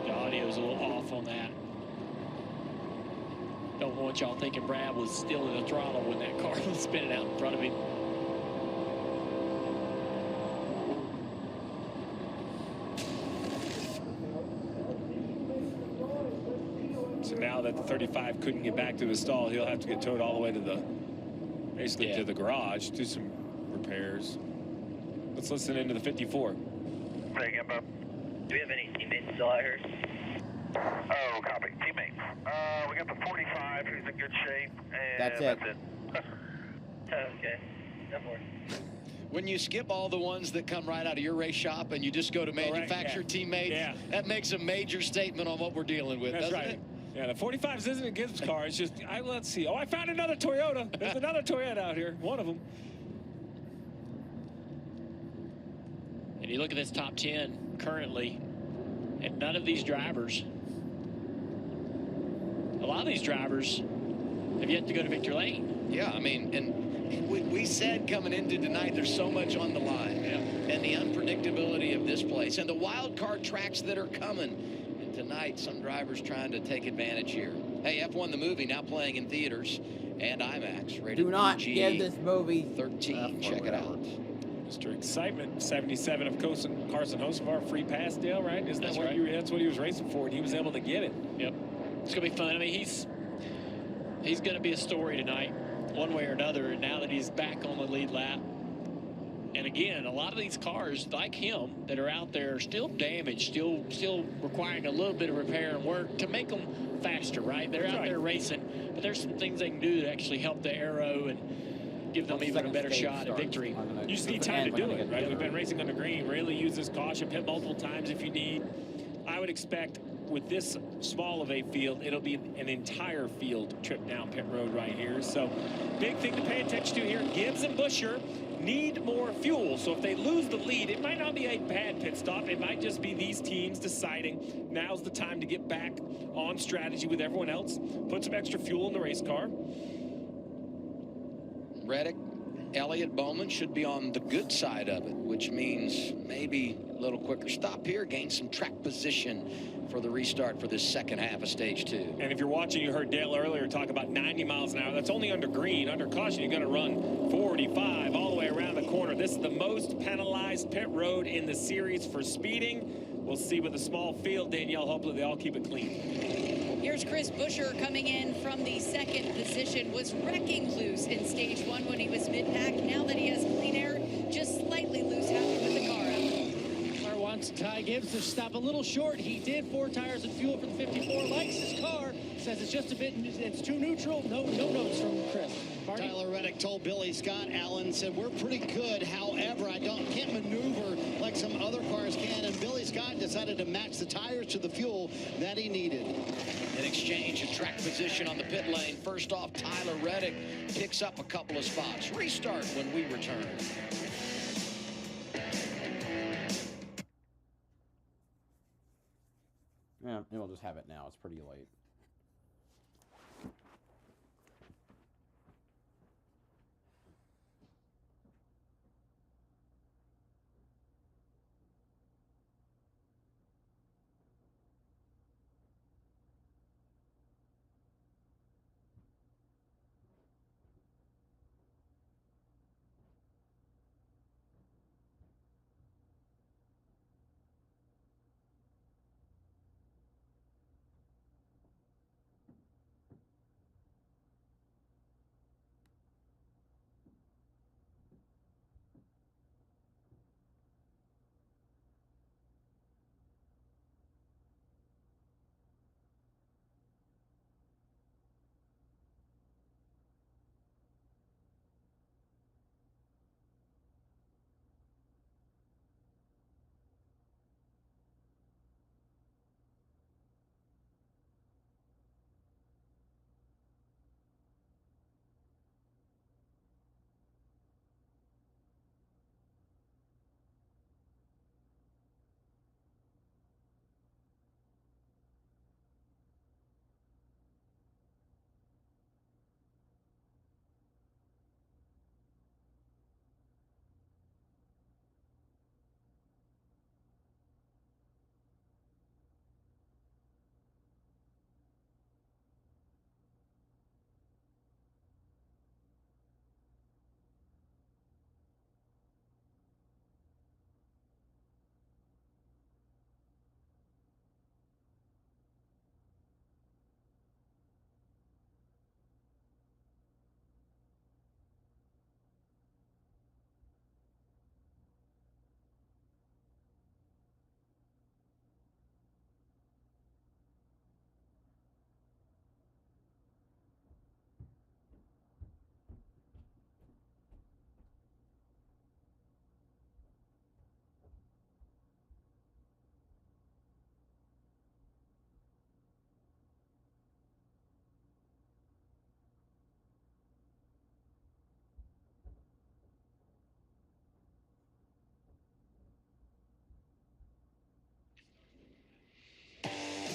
S19: The audio's a little off on that. Don't want y'all thinking Brad was still in the throttle when that car was spinning out in front of him.
S20: So now that the 35 couldn't get back to the stall, he'll have to get towed all the way to the, basically to the garage, do some repairs. Let's listen into the 54.
S21: Break up. Do we have any teammates still out here? Oh, copy. Teammates. We got the 45 who's in good shape. And
S1: that's it.
S21: Okay. That works.
S18: When you skip all the ones that come right out of your race shop and you just go to manufacturer teammates, that makes a major statement on what we're dealing with, doesn't it?
S20: Yeah, the 45s isn't a Gibbs car. It's just, let's see. Oh, I found another Toyota. There's another Toyota out here. One of them.
S19: And you look at this top 10 currently, and none of these drivers, a lot of these drivers have yet to go to victory lane.
S18: Yeah, I mean, and we said coming into tonight, there's so much on the line. Yeah. And the unpredictability of this place and the wild card tracks that are coming. And tonight, some drivers trying to take advantage here. Hey, F1 the movie now playing in theaters and IMAX. Rated
S1: Do not
S18: PG
S1: give this movie
S18: 13. Check it out.
S20: Mr. Excitement, 77 of Carson Hocevar, free pass deal, right? Isn't that what that's what he was racing for, and he was able to get it.
S19: Yep. It's going to be fun. I mean, he's going to be a story tonight, one way or another, and now that he's back on the lead lap. And again, a lot of these cars, like him, that are out there are still damaged, still requiring a little bit of repair and work to make them faster, right? They're out there racing, but there's some things they can do to actually help the aero and give them even a better shot at victory.
S20: You just need time to do it, right? We've been racing on the green. Really use this caution, pit multiple times if you need. I would expect with this small of a field, it'll be an entire field trip down pit road right here. So big thing to pay attention to here, Gibbs and Busher need more fuel. So if they lose the lead, it might not be a bad pit stop. It might just be these teams deciding now's the time to get back on strategy with everyone else, put some extra fuel in the race car.
S18: Reddick, Elliott, Bowman should be on the good side of it, which means maybe a little quicker stop here, gain some track position for the restart for this second half of stage 2.
S20: And if you're watching, you heard Dale earlier talk about 90 miles an hour. That's only under green. Under caution, you're going to run 45 all the way around the corner. This is the most penalized pit road in the series for speeding. We'll see with a small field, Danielle. Hopefully they all keep it clean.
S17: Here's Chris Busher coming in from the second position. Was wrecking loose in stage 1 when he was mid-pack. Now that he has clean air, just slightly loose, happy with the car out.
S13: Ty Gibbs to stop a little short. He did. 4 tires and fuel for the 54. Likes his car. Says it's just a bit, it's too neutral. No notes from Chris. Marty?
S6: Tyler Reddick told Billy Scott, Allen said, we're pretty good. However, can't maneuver like some other cars can. And Billy Scott decided to match the tires to the fuel that he needed.
S18: An exchange of track position on the pit lane. First off, Tyler Reddick picks up a couple of spots. Restart when we return.
S1: Yeah, we'll just have it now. It's pretty late.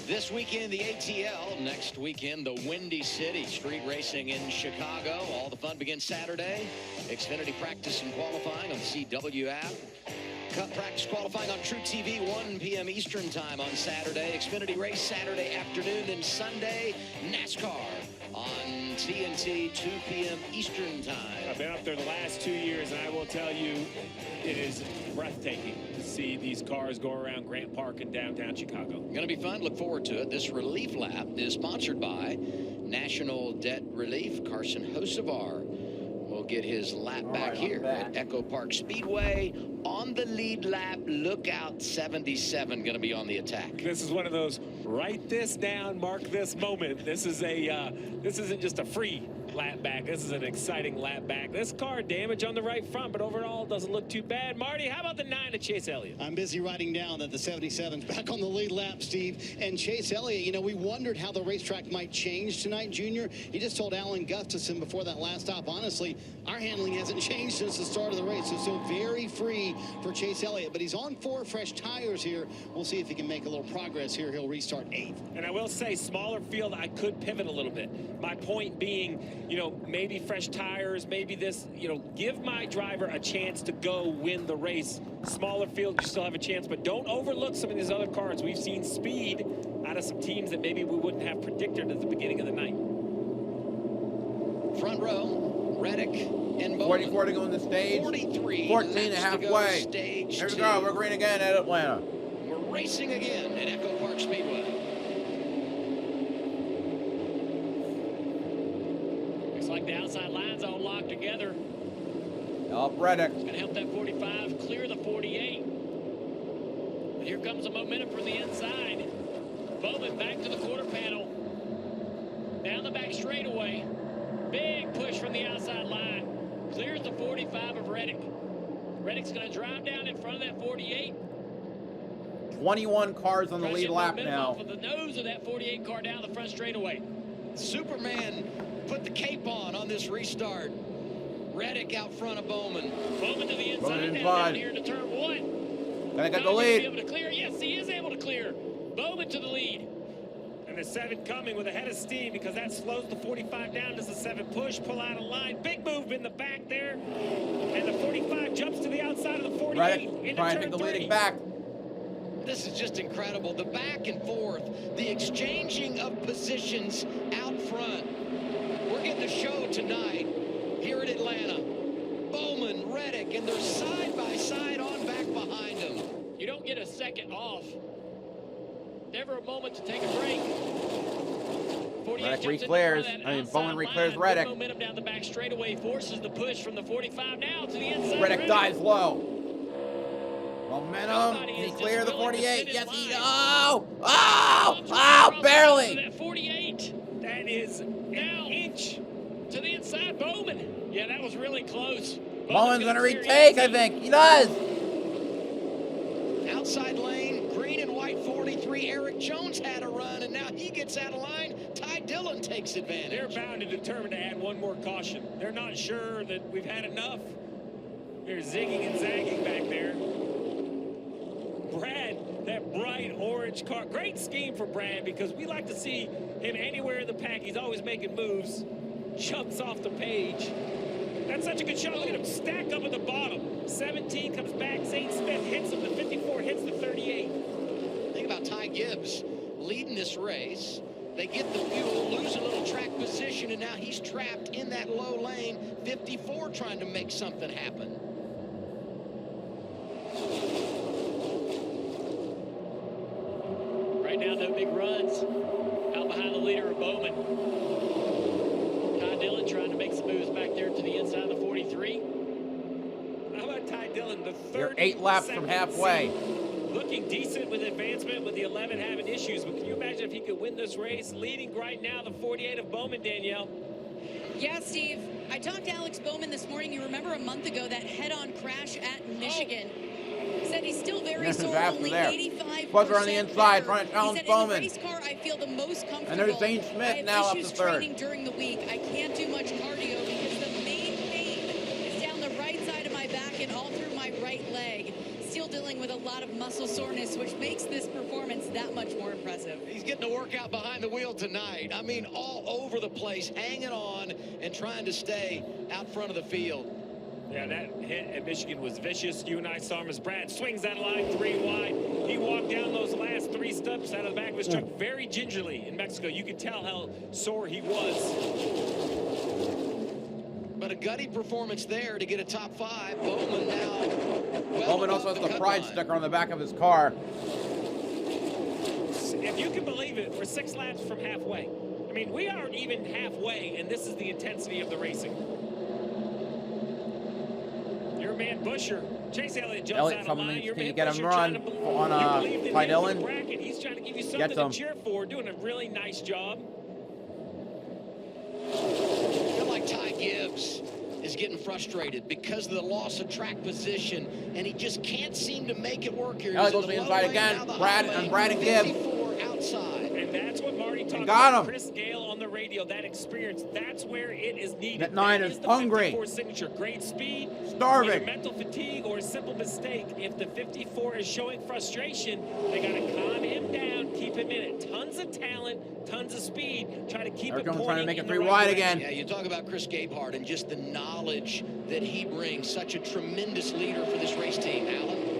S18: This weekend, the ATL. Next weekend, the Windy City Street Racing in Chicago. All the fun begins Saturday. Xfinity practice and qualifying on the CW app. Cup practice qualifying on True TV, 1 p.m. Eastern time on Saturday. Xfinity race Saturday afternoon, and Sunday, NASCAR on TNT, 2 p.m. Eastern time.
S20: I've been up there the last 2 years, and I will tell you, it is breathtaking to see these cars go around Grant Park in downtown Chicago.
S18: Going to be fun. Look forward to it. This relief lap is sponsored by National Debt Relief. Carson Hocevar will get his lap back here at EchoPark Speedway on the lead lap. Lookout 77 going to be on the attack.
S20: This is one of those write this down, mark this moment. This is a this isn't just a free lap back. This is an exciting lap back. This car damage on the right front, but overall doesn't look too bad. Marty, how about the 9 of Chase Elliott?
S6: I'm busy writing down that the 77's back on the lead lap, Steve. And Chase Elliott, you know, we wondered how the racetrack might change tonight, Junior. He just told Alan Gustafson before that last stop, honestly, our handling hasn't changed since the start of the race. So still very free for Chase Elliott, but he's on 4 fresh tires here. We'll see if he can make a little progress here. He'll restart 8th.
S20: And I will say, smaller field, I could pivot a little bit. My point being, you know, maybe fresh tires, maybe this, you know, give my driver a chance to go win the race. Smaller field, you still have a chance, but don't overlook some of these other cars. We've seen speed out of some teams that maybe we wouldn't have predicted at the beginning of the night.
S18: Front row, Reddick and Bowman.
S1: 44 to go on the stage.
S18: 43.
S1: 14 and halfway.
S18: Stage
S1: Here we
S18: 2.
S1: go. We're green again at Atlanta.
S18: We're racing again at EchoPark Speedway.
S19: Looks like the outside lines all locked together.
S1: Up Reddick.
S19: It's going to help that 45 clear the 48. Here comes the momentum from the inside. Bowman back to the quarter panel. Down the back straightaway. Big push from the outside line. Clears the 45 of Reddick. Reddick's going to drive down in front of that 48.
S1: 21 cars on the lead lap now.
S19: Off of the nose of that 48 car down the front straightaway.
S18: Superman put the cape on this restart. Reddick out front of Bowman.
S19: Bowman to the inside.
S1: Bowman
S19: Down here to turn 1.
S1: Gonna get the
S19: Not
S1: lead.
S19: Be able to clear. Yes, he is able to clear. Bowman to the lead.
S20: And the 7 coming with a head of steam because that slows the 45 down. Does the 7 push, pull out of line. Big move in the back there. And the 45 jumps to the outside of the 48.
S1: Reddick trying to get the leading back.
S18: This is just incredible. The back and forth, the exchanging of positions out front. We're getting a show tonight here at Atlanta. Bowman, Reddick, and they're side by side on back behind them.
S19: You don't get a second off. Never a moment to take a break.
S1: Reddick reclears. Bowman reclears Reddick.
S19: Momentum down the back straightaway forces the push from the 45 now to the inside.
S1: Reddick dives low. Momentum. Can he clear the 48? Yes, he. Oh, barely.
S19: That 48. That is now inch to the inside. Bowman. Yeah, that was really close.
S1: Bowman's gonna retake, I think. He does.
S18: Outside lane, green and white 43. Eric Jones had a run, and now he gets out of line. Ty Dillon takes advantage.
S20: They're bound and determined to add one more caution. They're not sure that we've had enough. They're zigging and zagging back there. Brad, that bright orange car. Great scheme for Brad because we like to see him anywhere in the pack. He's always making moves. Jumps off the page. That's such a good shot. Look at him stack up at the bottom. 17 comes back. Zane Smith hits him. The 54 hits the 38.
S18: Think about Ty Gibbs leading this race. They get the fuel, lose a little track position, and now he's trapped in that low lane. 54 trying to make something happen.
S19: Right now, no big runs. Out behind the leader of Bowman. Ty Dillon trying to make some moves back there to the inside of the 43.
S20: How about Ty Dillon, the
S1: You're
S20: 30
S1: 8 laps from halfway.
S20: Looking decent with advancement, with the 11 having issues. But can you imagine if he could win this race? Leading right now the 48 of Bowman, Danielle.
S17: Yeah, Steve. I talked to Alex Bowman this morning. You remember a month ago that head-on crash at Michigan. Said he's still very sore, only 85%.
S1: Buzzer on the inside, trying to challenge Bowman.
S17: He said, in the race car, I feel the most comfortable.
S1: And there's Zane Smith now up to third.
S17: Training during the week. I can't do much cardio because the main pain is down the right side of my back and all through my right leg. Still dealing with a lot of muscle soreness, which makes this performance that much more impressive.
S18: He's getting a workout behind the wheel tonight. I mean, all over the place, hanging on and trying to stay out front of the field.
S20: Yeah, that hit at Michigan was vicious. You and I saw him as Brad swings that line 3 wide. He walked down those last 3 steps out of the back of his truck very gingerly in Mexico. You could tell how sore he was.
S18: But a gutty performance there to get a top 5. Bowman now.
S1: Bowman also has the pride sticker on the back of his car.
S20: If you can believe it, we're 6 laps from halfway. I mean, we aren't even halfway, and this is the intensity of the racing. Your man Busher, Chase Elliott jumps out of line. Your
S1: can you
S20: man
S1: get him
S20: Busher
S1: run on Ty Dillon?
S20: He's trying to give you something to cheer for, doing a really nice job.
S18: I feel like Ty Gibbs is getting frustrated because of the loss of track position, and he just can't seem to make it work here.
S1: Now he goes to the inside again. Brad and Gibbs.
S18: Outside.
S20: And that's what Marty talked
S1: got
S20: about.
S1: him.
S20: Chris Gale on the radio, that experience, that's where it is needed.
S1: That 9 is hungry.
S20: 54 signature, great speed,
S1: starving.
S20: Either mental fatigue or a simple mistake. If the 54 is showing frustration, they got to calm him down, keep him in it. Tons of talent, tons of speed. Try to keep it pointing
S1: trying to make it
S20: in the
S1: 3
S20: right
S1: wide
S20: direction.
S1: again.
S18: Yeah, you talk about Chris Gabehart and just the knowledge that he brings. Such a tremendous leader for this race team. Alan?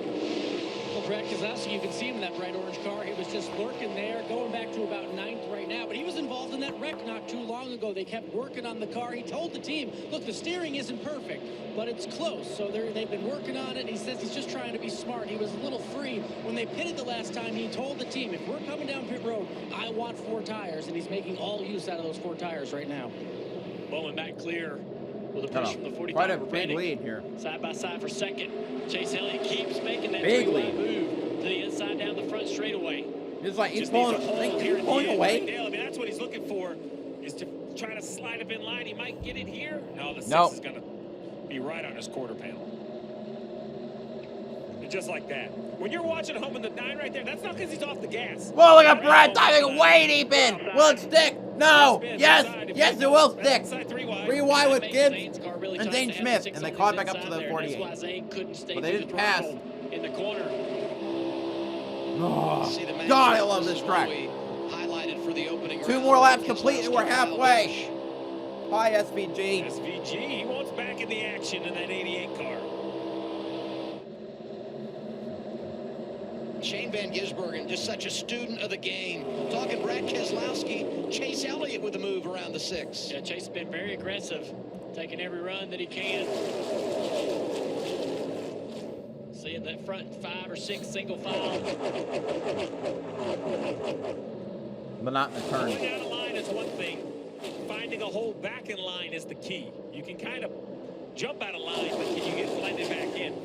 S12: Well, Brad Keselowski, you can see him in that bright orange car. He was just lurking there, going back to about 9th right now. But he was involved in that wreck not too long ago. They kept working on the car. He told the team, look, the steering isn't perfect, but it's close. So they've been working on it. And he says he's just trying to be smart. He was a little free. When they pitted the last time, he told the team, if we're coming down pit road, I want 4 tires. And he's making all use out of those 4 tires right now.
S19: Bowman back clear with a push from the 45.
S1: Quite a big lead here.
S19: Side by side for second. Chase Elliott keeps making that
S1: big
S19: three-way
S1: lead.
S19: move to the inside down the front straightaway.
S1: It's like he's
S19: Just needs a
S1: pulling,
S19: hole here at the
S1: pulling
S19: end,
S1: away.
S19: right, Dale? I mean, that's what he's looking for, is to try to slide up in line. He might get it here. No, the 6 is going to be right on his quarter panel. And just like that. When you're watching home in the 9 right there, that's not because he's off the gas.
S1: Whoa, look at Brad diving way deep in. Will it stick? No. Yes. Yes, it will stick. 3 wide with Gibbs and Zane Smith. And they caught back up to the 48. But they didn't pass.
S19: In the corner.
S1: Oh, God, I love this track.
S18: Highlighted for the opening
S1: 2 more laps complete and we're halfway. Bye, SVG.
S19: SVG, he wants back in the action in that 88 car.
S18: Shane Van Gisbergen, just such a student of the game. Talking Brad Keselowski, Chase Elliott with a move around the 6.
S19: Yeah, Chase has been very aggressive, taking every run that he can. Seeing that front 5 or 6 single file.
S1: But not in the turn.
S19: Going down the line is one thing. Finding a hole back in line is the key. You can kind of jump out of line, but can you get blended back in?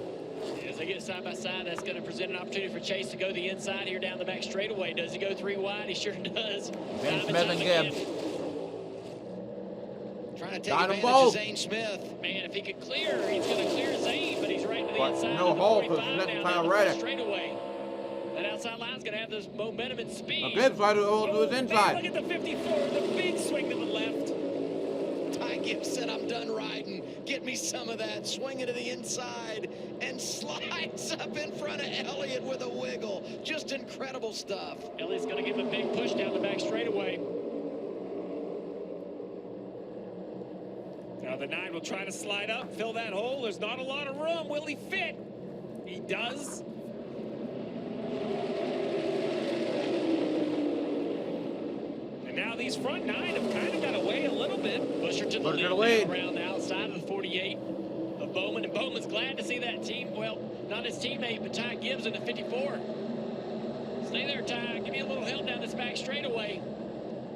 S19: As they get side by side, that's going to present an opportunity for Chase to go the inside here down the back straightaway. Does he go 3 wide? He sure does.
S1: Zane Smith and Gibbs.
S18: Trying to take advantage of Zane Smith.
S19: Man, if he could clear, he's going to clear Zane, but he's right to the inside.
S1: No hole because next time read it.
S19: Straightaway. That outside line's going to have this momentum and speed.
S1: Gibbs tried to hold to his inside.
S19: Man, look at the 54, the big swing to the left.
S18: Ty Gibbs said, I'm done riding. Get me some of that. Swing it to the inside and slides up in front of Elliott with a wiggle. Just incredible stuff.
S19: Elliott's going to give him a big push down the back straightaway. Now the 9 will try to slide up, fill that hole. There's not a lot of room. Will he fit? He does. And now these front 9 have kind of got away a little bit. Busher to the lead around the outside of the 48 of Bowman. And Bowman's glad to see that team, well, not his teammate, but Ty Gibbs in the 54. Stay there, Ty. Give me a little help down this back straightaway.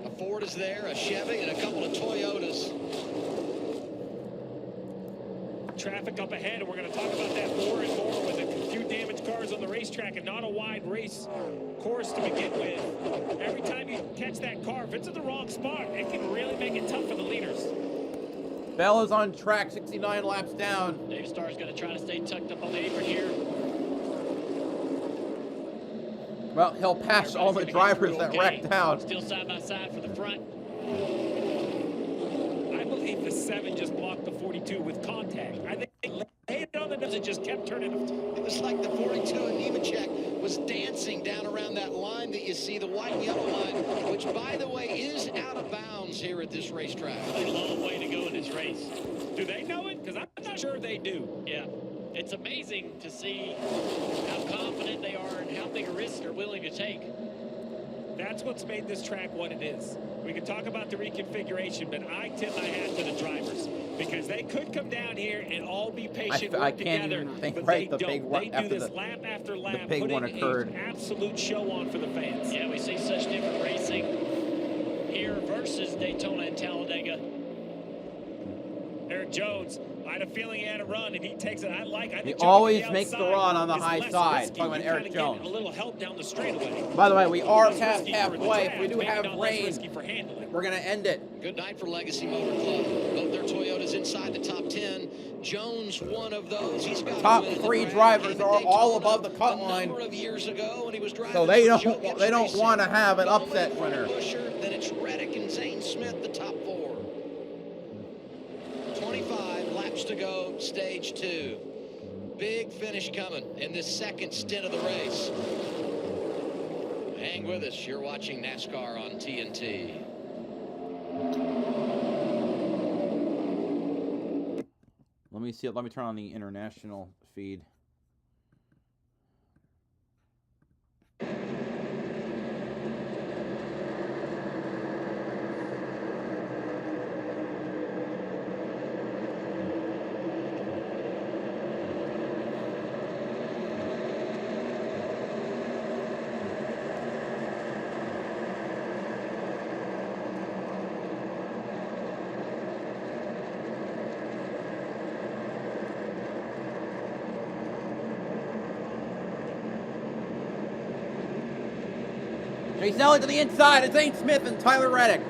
S18: A Ford is there, a Chevy, and a couple of Toyotas.
S19: Traffic up ahead, and we're going to talk about that more and more with a few damaged cars on the racetrack and not a wide race course to begin with. Every time you catch that car, if it's in the wrong spot, it can really make it tough for the leaders.
S1: Bell is on track, 69 laps down.
S19: Dave Starr's going to try to stay tucked up on the apron here.
S1: Well, he'll pass all the drivers that wrecked out.
S19: Still side by side for the front. I believe the 7 just blocked the 42 with contact. I think they laid it on the nose and just kept turning.
S18: It was like the 42 in Nemechek was dancing down around that line that you see, the white and yellow line, which, by the way, is out of bounds here at this racetrack.
S19: A long way to go in this race. Do they know it? Because I'm not sure they do. Yeah. It's amazing to see how confident they are and how big a risk they're willing to take. That's what's made this track what it is. We can talk about the reconfiguration, but I tip my hat to the drivers because they could come down here and all be patient,
S1: I
S19: work
S1: can't
S19: together,
S1: even think
S19: but
S1: right
S19: they
S1: the big
S19: don't.
S1: one
S19: They do
S1: after
S19: this
S1: the
S19: lap after lap,
S1: big one
S19: putting
S1: occurred.
S19: an absolute show on for the fans. Yeah, we see such different racing here versus Daytona and Talladega. Eric Jones, I had a feeling he had a run, and he takes it. I think
S1: He
S19: jumping
S1: always
S19: the
S1: makes the
S19: outside
S1: run on the
S19: is
S1: high
S19: less
S1: side.
S19: risky.
S1: Talking about
S19: You
S1: Eric
S19: kinda
S1: Jones.
S19: get a little help down the straightaway.
S1: By the way, we are
S19: Less
S1: past
S19: risky for the
S1: halfway. If
S19: draft,
S1: we do
S19: maybe
S1: have
S19: not less
S1: rain,
S19: risky for handling.
S1: we're going to end it.
S18: Good night for Legacy Motor Club. Both their Toyotas inside the top 10. Jones, one of those. He's got
S1: Top 3 drivers are all above the cut line.
S18: of years ago when he was driving.
S1: So they don't want to have an upset winner.
S18: Busher, then it's Reddick and Zane Smith, the top 4. 25 laps to go, stage 2. Big finish coming in this second stint of the race. Hang with us. You're watching NASCAR on TNT.
S1: Let me see. Let me turn on the international feed. He's now to the inside. It's Zane Smith and Tyler Reddick.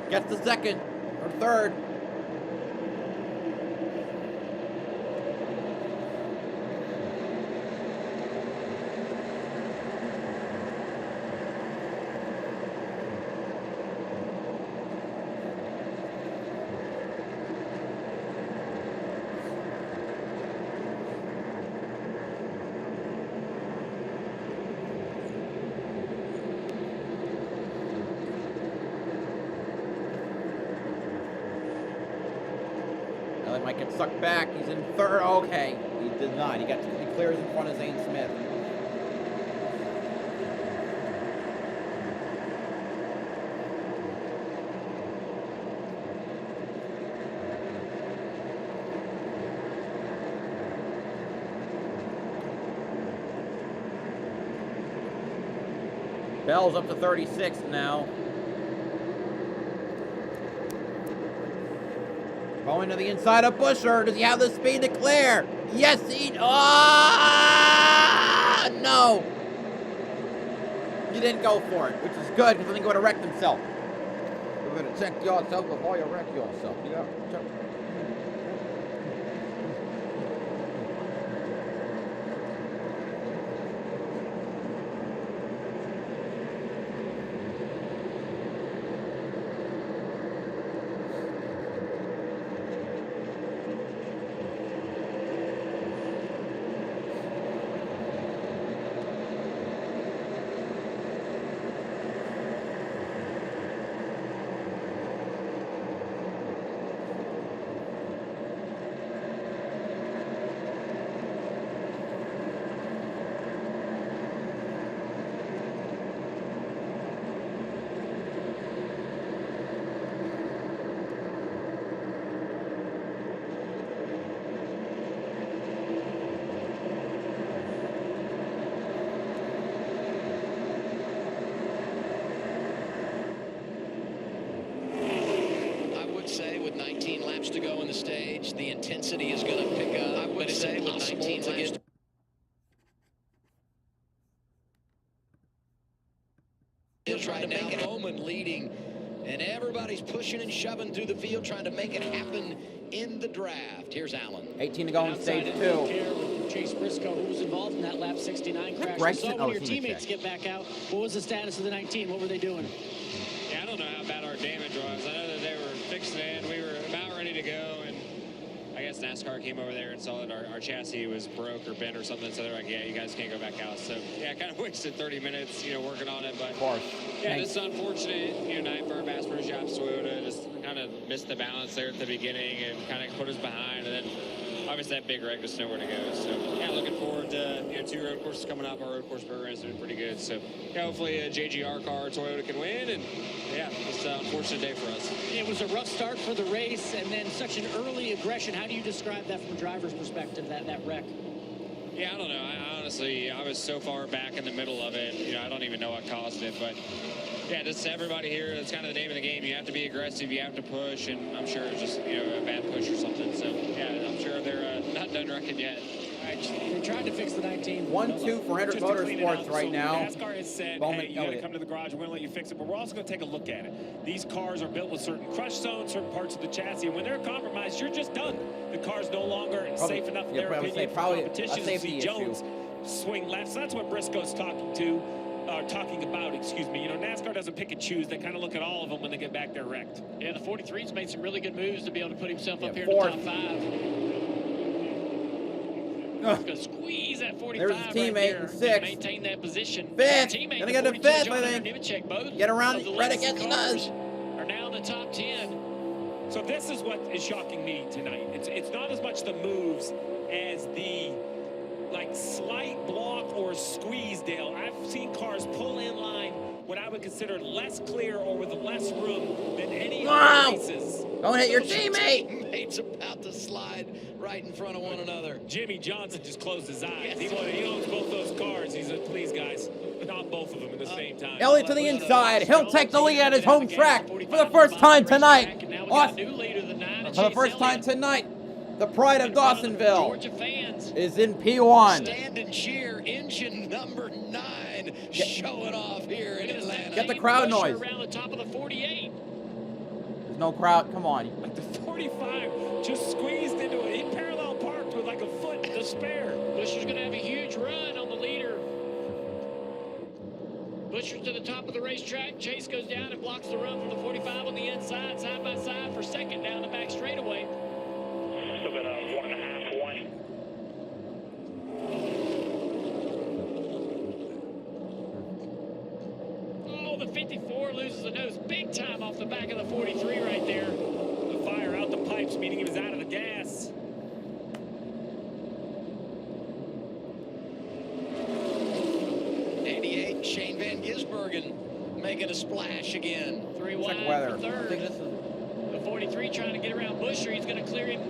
S1: Gets the second or third. Elliott might get sucked back. He's in third. Okay. He did not. He clears in front of Zane Smith. Bell's up to 36 now. Going to the inside of Busher. Does he have the speed to clear? Yes, he... Oh, no. He didn't go for it, which is good because I think he would have wrecked himself. You're going to check yourself before you wreck yourself. Yeah, check.
S18: With 19 laps to go in the stage, the intensity is going to pick up. I would say with 19 laps is right now Bowman leading, and everybody's pushing and shoving through the field trying to make it happen in the draft. Here's Allen.
S1: 18 to go in stage 2.
S13: Chase Briscoe, who was involved in that lap 69 crash. You saw when your teammates get back out. What was the status of the 19? What were they doing?
S20: Yeah, I don't know how bad our damage was. I know that they were fixing it. We were about ready to go, and I guess NASCAR came over there and saw that our chassis was broke or bent or something, so they're like, yeah, you guys can't go back out. So, yeah, kind of wasted 30 minutes, working on it. But,
S1: of course.
S20: Yeah, it's unfortunate, night for our Bass Pro Shops. Toyota just kind of missed the balance there at the beginning and kind of put us behind, and then obviously that big wreck, just nowhere to go. So, yeah, looking forward to 2 road courses coming up. Our road course program is doing pretty good. So, yeah, hopefully a JGR car or Toyota can win. And, yeah, it's an unfortunate day for us.
S13: It was a rough start for the race and then such an early aggression. How do you describe that from a driver's perspective, that wreck?
S20: Yeah, I don't know. I was so far back in the middle of it. I don't even know what caused it. But, yeah, just everybody here, that's kind of the name of the game. You have to be aggressive. You have to push. And I'm sure it's just, a bad push or something. So, yeah, I'm sure they're not done wrecking yet.
S13: They tried to fix the 19.
S1: 1-2 for Hendrick Motorsports right now.
S20: NASCAR has said,
S1: Bowman,
S20: hey, you got to come to the garage. We're going to let you fix it. But we're also going to take a look at it. These cars are built with certain crush zones, certain parts of the chassis. And when they're compromised, you're just done. The car's no longer safe enough in their opinion for competition. You see Jones swing left. So that's what Briscoe's talking about, NASCAR doesn't pick and choose. They kind of look at all of them when they get back there wrecked.
S13: Yeah, the 43's made some really good moves to be able to put himself up here in the top 5. He's going to squeeze that 45
S1: There's his teammate
S13: right
S1: in
S13: here
S1: 6th.
S13: Maintain that position.
S1: 5th. Gonna get to 5th, I think.
S13: Both
S1: Get around Reddick, yes, he
S13: cars
S1: does.
S13: Are now in the top 10.
S20: So this is what is shocking me tonight. It's not as much the moves as the slight block or squeeze, Dale. I've seen cars pull in line what I would consider less clear or with less room than any other races.
S1: Don't hit your teammate.
S18: Teammates about to slide right in front of one another.
S20: Jimmy Johnson just closed his eyes. He owns both those cars. He said, please, guys, not both of them at the same time.
S1: Elliott to the inside. He'll take the lead at his home track for the first time tonight. For the first time tonight. The pride of Dawsonville
S19: Georgia fans
S1: is in P1.
S18: Stand and cheer. Engine number 9 showing off here in Atlanta.
S1: Get the crowd noise.
S19: Around the top of the 48.
S1: There's no crowd. Come on.
S20: Like the 45 just squeezed into it. He parallel parked with like a foot to spare.
S19: Buscher's going to have a huge run on the leader. Buscher's to the top of the racetrack. Chase goes down and blocks the run from the 45 on the inside, side by side for second down the back straightaway.
S21: Still got a 1.5, 1.
S19: Oh, the 54 loses the nose big time off the back of the 43 right there.
S20: The fire out the pipes, meaning he was out of the gas.
S18: Shane Van Gisbergen making a splash again.
S19: 3 wide
S1: Check weather.
S19: for third. The 43 trying to get around Buscher. He's going to clear him.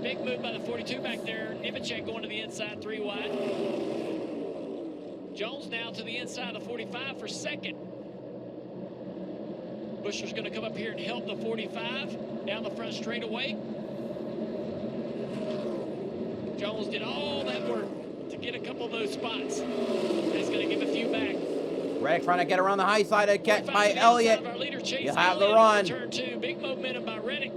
S19: Big move by the 42 back there. Nemechek going to the inside, 3 wide. Jones now to the inside of the 45 for second. Buscher's going to come up here and help the 45 down the front straightaway. Jones did all that work to get a couple of those spots. He's going to give a few back.
S1: Reddick trying to get around the high side of catch by Elliott. You have the run.
S19: Turn 2, big momentum by Reddick.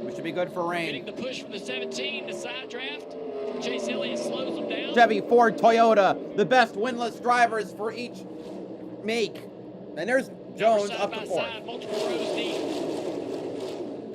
S1: We should be good for rain.
S19: Getting the push from the 17, the side draft. Chase Elliott slows them down.
S1: Chevy, Ford, Toyota, the best winless drivers for each make. And there's Jones up to 4th.
S19: Side, multiple rows deep.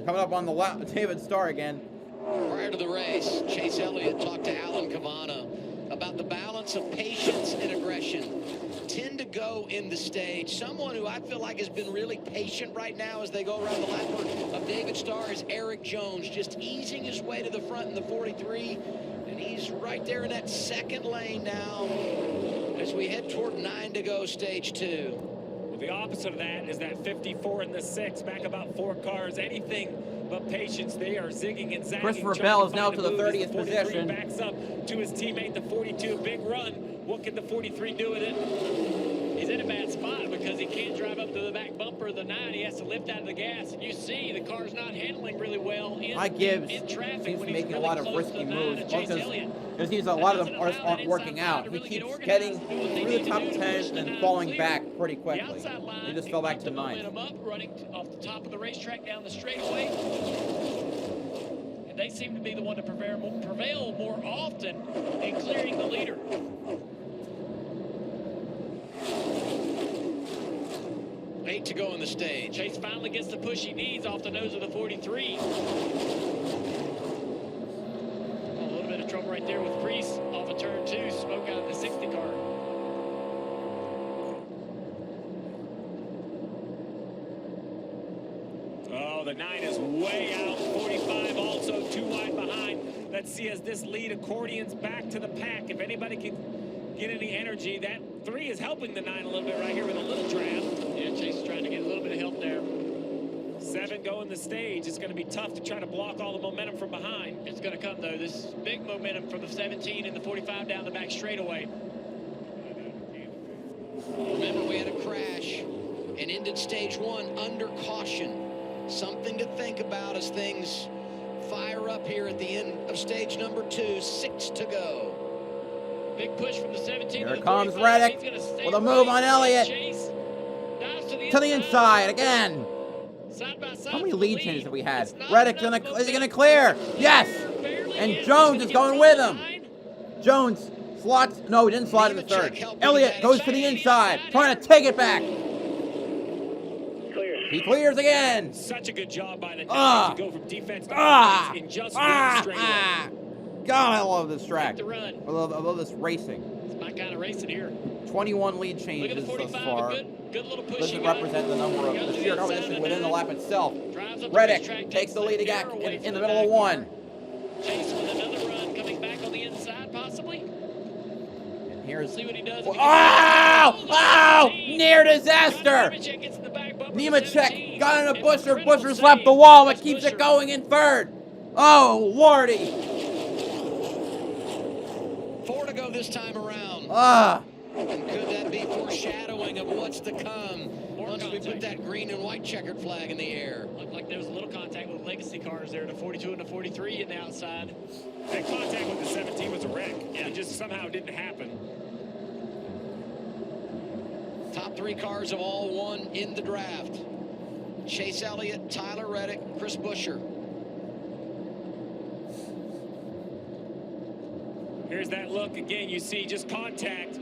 S1: Coming up on the lap, David Starr again.
S18: Prior to the race, Chase Elliott talked to Alan Cavana about the balance of patience and aggression. 10 to go in the stage. Someone who I feel like has been really patient right now as they go around the lap of David Starr is Eric Jones, just easing his way to the front in the 43. And he's right there in that second lane now as we head toward 9 to go, stage 2.
S20: Well, the opposite of that is that 54 and the 6, back about 4 cars. Anything but patience. They are zigging and zagging.
S1: Christopher Bell is now to the 30th position.
S20: Backs up to his teammate, the 42. Big run. What can the 43 do with it?
S19: He's in a bad spot because he can't drive up to the back bumper of the 9. He has to lift out of the gas. And you see the car's not handling really well in traffic.
S1: He's
S19: when he's
S1: making
S19: really
S1: a lot of
S19: close
S1: risky
S19: to the 9
S1: moves.
S19: of Chase Elliott.
S1: Because he's a lot of them aren't working out. He keeps getting through the top 10 and falling back pretty quickly. He just fell back to 9th.
S19: Up, running off the top of the racetrack down the straightaway. And they seem to be the one to prevail more often in clearing the leader.
S18: Eight to go in the stage.
S19: Chase finally gets the push he needs off the nose of the 43. A little bit of trouble right there with Priest off of turn 2. Smoke out of the 60 car.
S20: Oh, the 9 is way out. 45 also 2 wide behind. Let's see as this lead accordions back to the pack. If anybody can get any energy, that 3 is helping the 9 a little bit right here with a little draft.
S19: Yeah, Chase is trying to get a little bit of help there.
S20: 7 going the stage. It's going to be tough to try to block all the momentum from behind.
S19: It's going to come, though. This big momentum from the 17 and the 45 down the back straightaway.
S18: Remember, we had a crash and ended stage 1 under caution. Something to think about as things fire up here at the end of stage number 2. 6 to go.
S19: Big push from the 17.
S1: Here comes Reddick with a move on Elliott. To the inside again. How many lead changes have we had? Reddick, is he going to clear? Yes! And Jones is going with him. Jones slots, no, he didn't slot in the 3rd. Elliott goes to the inside, trying to take it back. He clears again.
S20: Such a good job by the 9 to go from defense to offense in just one straightaway.
S1: God, I love this track.
S19: The run.
S1: I love this racing.
S19: It's my kind of racing here.
S1: 21 lead changes thus far.
S19: Good little push.
S1: Doesn't represent the number of the sheer competition within the lap itself. Reddick takes the lead again in the middle of 1.
S19: Chase with another run coming back on the inside, possibly.
S1: And here's
S19: see what he does.
S1: Oh! Near disaster! Nemechek got in a Buscher. Buscher slapped the wall, but keeps it going in 3rd. Oh, Lordy!
S18: 4 to go this time around.
S1: Ah!
S18: And could that be foreshadowing of what's to come once we put that green and white checkered flag in the air.
S19: Looked like there was a little contact with legacy cars there, the 42 and the 43 in the outside. That contact with the 17 was a wreck. Yeah. It just somehow didn't happen.
S18: Top 3 cars have all won in the draft. Chase Elliott, Tyler Reddick, Chris Buescher.
S20: Here's that look again. You see just contact.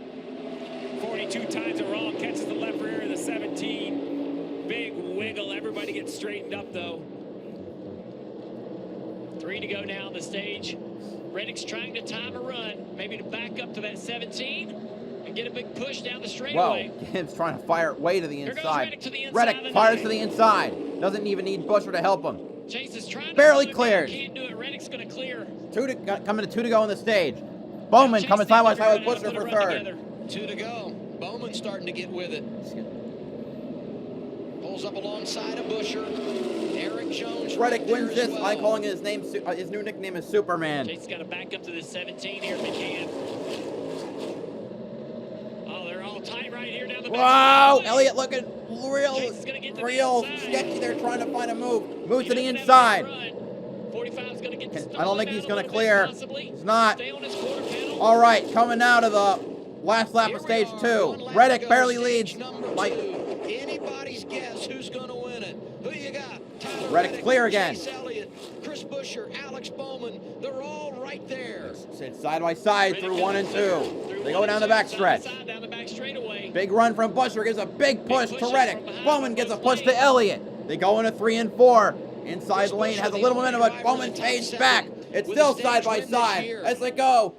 S20: 42 times it wrong. Catches the left rear of the 17. Big wiggle. Everybody gets straightened up though.
S19: 3 to go now on the stage. Reddick's trying to time a run, maybe to back up to that 17 and get a big push down the straightaway.
S1: Whoa, Gibbs trying to fire it way to the
S19: Here goes
S1: inside.
S19: Reddick to the inside.
S1: Reddick fires to the inside. Doesn't even need Buescher to help him.
S19: Chase is trying to
S1: barely clears.
S19: Can't do it. Reddick's going to clear.
S1: Coming to 2 to go on the stage. Bowman coming side by side with Buescher for third.
S19: Together.
S18: 2 to go. Bowman starting to get with it. Pulls up alongside of Buescher. Eric Jones.
S1: Reddick
S18: right
S1: wins this
S18: well.
S1: by calling his name. His new nickname is Superman.
S19: Chase got to back up to this 17 here if he can. Oh, they're all tight right here down the back.
S1: Wow, Elliott looking real sketchy. They're trying to find a move. Move to the inside.
S19: 45's going to get
S1: I don't think he's going to clear.
S19: Possibly.
S1: He's not.
S19: Stay on his quarter panel.
S1: All right, coming out of the last lap of stage 2. Reddick barely leads.
S18: Anybody's guess who's going to win it? Who you got? Tyler
S1: Reddick clear again.
S18: Chase Elliott, Chris Buescher, Alex Bowman. They're all right there.
S1: Sit side by side through 1 and 2. They go down the back stretch.
S19: Down the back straightaway.
S1: Big run from Buescher gives a big push to Reddick. Bowman gets a push to Elliott. They go into 3 and 4. Inside the lane has a little momentum, but Bowman fades back. It's still side by side as they go.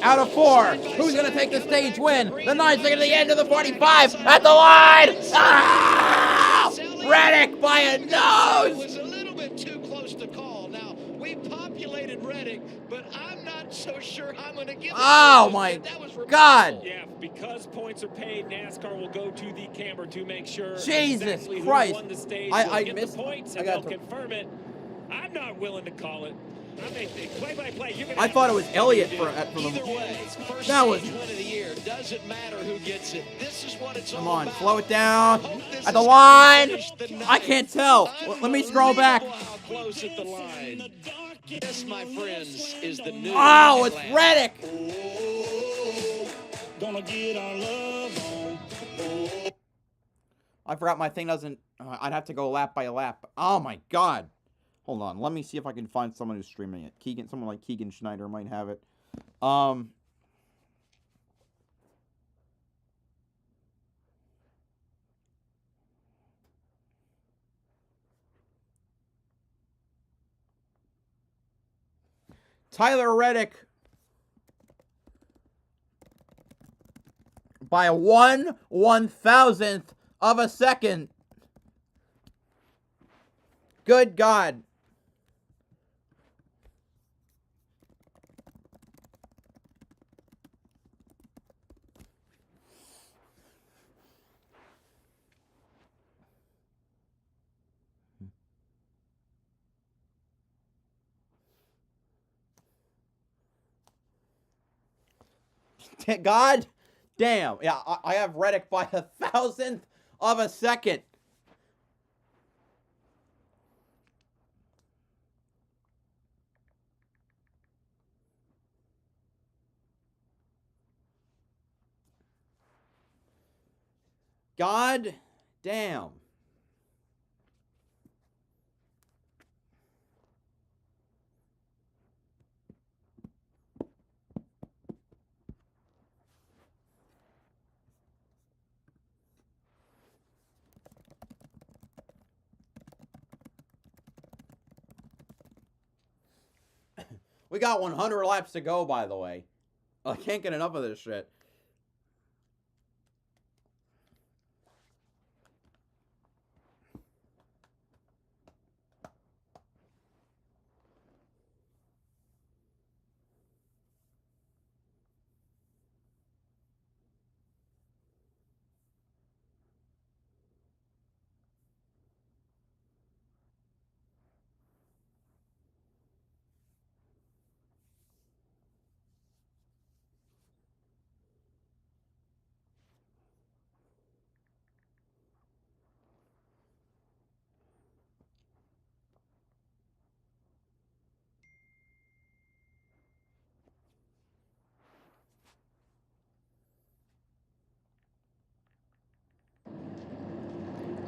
S1: Out of 4, who's going to take the stage win? The 9's to the end of the 45 at the line. Ah! Reddick by a nose.
S18: It was a little bit too close to call. Now, we populated Reddick, but I'm not so sure I'm going to give it.
S1: Oh, my God.
S20: Yeah, because points are paid, NASCAR will go to the camera to make sure
S1: Jesus
S20: exactly
S1: Christ.
S20: who won the stage.
S1: I
S20: They'll get
S1: missed
S20: the points and they'll confirm it. I'm not willing to call it. I mean, play-by-play.
S1: I thought it was Elliott for
S18: Either way, first
S1: that was.
S18: stage win of the year. Doesn't matter who gets it. This is what it's
S1: Come
S18: all
S1: on,
S18: about.
S1: slow it down. At the line. I can't tell. Let me scroll back.
S18: How close at the line. This, my friends, is the new.
S1: Oh, it's Reddick.
S8: Gonna get our love on.
S1: I forgot my thing doesn't. I'd have to go lap by lap. Oh my God. Hold on. Let me see if I can find someone who's streaming it. Someone like Keegan Schneider might have it. Tyler Reddick by 1/1000th of a second. Good God. God damn. Yeah, I have Reddick by 1/1000th of a second. God damn. We got 100 laps to go, by the way. I can't get enough of this shit.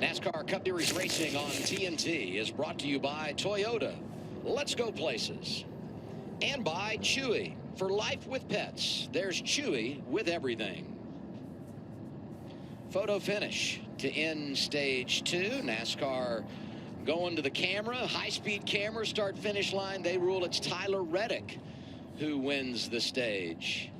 S18: NASCAR Cup Series racing on TNT is brought to you by Toyota. Let's go places. And by Chewy. For life with pets, there's Chewy with everything. Photo finish to end stage 2. NASCAR going to the camera. High-speed camera, start-finish line. They rule it's Tyler Reddick who wins the stage.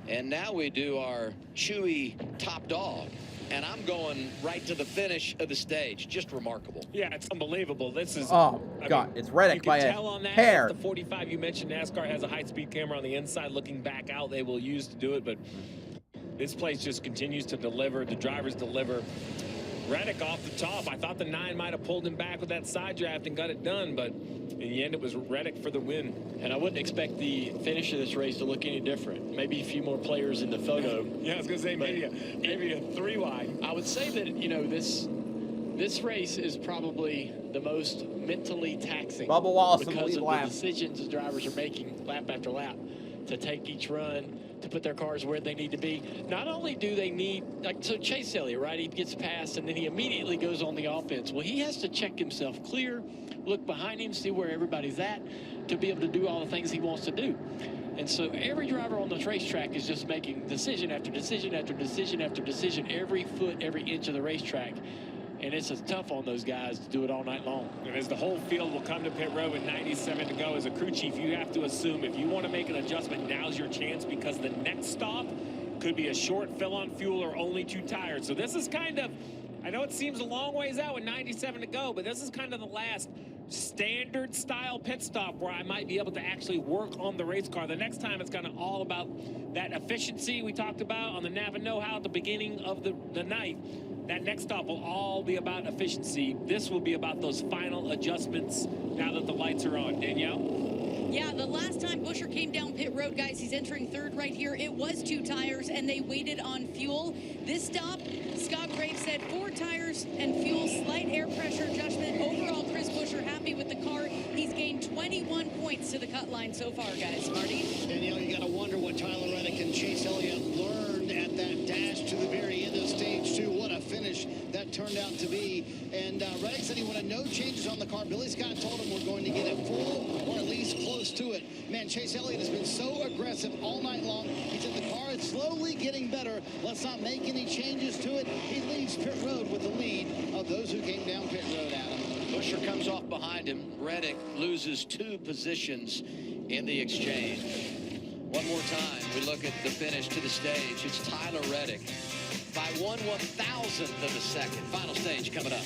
S18: And now we do our Chewy top dog. And I'm going right to the finish of the stage. Just remarkable.
S20: Yeah, it's unbelievable. This is...
S1: Oh, God, it's Reddick by a hair.
S20: You can tell on that, the 45 you mentioned, NASCAR has a high-speed camera on the inside looking back out. They will use to do it, but this place just continues to deliver. The drivers deliver. Reddick off the top. I thought the 9 might have pulled him back with that side draft and got it done, but in the end, it was Reddick for the win.
S19: And I wouldn't expect the finish of this race to look any different. Maybe a few more players in the photo.
S20: Yeah, I was going to say maybe a 3-wide.
S19: I would say that, you know, this race is probably the most mentally taxing.
S1: Bubba Wallace in the
S19: because
S1: lead
S19: of
S1: lap.
S19: the decisions the drivers are making lap after lap to take each run, to put their cars where they need to be. Not only do they need, like, so Chase Elliott, right, he gets past and then he immediately goes on the offense. Well, he has to check himself clear, look behind him, see where everybody's at to be able to do all the things he wants to do. And so every driver on this racetrack is just making decision after decision after decision after decision, every foot, every inch of the racetrack. And it's tough on those guys to do it all night long.
S20: And as the whole field will come to pit road with 97 to go, as a crew chief, you have to assume if you want to make an adjustment, now's your chance, because the next stop could be a short fill on fuel or only 2 tires. So this is kind of, I know it seems a long ways out with 97 to go, but this is kind of the last standard style pit stop where I might be able to actually work on the race car. The next time it's kind of all about that efficiency we talked about on the Nav and Know-How at the beginning of the night. That next stop will all be about efficiency. This will be about those final adjustments now that the lights are on. Danielle?
S17: Yeah, the last time Buescher came down pit road, guys, he's entering 3rd right here. It was 2 tires, and they waited on fuel. This stop, Scott Graves said 4 tires and fuel, slight air pressure adjustment. Overall, Chris Buescher happy with the car. He's gained 21 points to the cut line so far, guys. Marty?
S6: Danielle, you got to wonder what Tyler Reddick and Chase Elliott learned at that dash to the very end of stage 2. What a finish that turned out to be. And Reddick said he wanted no changes on the car. Billy Scott told him we're going to get it full or at least close to it. Man, Chase Elliott has been so aggressive all night long. He said the car is slowly getting better. Let's not make any changes to it. He leaves pit road with the lead of those who came down pit road, Adam.
S18: Buescher comes off behind him. Reddick loses 2 positions in the exchange. One more time, we look at the finish to the stage. It's Tyler Reddick by 1/1000th of a second. Final stage coming up.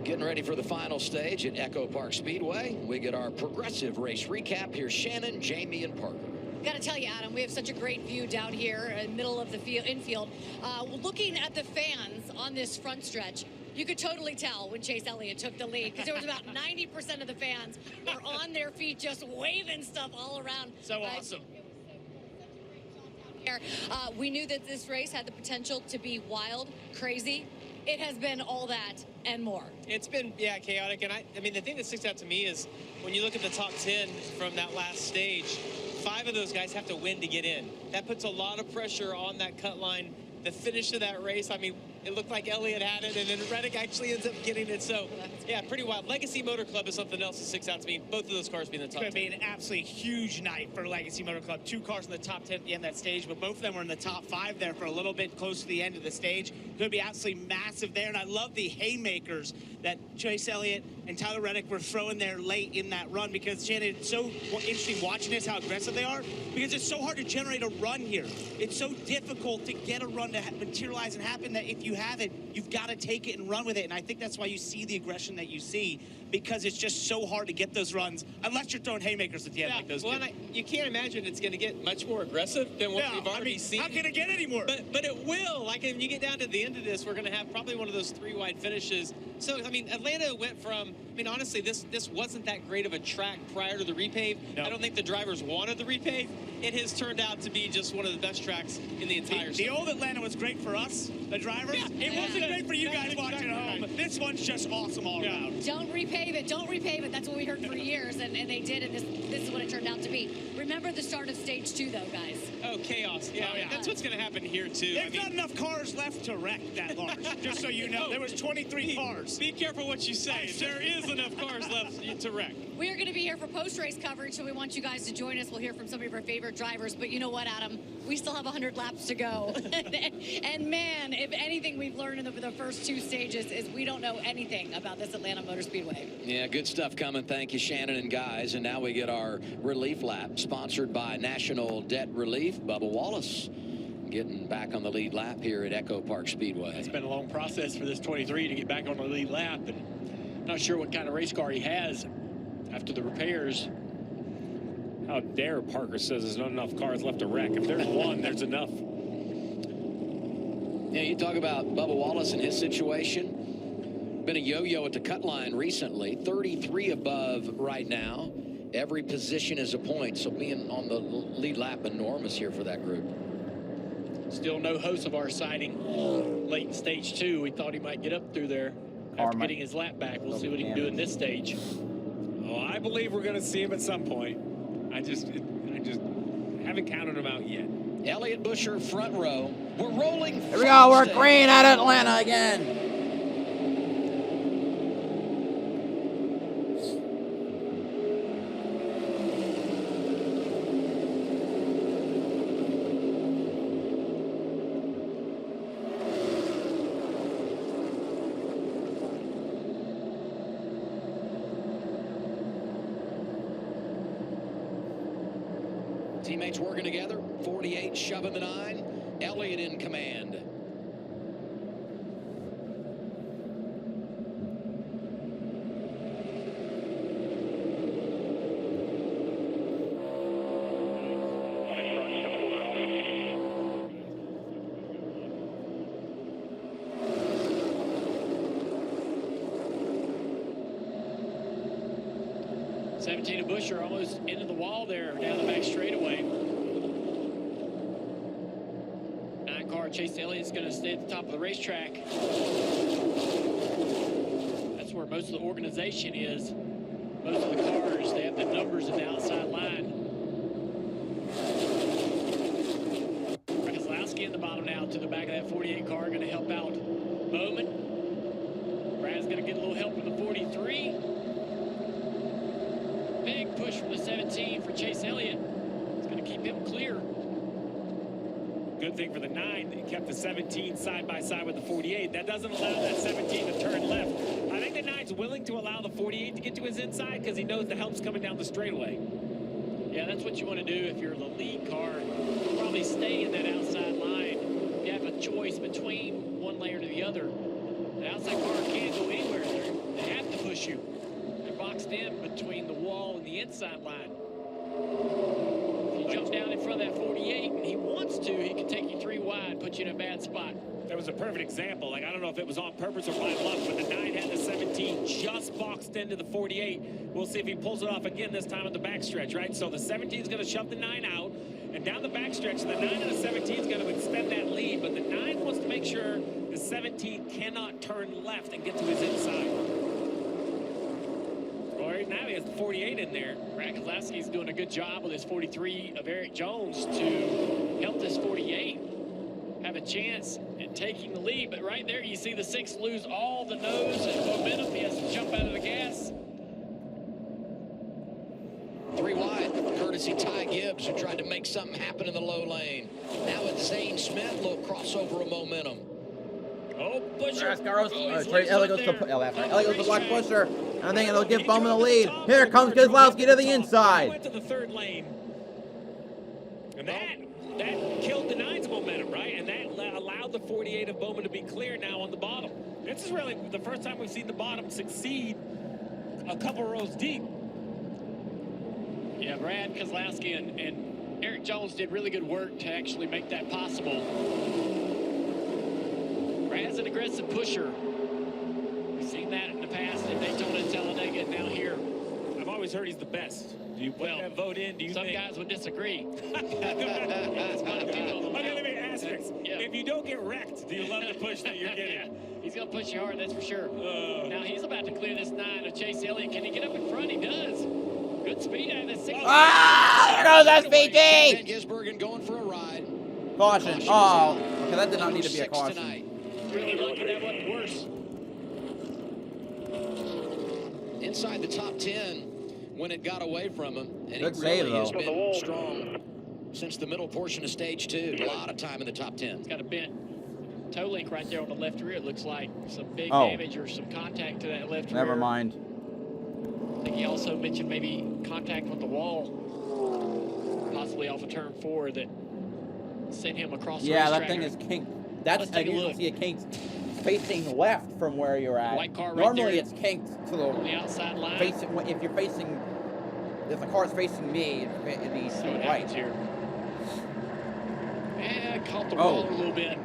S18: Getting ready for the final stage at EchoPark Speedway. We get our progressive race recap. Here's Shannon, Jamie, and Parker.
S17: Got to tell you, Adam, we have such a great view down here in the middle of the infield. Looking at the fans on this front stretch, you could totally tell when Chase Elliott took the lead, because there was about 90% of the fans were on their feet just waving stuff all around.
S19: So awesome.
S17: We knew that this race had the potential to be wild, crazy. It has been all that and more.
S7: It's been, yeah, chaotic. And I mean, the thing that sticks out to me is when you look at the top 10 from that last stage, 5 of those guys have to win to get in. That puts a lot of pressure on that cut line. The finish of that race, I mean, it looked like Elliott had it, and then Reddick actually ends up getting it. So, yeah, pretty wild. Legacy Motor Club is something else that sticks out to me. Both of those cars being in the top 10.
S22: It's going to be an absolutely huge night for Legacy Motor Club. 2 cars in the top 10 at the end of that stage, but both of them were in the top 5 there for a little bit close to the end of the stage. Going to be absolutely massive there, and I love the haymakers that Chase Elliott and Tyler Reddick were throwing there late in that run, because, Shannon, it's so interesting watching this, how aggressive they are, because it's so hard to generate a run here. It's so difficult to get a run to materialize and happen that if you have it, you've got to take it and run with it. And I think that's why you see the aggression that you see, because it's just so hard to get those runs unless you're throwing haymakers at the end like those
S7: well, you can't imagine it's going to get much more aggressive than what we've already seen.
S22: How can it get any more?
S7: But it will. Like, when you get down to the end of this, we're going to have probably one of those 3 wide finishes. So, I mean, Atlanta went from, I mean, honestly, this wasn't that great of a track prior to the repave. No. I don't think the drivers wanted the repave. It has turned out to be just one of the best tracks in the entire
S22: The old Atlanta was great for us, the drivers. Yeah. It wasn't great for you guys watching at home. This one's just awesome all around.
S17: Don't repave it. Don't repave it. That's what we heard for years, and they did, and this is what it turned out to be. Remember the start of stage 2, though, guys.
S7: Oh, chaos. Yeah, that's what's going to happen here, too.
S22: There's not enough cars left to wreck that large, just so you know. There was 23 cars.
S7: Be careful what you say. There is enough cars left to wreck.
S17: We are going to be here for post-race coverage, so we want you guys to join us. We'll hear from some of our favorite drivers, but you know what, Adam? We still have 100 laps to go. And man, if anything we've learned in the first 2 stages is we don't know anything about this Atlanta Motor Speedway.
S18: Yeah, good stuff coming. Thank you, Shannon and guys. And now we get our relief lap, sponsored by National Debt Relief. Bubba Wallace getting back on the lead lap here at EchoPark Speedway.
S19: It's been a long process for this 23 to get back on the lead lap, and not sure what kind of race car he has after the repairs. How dare Parker says there's not enough cars left to wreck. If there's one, there's enough.
S18: Yeah, you talk about Bubba Wallace and his situation. Been a yo-yo at the cut line recently. 33 above right now. Every position is a point, so being on the lead lap enormous here for that group.
S19: Still no host of our sighting late in stage 2. We thought he might get up through there after getting his lap back. We'll see what he can do in this stage.
S20: Well, I believe we're going to see him at some point. I just haven't counted him out yet.
S18: Elliott Busher, front row. We're rolling.
S1: Here we go. We're green at Atlanta again.
S18: Teammates working together. 48 shoving the 9. Elliott in command.
S19: Tina Busher almost into the wall there down the back straightaway. 9 car Chase Elliott's going to stay at the top of the racetrack. That's where most of the organization is. Most of the cars, they have the numbers in the outside line. Keselowski in the bottom now to the back of that 48 car, going to help out Bowman. Brad's going to get a little help from the 43. Big push from the 17 for Chase Elliott. It's going to keep him clear.
S20: Good thing for the 9, they kept the 17 side by side with the 48. That doesn't allow that 17 to turn left. I think the 9's willing to allow the 48 to get to his inside because he knows the help's coming down the straightaway.
S19: Yeah, that's what you want to do if you're the lead car. Probably stay in that outside line. You have a choice between one layer to the other. The outside car can't go anywhere. They pit sideline. If you jump down in front of that 48 and he wants to, he can take you 3 wide, put you in a bad spot.
S20: That was a perfect example. Like, I don't know if it was on purpose or by luck, but the 9 had the 17 just boxed into the 48. We'll see if he pulls it off again this time on the backstretch, right? So the 17 is going to shove the 9 out, and down the backstretch, the 9 and the 17 is going to extend that lead, but the 9 wants to make sure the 17 cannot turn left and get to his inside. Well, right now he has the 48 in there.
S19: Brad Keselowski's doing a good job with his 43 of Eric Jones to help this 48 have a chance at taking the lead. But right there, you see the 6 lose all the nose and momentum. He has to jump out of the gas.
S18: 3 wide, courtesy Ty Gibbs, who tried to make something happen in the low lane. Now it's Zane Smith, a little crossover of momentum.
S19: Oh, Busher.
S1: Ellie goes to block Busher. I think it'll give Bowman the lead. Here comes Keselowski to the inside.
S20: Went to the 3rd lane. And that killed the 9's momentum, right? And that allowed the 48 of Bowman to be clear now on the bottom. This is really the first time we've seen the bottom succeed a couple rows deep.
S19: Yeah, Brad Keselowski and Eric Jones did really good work to actually make that possible. Brad's an aggressive pusher. We've seen that in the past in Daytona and Talladega, and now here.
S20: I've always heard he's the best. Do you put that vote in? Do you
S19: some
S20: think?
S19: guys would disagree.
S20: Okay, let me ask this. If you don't get wrecked, do you love the push that you're getting?
S19: He's going to push you hard, that's for sure. Now he's about to clear this 9 of Chase Elliott. Can he get up in front? He does. Good speed out of the 6.
S1: Ah! There goes SVT!
S18: Van Gisbergen going for a ride.
S1: Caution. Oh, okay, that did not need to be a caution.
S18: Tonight.
S19: Really lucky that wasn't worse.
S18: Inside the top 10 when it got away from him. And
S1: Good
S18: he
S1: save,
S18: really has
S1: though.
S18: been strong since the middle portion of stage 2. A lot of time in the top 10.
S19: He's got a bent toe link right there on the left rear. It looks like some big
S1: Oh.
S19: damage or some contact to that left rear.
S1: Never mind.
S19: I think he also mentioned maybe contact with the wall, possibly off of turn 4, that sent him across the
S1: Yeah, that
S19: racetrack.
S1: thing is kinked. That's
S19: Let's
S1: I
S19: take a
S1: usually
S19: look.
S1: see it kinked facing left from where you're at.
S19: White car right
S1: Normally
S19: there.
S1: it's kinked to the
S19: outside line.
S1: If you're facing, if the car's facing me, it'd be to the right.
S19: Here. Yeah, caught the wall a little bit.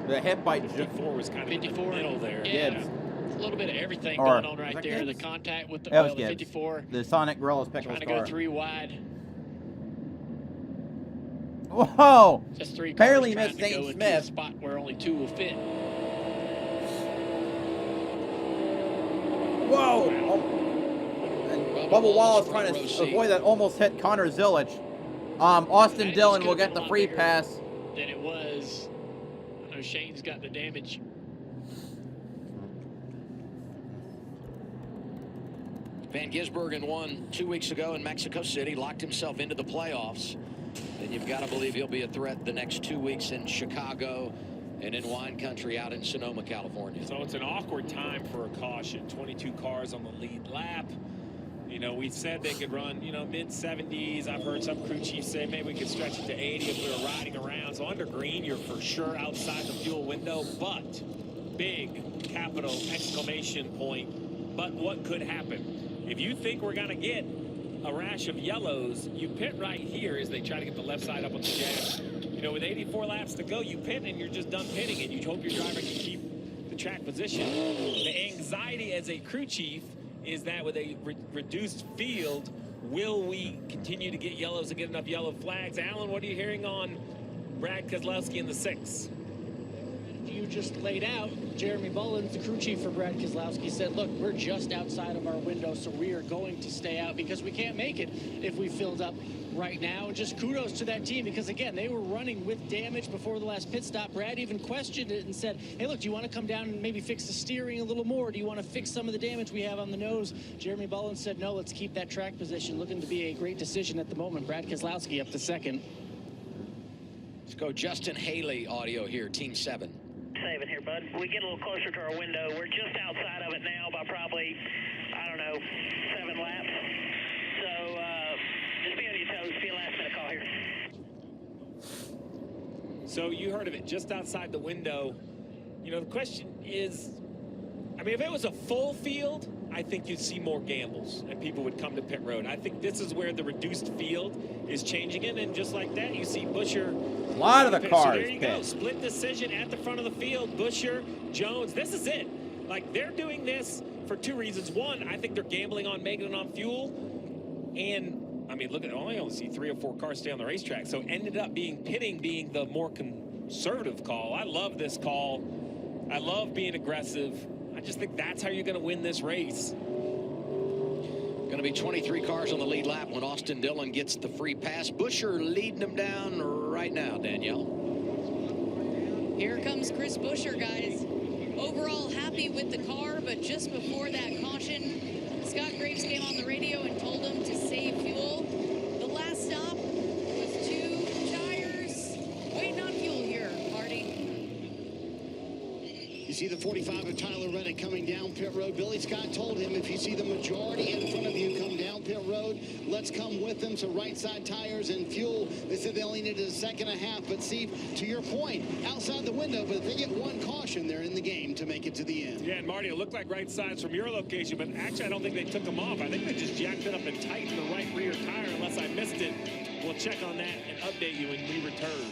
S1: The hit by
S20: 54 was kind of
S19: 54
S20: in the middle there.
S19: Yeah,
S1: Gibbs.
S19: a little bit of everything
S1: Or-
S19: going on
S1: was
S19: right
S1: that
S19: there.
S1: Gibbs?
S19: The contact with the,
S1: That was
S19: the
S1: Gibbs.
S19: 54.
S1: The Sonic Gorilla's Pickles
S19: Trying to
S1: car.
S19: go 3 wide.
S1: Whoa!
S19: Just 3 cars
S1: Barely
S19: trying
S1: missed
S19: to go
S1: Zane
S19: into a
S1: Smith.
S19: spot where only 2 will fit.
S1: Whoa! Oh. And Bubba Wallace trying to avoid that almost hit Connor Zillich. Austin Dillon will get the free pass.
S19: Than it was. I know Shane's got the damage.
S18: Van Gisbergen won 2 weeks ago in Mexico City, locked himself into the playoffs. And you've got to believe he'll be a threat the next 2 weeks in Chicago and in wine country out in Sonoma, California.
S20: So it's an awkward time for a caution. 22 cars on the lead lap. You know, we said they could run, you know, mid-70s. I've heard some crew chiefs say maybe we could stretch it to 80 if we were riding around. So under green, you're for sure outside the fuel window. But, big capital exclamation point, but what could happen? If you think we're going to get a rash of yellows, you pit right here as they try to get the left side up on the jab. You know, with 84 laps to go, you pit and you're just done pitting, and you hope your driver can keep the track position. The anxiety as a crew chief is that with a reduced field, will we continue to get yellows and get enough yellow flags? Alan, what are you hearing on Brad Keselowski in the 6?
S13: You just laid out. Jeremy Bullins, the crew chief for Brad Keselowski, said, look, we're just outside of our window, so we are going to stay out because we can't make it if we filled up right now. And just kudos to that team because, again, they were running with damage before the last pit stop. Brad even questioned it and said, hey, look, do you want to come down and maybe fix the steering a little more? Do you want to fix some of the damage we have on the nose? Jeremy Bullins said, no, let's keep that track position. Looking to be a great decision at the moment. Brad Keselowski up to second.
S18: Let's go Justin Haley audio here, Team 7.
S21: Saving here, bud. We get a little closer to our window. We're just outside of it now by probably, I don't know, 7 laps. So just be on your toes. Be a last-minute call here.
S20: So you heard of it, just outside the window. You know, the question is, I mean, if it was a full field, I think you'd see more gambles and people would come to pit road. I think this is where the reduced field is changing it, and just like that, you see Buescher.
S1: A lot of the
S20: pit.
S1: cars
S20: So there you
S1: pit.
S20: go. Split decision at the front of the field. Buescher, Jones, this is it. Like, they're doing this for two reasons. One, I think they're gambling on making it on fuel. And, I mean, look at, I only see 3 or 4 cars stay on the racetrack. So ended up pitting being the more conservative call. I love this call. I love being aggressive. I just think that's how you're going to win this race.
S18: Going to be 23 cars on the lead lap when Austin Dillon gets the free pass. Buescher leading them down right now, Danielle.
S17: Here comes Chris Buescher, guys. Overall happy with the car, but just before that caution, Scott Graves came on the radio and told him to save fuel. The last stop was 2 tires waiting on fuel here, Marty.
S6: You see the 45 of Tyler Reddick coming down pit road. Billy Scott told him, if you see the majority in front of you come down pit road, let's come with them. So right side tires and fuel. They said they only needed a second and a half. But Steve, to your point, outside the window, but if they get one caution, they're in the game to make it to the end.
S20: Yeah, and Marty, it looked like right sides from your location, but actually I don't think they took them off. I think they just jacked it up and tightened the right rear tire, unless I missed it. We'll check on that and update you when we return.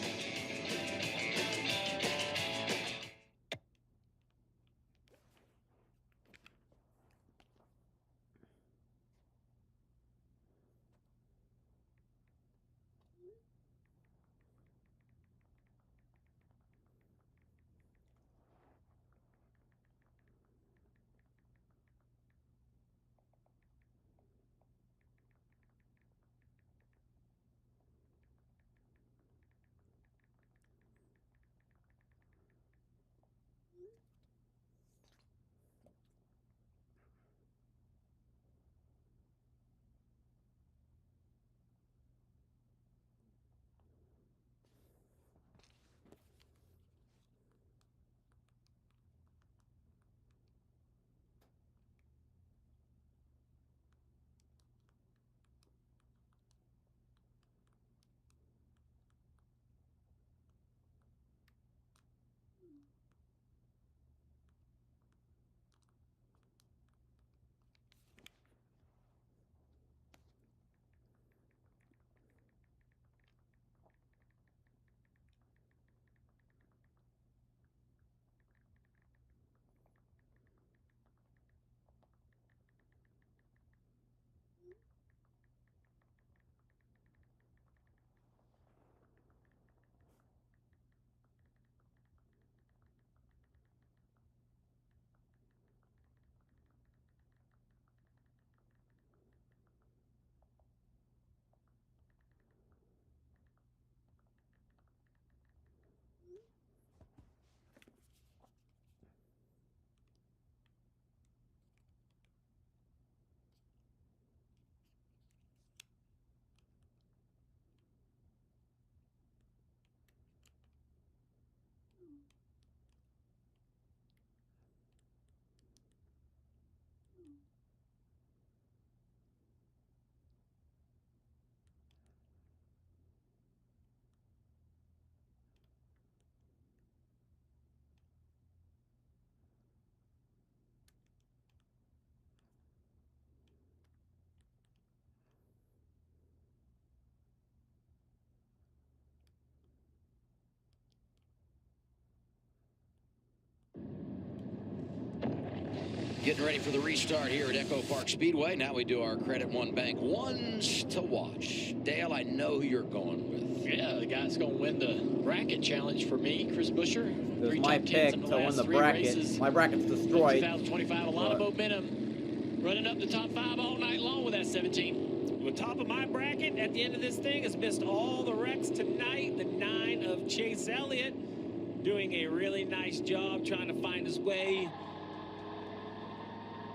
S18: Getting ready for the restart here at EchoPark Speedway. Now we do our Credit One Bank ones to watch. Dale, I know who you're going with.
S13: Yeah, the guy's going to win the bracket challenge for me, Chris Buescher.
S1: This is
S13: 3
S1: my
S13: top 10s
S1: pick
S13: in
S1: to
S13: the
S1: win
S13: last
S1: the
S13: 3
S1: bracket.
S13: races.
S1: My bracket's destroyed.
S13: 2025, a lot of momentum. Running up the top 5 all night long with that 17.
S20: The top of my bracket at the end of this thing has missed all the wrecks tonight. The 9 of Chase Elliott doing a really nice job trying to find his way.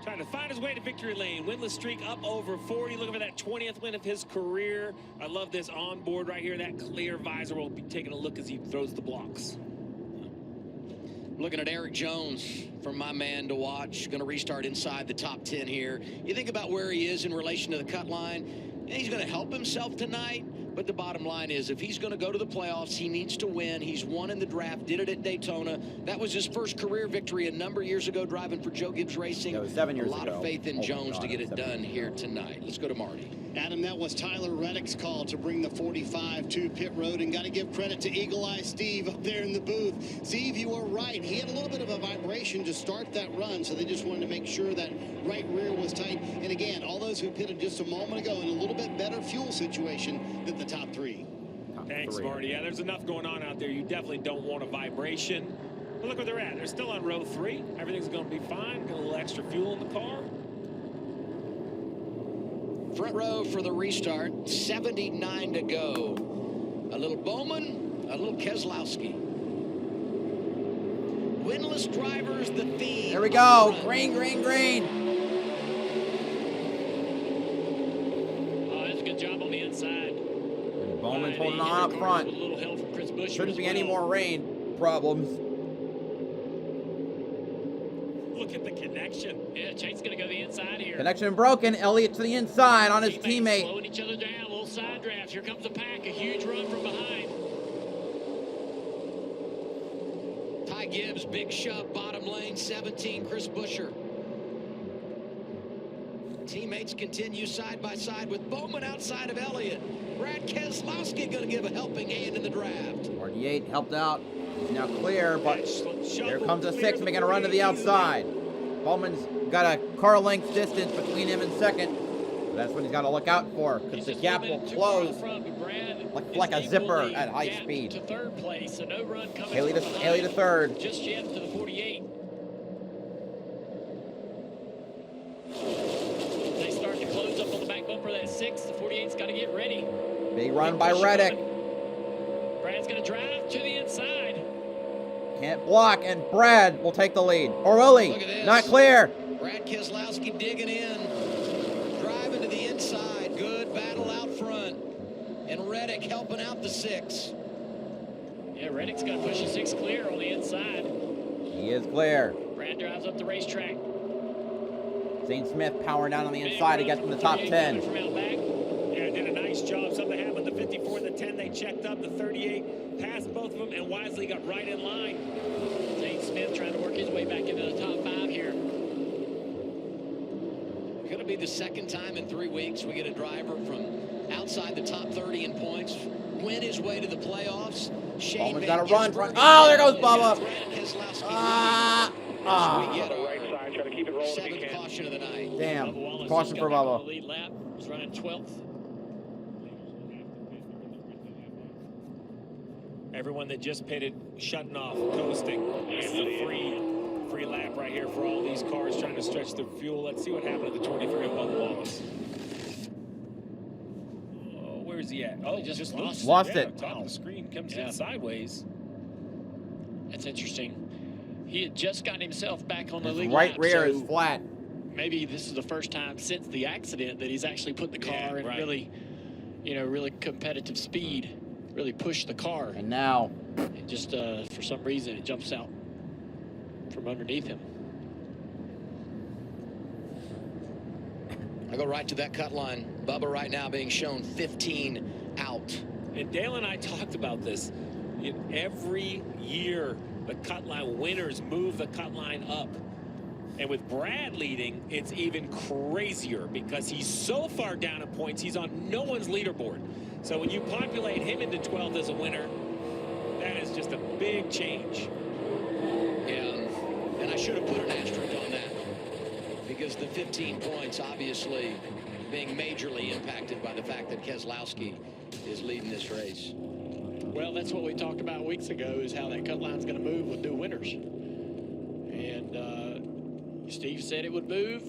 S20: Trying to find his way to victory lane. Winless streak up over 40. Looking for that 20th win of his career. I love this onboard right here. That clear visor. We'll be taking a look as he throws the blocks.
S18: Looking at Eric Jones from my man to watch. Going to restart inside the top 10 here. You think about where he is in relation to the cut line. And he's going to help himself tonight. But the bottom line is, if he's going to go to the playoffs, he needs to win. He's won in the draft, did it at Daytona. That was his first career victory a number of years ago driving for Joe Gibbs Racing.
S1: That was 7 years
S18: ago. A lot of faith in Jones to get it done here tonight. Let's go to Marty.
S6: Adam, that was Tyler Reddick's call to bring the 45 to pit road, and got to give credit to Eagle Eye Steve up there in the booth. Steve, you were right. He had a little bit of a vibration to start that run, so they just wanted to make sure that right rear was tight. And again, all those who pitted just a moment ago in a little bit better fuel situation than the top three.
S20: Thanks, Marty. Yeah, there's enough going on out there. You definitely don't want a vibration. But look where they're at. They're still on row 3. Everything's going to be fine. Got a little extra fuel in the car.
S18: Front row for the restart. 79 to go. A little Bowman, a little Keselowski. Winless drivers, the theme.
S1: There we go. Green, green, green.
S19: Oh, that's a good job on the inside.
S1: And Bowman's holding on up front.
S19: A little help from Chris Buescher.
S1: Shouldn't be any more rain problems.
S20: Look at the connection.
S19: Yeah, Chase's going to go the inside here.
S1: Connection broken. Elliott to the inside on his teammate.
S19: Slowing each other down. Little side drafts. Here comes the pack. A huge run from behind.
S18: Ty Gibbs, big shove, bottom lane, 17, Chris Buescher. Teammates continue side by side with Bowman outside of Elliott. Brad Keselowski going to give a helping hand in the draft.
S1: 48 helped out. He's now clear, but here comes a 6 making a run to the outside. Bowman's got a car length distance between him and second. That's what he's got to look out for, because the gap will close like a zipper at high speed.
S19: To third place, so no run coming
S1: Haley to third.
S19: Just yet to the 48. They start to close up on the back bumper. That 6, the 48's got to get ready.
S1: Big run by Reddick.
S19: Brad's going to drive to the inside.
S1: Can't block, and Brad will take the lead. Or will he? Not clear.
S18: Brad Keselowski digging in. Driving to the inside. Good battle out front. And Reddick helping out the 6.
S19: Yeah, Reddick's going to push the 6 clear on the inside.
S1: He is clear.
S19: Brad drives up the racetrack.
S1: Zane Smith powering down on the inside to get in the top 10.
S19: From out back.
S20: Yeah, did a nice job. Something happened. The 54 and the 10, they checked up. The 38 passed both of them, and Wisely got right in line.
S19: Zane Smith trying to work his way back into the top 5 here.
S18: Going to be the second time in 3 weeks we get a driver from outside the top 30 in points win his way to the playoffs.
S1: Bowman's got to run. Oh, there goes Bubba.
S18: Seventh caution of the night.
S1: Damn. Caution for Bubba.
S19: Lead lap. He's running 12th.
S20: Everyone that just pitted, shutting off, coasting. This is a free lap right here for all these cars trying to stretch their fuel. Let's see what happened at the 23 above Wallace. Oh, where's he at? Oh, just lost it. Top of the screen, comes in sideways.
S19: That's interesting. He had just gotten himself back on the
S1: His
S19: lead
S1: right
S19: lap,
S1: rear
S19: so
S1: is flat.
S19: maybe this is the first time since the accident that he's actually put the car in really, really competitive speed. Really pushed the car.
S1: And now,
S19: and just for some reason, it jumps out from underneath him.
S18: I go right to that cut line. Bubba right now being shown 15 out.
S20: And Dale and I talked about this. Every year, the cut line winners move the cut line up. And with Brad leading, it's even crazier because he's so far down in points, he's on no one's leaderboard. So when you populate him into 12th as a winner, that is just a big change.
S18: Yeah, and I should have put an asterisk on that because the 15 points obviously being majorly impacted by the fact that Keselowski is leading this race.
S19: Well, that's what we talked about weeks ago, is how that cut line's going to move with new winners. And Steve said it would move.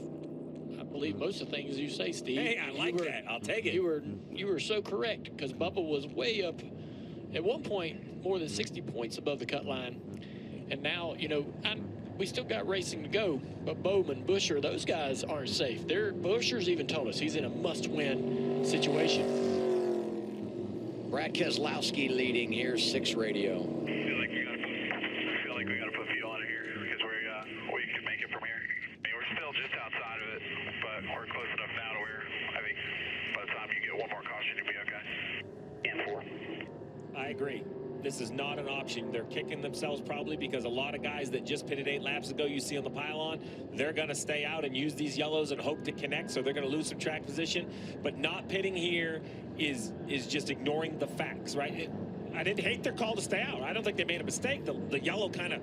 S19: I believe most of the things you say, Steve.
S20: Hey, I like that. I'll take it.
S19: You were so correct, because Bubba was way up at one point, more than 60 points above the cut line. And now, we still got racing to go, but Bowman, Buescher, those guys aren't safe. Buescher's even told us he's in a must-win situation.
S18: Brad Keselowski leading here, 6 radio.
S4: I feel like we got to put fuel on it here because we can make it from here. I mean, we're still just outside of it, but we're close enough now to where I think by the time you get one more caution, you'll be okay.
S20: this is not an option. They're kicking themselves probably because a lot of guys that just pitted 8 laps ago you see on the pylon, they're going to stay out and use these yellows and hope to connect, so they're going to lose some track position. But not pitting here is just ignoring the facts, right? I didn't hate their call to stay out. I don't think they made a mistake. The yellow kind of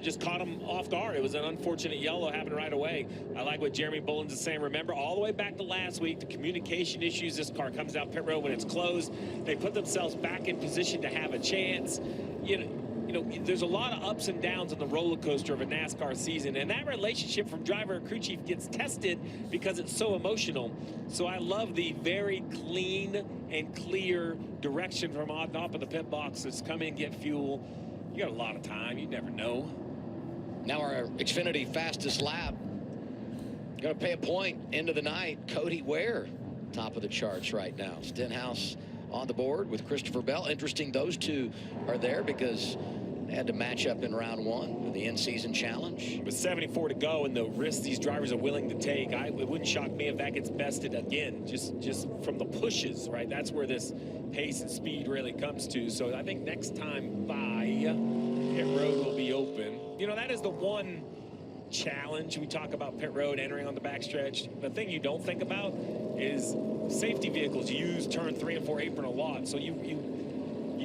S20: just caught them off guard. It was an unfortunate yellow, happened right away. I like what Jeremy Bullins is saying. Remember, all the way back to last week, the communication issues. This car comes out pit road when it's closed. They put themselves back in position to have a chance. You know, there's a lot of ups and downs on the roller coaster of a NASCAR season, and that relationship from driver and crew chief gets tested because it's so emotional. So I love the very clean and clear direction from on top of the pit box. It's come in, get fuel. You got a lot of time. You never know.
S18: Now our Xfinity fastest lap. Going to pay a point into the night. Cody Ware, top of the charts right now. Stenhouse on the board with Christopher Bell. Interesting, those two are there because they had to match up in round 1 of the in-season challenge.
S20: With 74 to go and the risks these drivers are willing to take, it wouldn't shock me if that gets bested again, just from the pushes, right? That's where this pace and speed really comes to. So I think next time by, pit road will be open. You know, that is the one challenge. We talk about pit road entering on the backstretch. The thing you don't think about is safety vehicles use turn 3 and 4 apron a lot. So you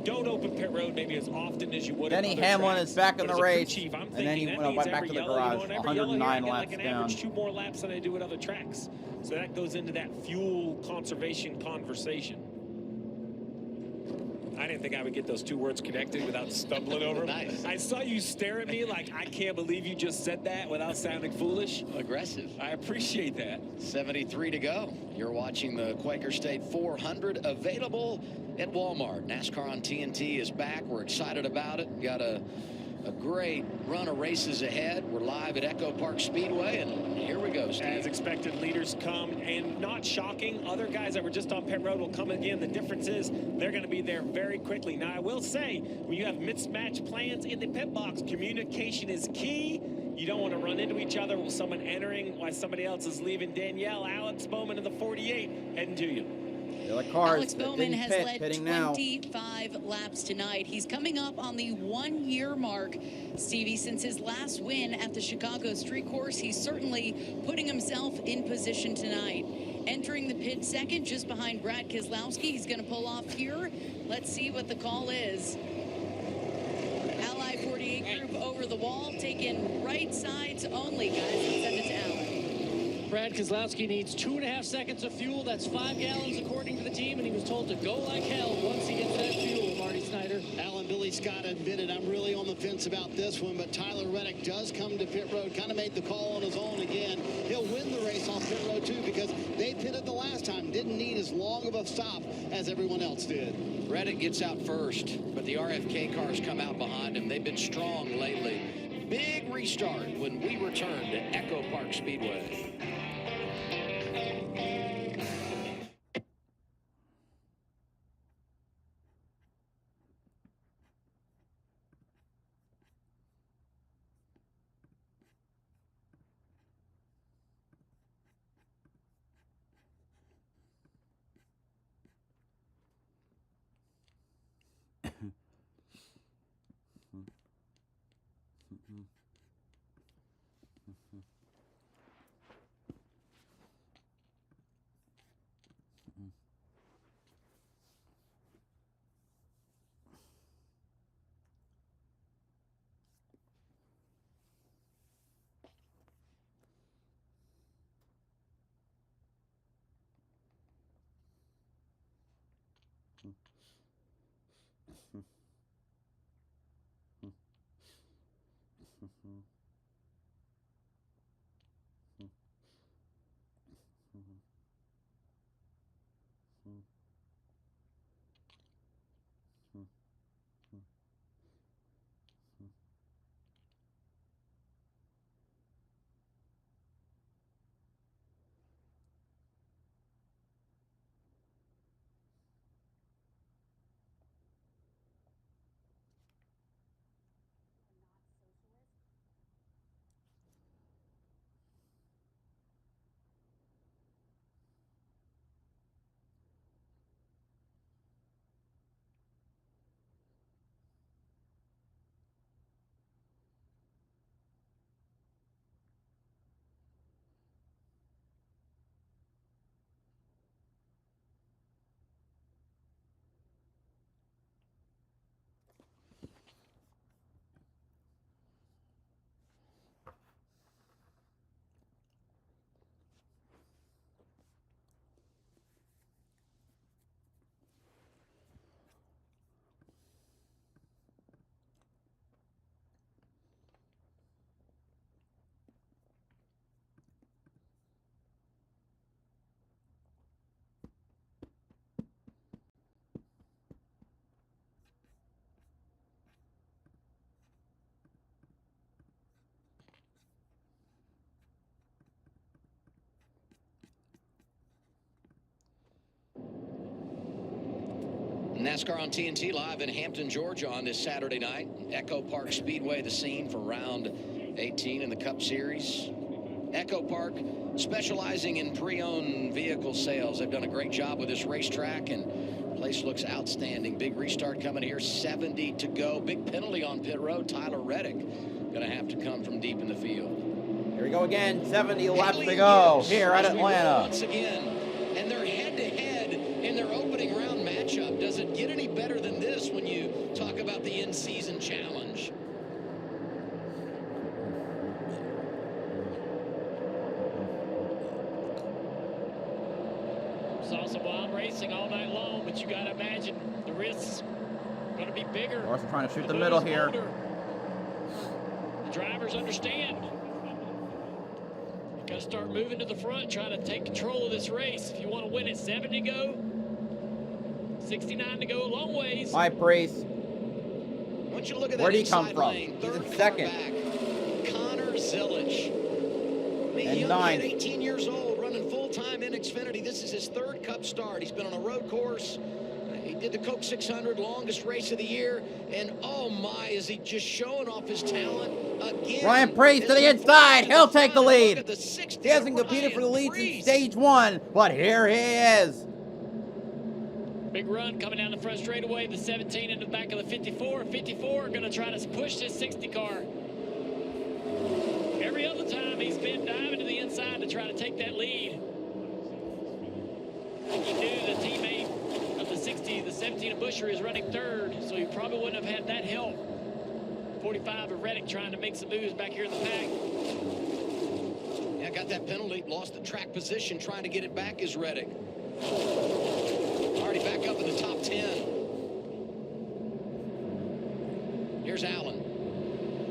S20: don't open pit road maybe as often as you would.
S1: Denny Hamlin is back in the race, and then he went back to the garage. 109 laps down.
S20: 2 more laps than I do at other tracks. So that goes into that fuel conservation conversation. I didn't think I would get those 2 words connected without stumbling over them.
S18: Nice.
S20: I saw you stare at me like, I can't believe you just said that without sounding foolish.
S18: Aggressive.
S20: I appreciate that.
S18: 73 to go. You're watching the Quaker State 400 available at Walmart. NASCAR on TNT is back. We're excited about it. We got a great run of races ahead. We're live at EchoPark Speedway, and here we go, Steve.
S20: As expected, leaders come, and not shocking, other guys that were just on pit road will come again. The difference is they're going to be there very quickly. Now, I will say, when you have mismatched plans in the pit box, communication is key. You don't want to run into each other with someone entering while somebody else is leaving. Danielle, Alex Bowman in the 48, heading to you.
S17: Alex Bowman has led 25 laps tonight. He's coming up on the 1-year mark, Stevie. Since his last win at the Chicago Street Course, he's certainly putting himself in position tonight. Entering the pit second, just behind Brad Keselowski. He's going to pull off here. Let's see what the call is. Ally 48 group over the wall, taking right sides only, guys. Let's send it to Alan.
S13: Brad Keselowski needs 2.5 seconds of fuel. That's 5 gallons according to the team, and he was told to go like hell once he gets that fuel, Marty Snyder.
S6: Alan, Billy Scott admitted, I'm really on the fence about this one, but Tyler Reddick does come to pit road, kind of made the call on his own again. He'll win the race off pit road, too, because they pitted the last time. Didn't need as long of a stop as everyone else did.
S18: Reddick gets out first, but the RFK cars come out behind him. They've been strong lately. Big restart when we return to EchoPark Speedway. NASCAR on TNT live in Hampton, Georgia on this Saturday night. EchoPark Speedway, the scene for round 18 in the Cup Series. EchoPark, specializing in pre-owned vehicle sales. They've done a great job with this racetrack, and the place looks outstanding. Big restart coming here, 70 to go. Big penalty on pit road. Tyler Reddick going to have to come from deep in the field.
S1: Here we go again, 70 laps to go here at Atlanta.
S18: Once again, and they're head-to-head in their opening round matchup. Does it get any better than this when you talk about the in-season challenge?
S19: Saw some wild racing all night long, but you got to imagine the risks going to be bigger.
S1: Also trying to shoot the middle here.
S19: The drivers understand. You got to start moving to the front, trying to take control of this race. If you want to win it, 70 to go, 69 to go, a long ways.
S1: My Priest.
S18: Once you look at
S1: Where'd he come
S18: inside
S1: from?
S18: lane,
S1: He's in
S18: third
S1: second.
S18: back, Connor Zillich. The
S1: And
S18: young
S1: ninth.
S18: kid, 18 years old, running full-time in Xfinity. This is his third Cup start. He's been on a road course. He did the Coke 600, longest race of the year. And oh my, is he just showing off his talent again.
S1: Ryan Priest to the inside. He'll take the lead.
S18: Look at the 60
S1: He hasn't
S18: of
S1: competed for the
S18: Ryan
S1: lead since
S18: Priest.
S1: stage 1, but here he is.
S19: Big run coming down the front straightaway. The 17 into the back of the 54. 54 going to try to push this 60 car. Every other time he's been diving to the inside to try to take that lead. I think he knew the teammate of the 60, the 17 of Busher is running third, so he probably wouldn't have had that help. 45 of Reddick trying to make some moves back here in the pack.
S18: Yeah, got that penalty, lost the track position, trying to get it back is Reddick. Already back up in the top 10. Here's Allen.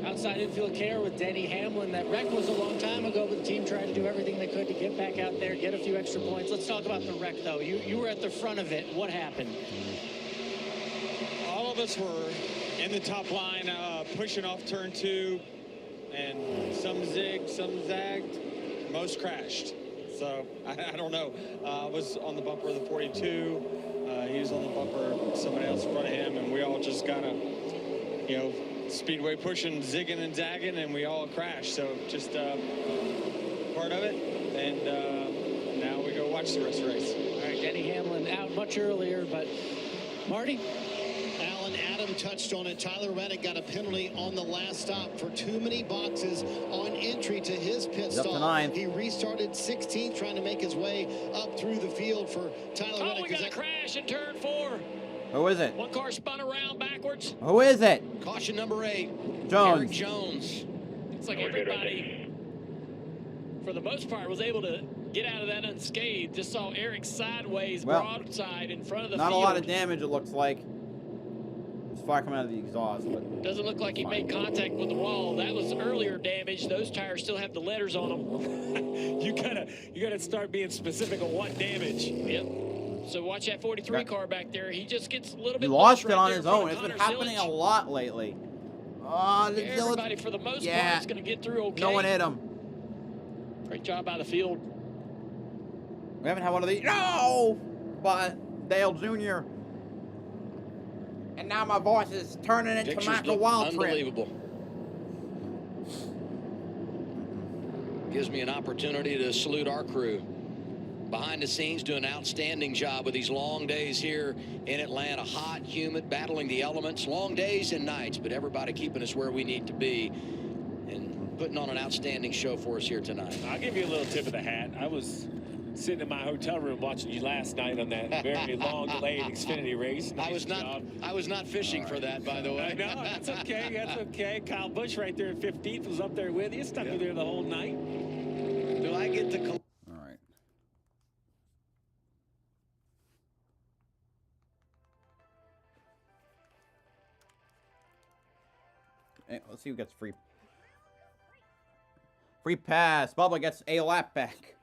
S13: Outside infield care with Denny Hamlin. That wreck was a long time ago, but the team tried to do everything they could to get back out there, get a few extra points. Let's talk about the wreck, though. You were at the front of it. What happened?
S3: All of us were in the top line, pushing off turn 2, and some zigged, some zagged, most crashed. So I don't know. I was on the bumper of the 42. He was on the bumper, somebody else in front of him, and we all just kind of, you know, Speedway pushing, zigging and zagging, and we all crashed. So just part of it, and now we go watch the rest of the race.
S13: All right, Denny Hamlin out much earlier, but Marty?
S6: Alan Adam touched on it. Tyler Reddick got a penalty on the last stop for too many boxes on entry to his pit
S1: Up to
S6: stop.
S1: 9th.
S6: He restarted 16th, trying to make his way up through the field for Tyler Reddick.
S19: We got a crash in turn 4.
S1: Who is it?
S19: One car spun around backwards.
S1: Who is it?
S18: Caution number 8.
S1: Jones.
S18: Eric Jones.
S19: It's like everybody, for the most part, was able to get out of that unscathed. Just saw Eric sideways,
S1: Well,
S19: broadside in front of the
S1: Not
S19: field.
S1: a lot of damage, it looks like. There's fire coming out of the exhaust, but
S19: Doesn't look like he made contact with the wall. That was earlier damage. Those tires still have the letters on them.
S20: You gotta start being specific on what damage.
S19: Yep. So watch that 43 car back there. He just gets a little
S1: he
S19: bit
S1: lost
S19: loose
S1: it
S19: right
S1: on
S19: there
S1: his
S19: in front
S1: own.
S19: of
S1: It's been
S19: Connor
S1: happening
S19: Zillich.
S1: a lot lately. Oh, the
S19: Everybody, for the most
S1: Yeah.
S19: part, is going to get through okay.
S1: No one hit him.
S19: Great job by the field.
S1: We haven't had one of these. No! But Dale Jr. And now my voice is turning into
S18: Pictures
S1: Michael
S18: look
S1: Wild Trip.
S18: unbelievable. Gives me an opportunity to salute our crew. Behind the scenes, doing an outstanding job with these long days here in Atlanta. Hot, humid, battling the elements. Long days and nights, but everybody keeping us where we need to be and putting on an outstanding show for us here tonight.
S20: I'll give you a little tip of the hat. I was sitting in my hotel room watching you last night on that very long delayed Xfinity race. Nice
S18: I was not fishing for that, by the way.
S20: No, that's okay. That's okay. Kyle Busch right there in 15th was up there with you. Stuck you there the whole night.
S18: Do I get to?
S1: All right. Hey, let's see who gets free. Free pass. Bubba gets a lap back.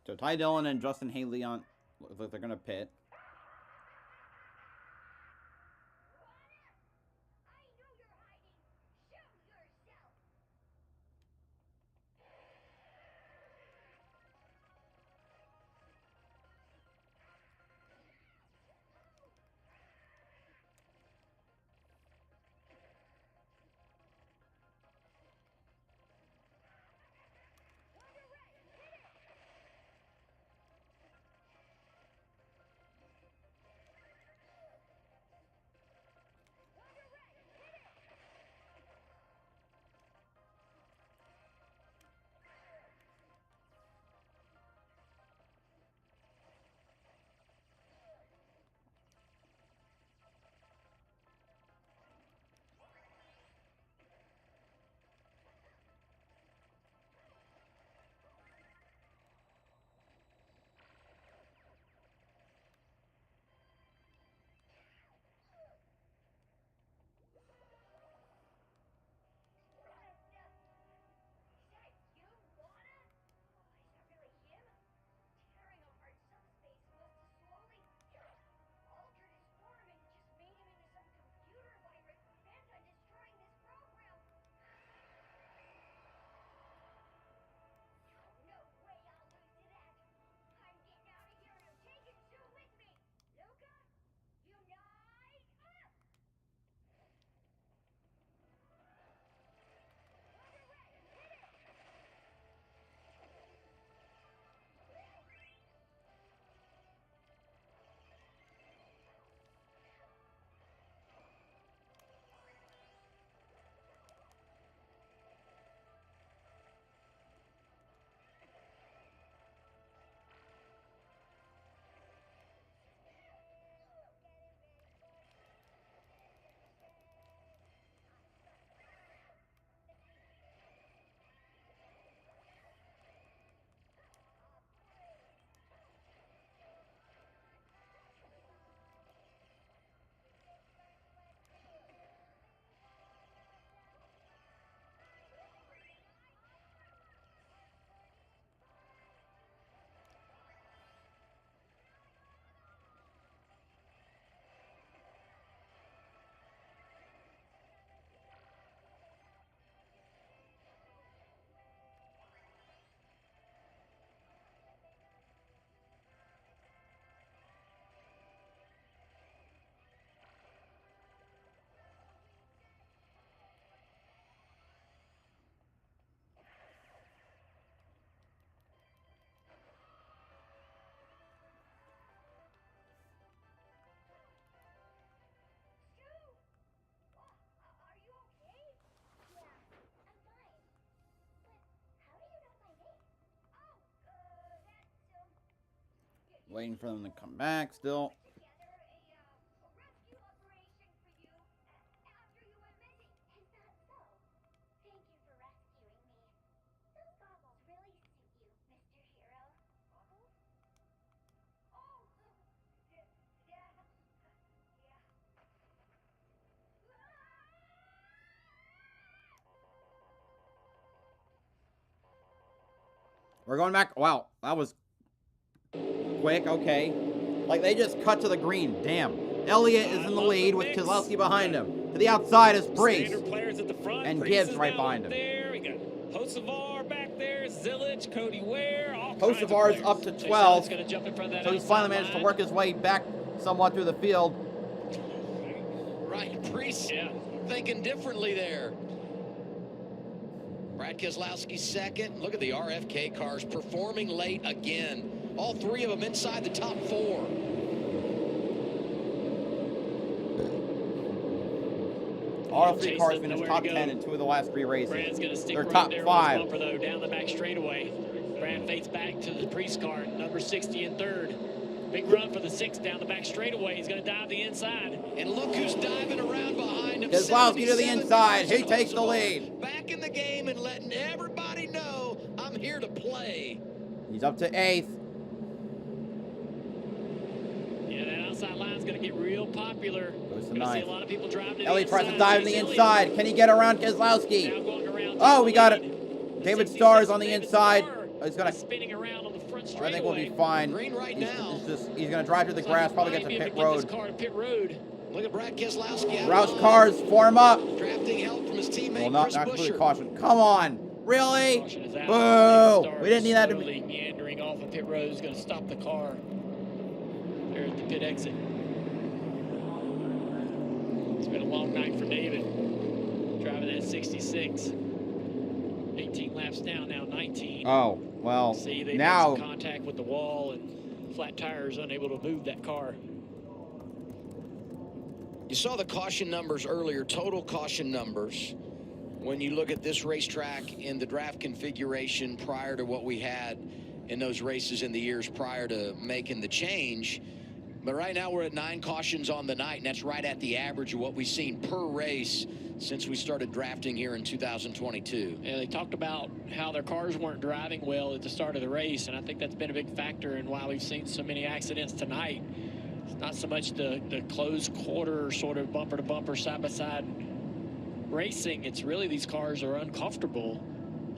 S1: So Ty Dillon and Justin Haley on. Looks like they're gonna pit. Waiting for them to come back still. We're going back. Wow, that was quick. Okay. Like, they just cut to the green. Damn. Elliott is in the lead with Keselowski behind him. To the outside is Brees. And Gibbs right behind him.
S20: There we go. Hocevar back there. Zillage, Cody Ware.
S1: Hocevar is up to 12. So he's finally managed to work his way back somewhat through the field.
S18: Right, Brees thinking differently there. Brad Keselowski second. Look at the RFK cars performing late again. All three of them inside the top four.
S1: All three cars finished top 10 in 2 of the last 3 races.
S19: Brad's going to stick
S1: They're
S19: right
S1: top
S19: there
S1: 5.
S19: Bumper, though, down the back straightaway. Brad fades back to the Priest car, number 60 in third. Big run for the 6 down the back straightaway. He's going to dive the inside.
S18: And look who's diving around behind him.
S1: Keselowski to the inside. He takes the lead.
S18: Back in the game and letting everybody know I'm here to play.
S1: He's up to 8th.
S19: Yeah, that outside line's going to get real popular.
S1: Goes to
S19: Gonna see
S1: 9th.
S19: a lot of people driving to the
S1: Elliott tries to
S19: inside.
S1: dive in the inside. Can he get around Keselowski? Oh, we got it. David Starr's on the inside. He's going to
S19: front
S1: I
S19: straightaway.
S1: think we'll be fine.
S18: Green right now.
S1: He's going to drive through the grass, probably get to pit road.
S19: This car to pit road.
S18: Look at Brad Keselowski.
S1: Roush cars, form up.
S18: Drafting help from his teammate
S1: Well, not
S18: Chris
S1: absolutely
S18: Busher.
S1: caution. Come on. Really?
S19: Caution is out.
S1: Boo. We didn't need that to
S19: Slowly meandering off of pit road is going to stop the car there at the pit exit. It's been a long night for David. Driving at 66. 18 laps down, now 19.
S1: Oh, well,
S19: See, they
S1: now...
S19: made some contact with the wall and flat tires, unable to move that car.
S18: You saw the caution numbers earlier, total caution numbers. When you look at this racetrack in the draft configuration prior to what we had in those races in the years prior to making the change. But right now we're at 9 cautions on the night, and that's right at the average of what we've seen per race since we started drafting here in 2022.
S19: Yeah, they talked about how their cars weren't driving well at the start of the race, and I think that's been a big factor in why we've seen so many accidents tonight. It's not so much the close quarter sort of bumper-to-bumper, side-by-side racing. It's really these cars are uncomfortable.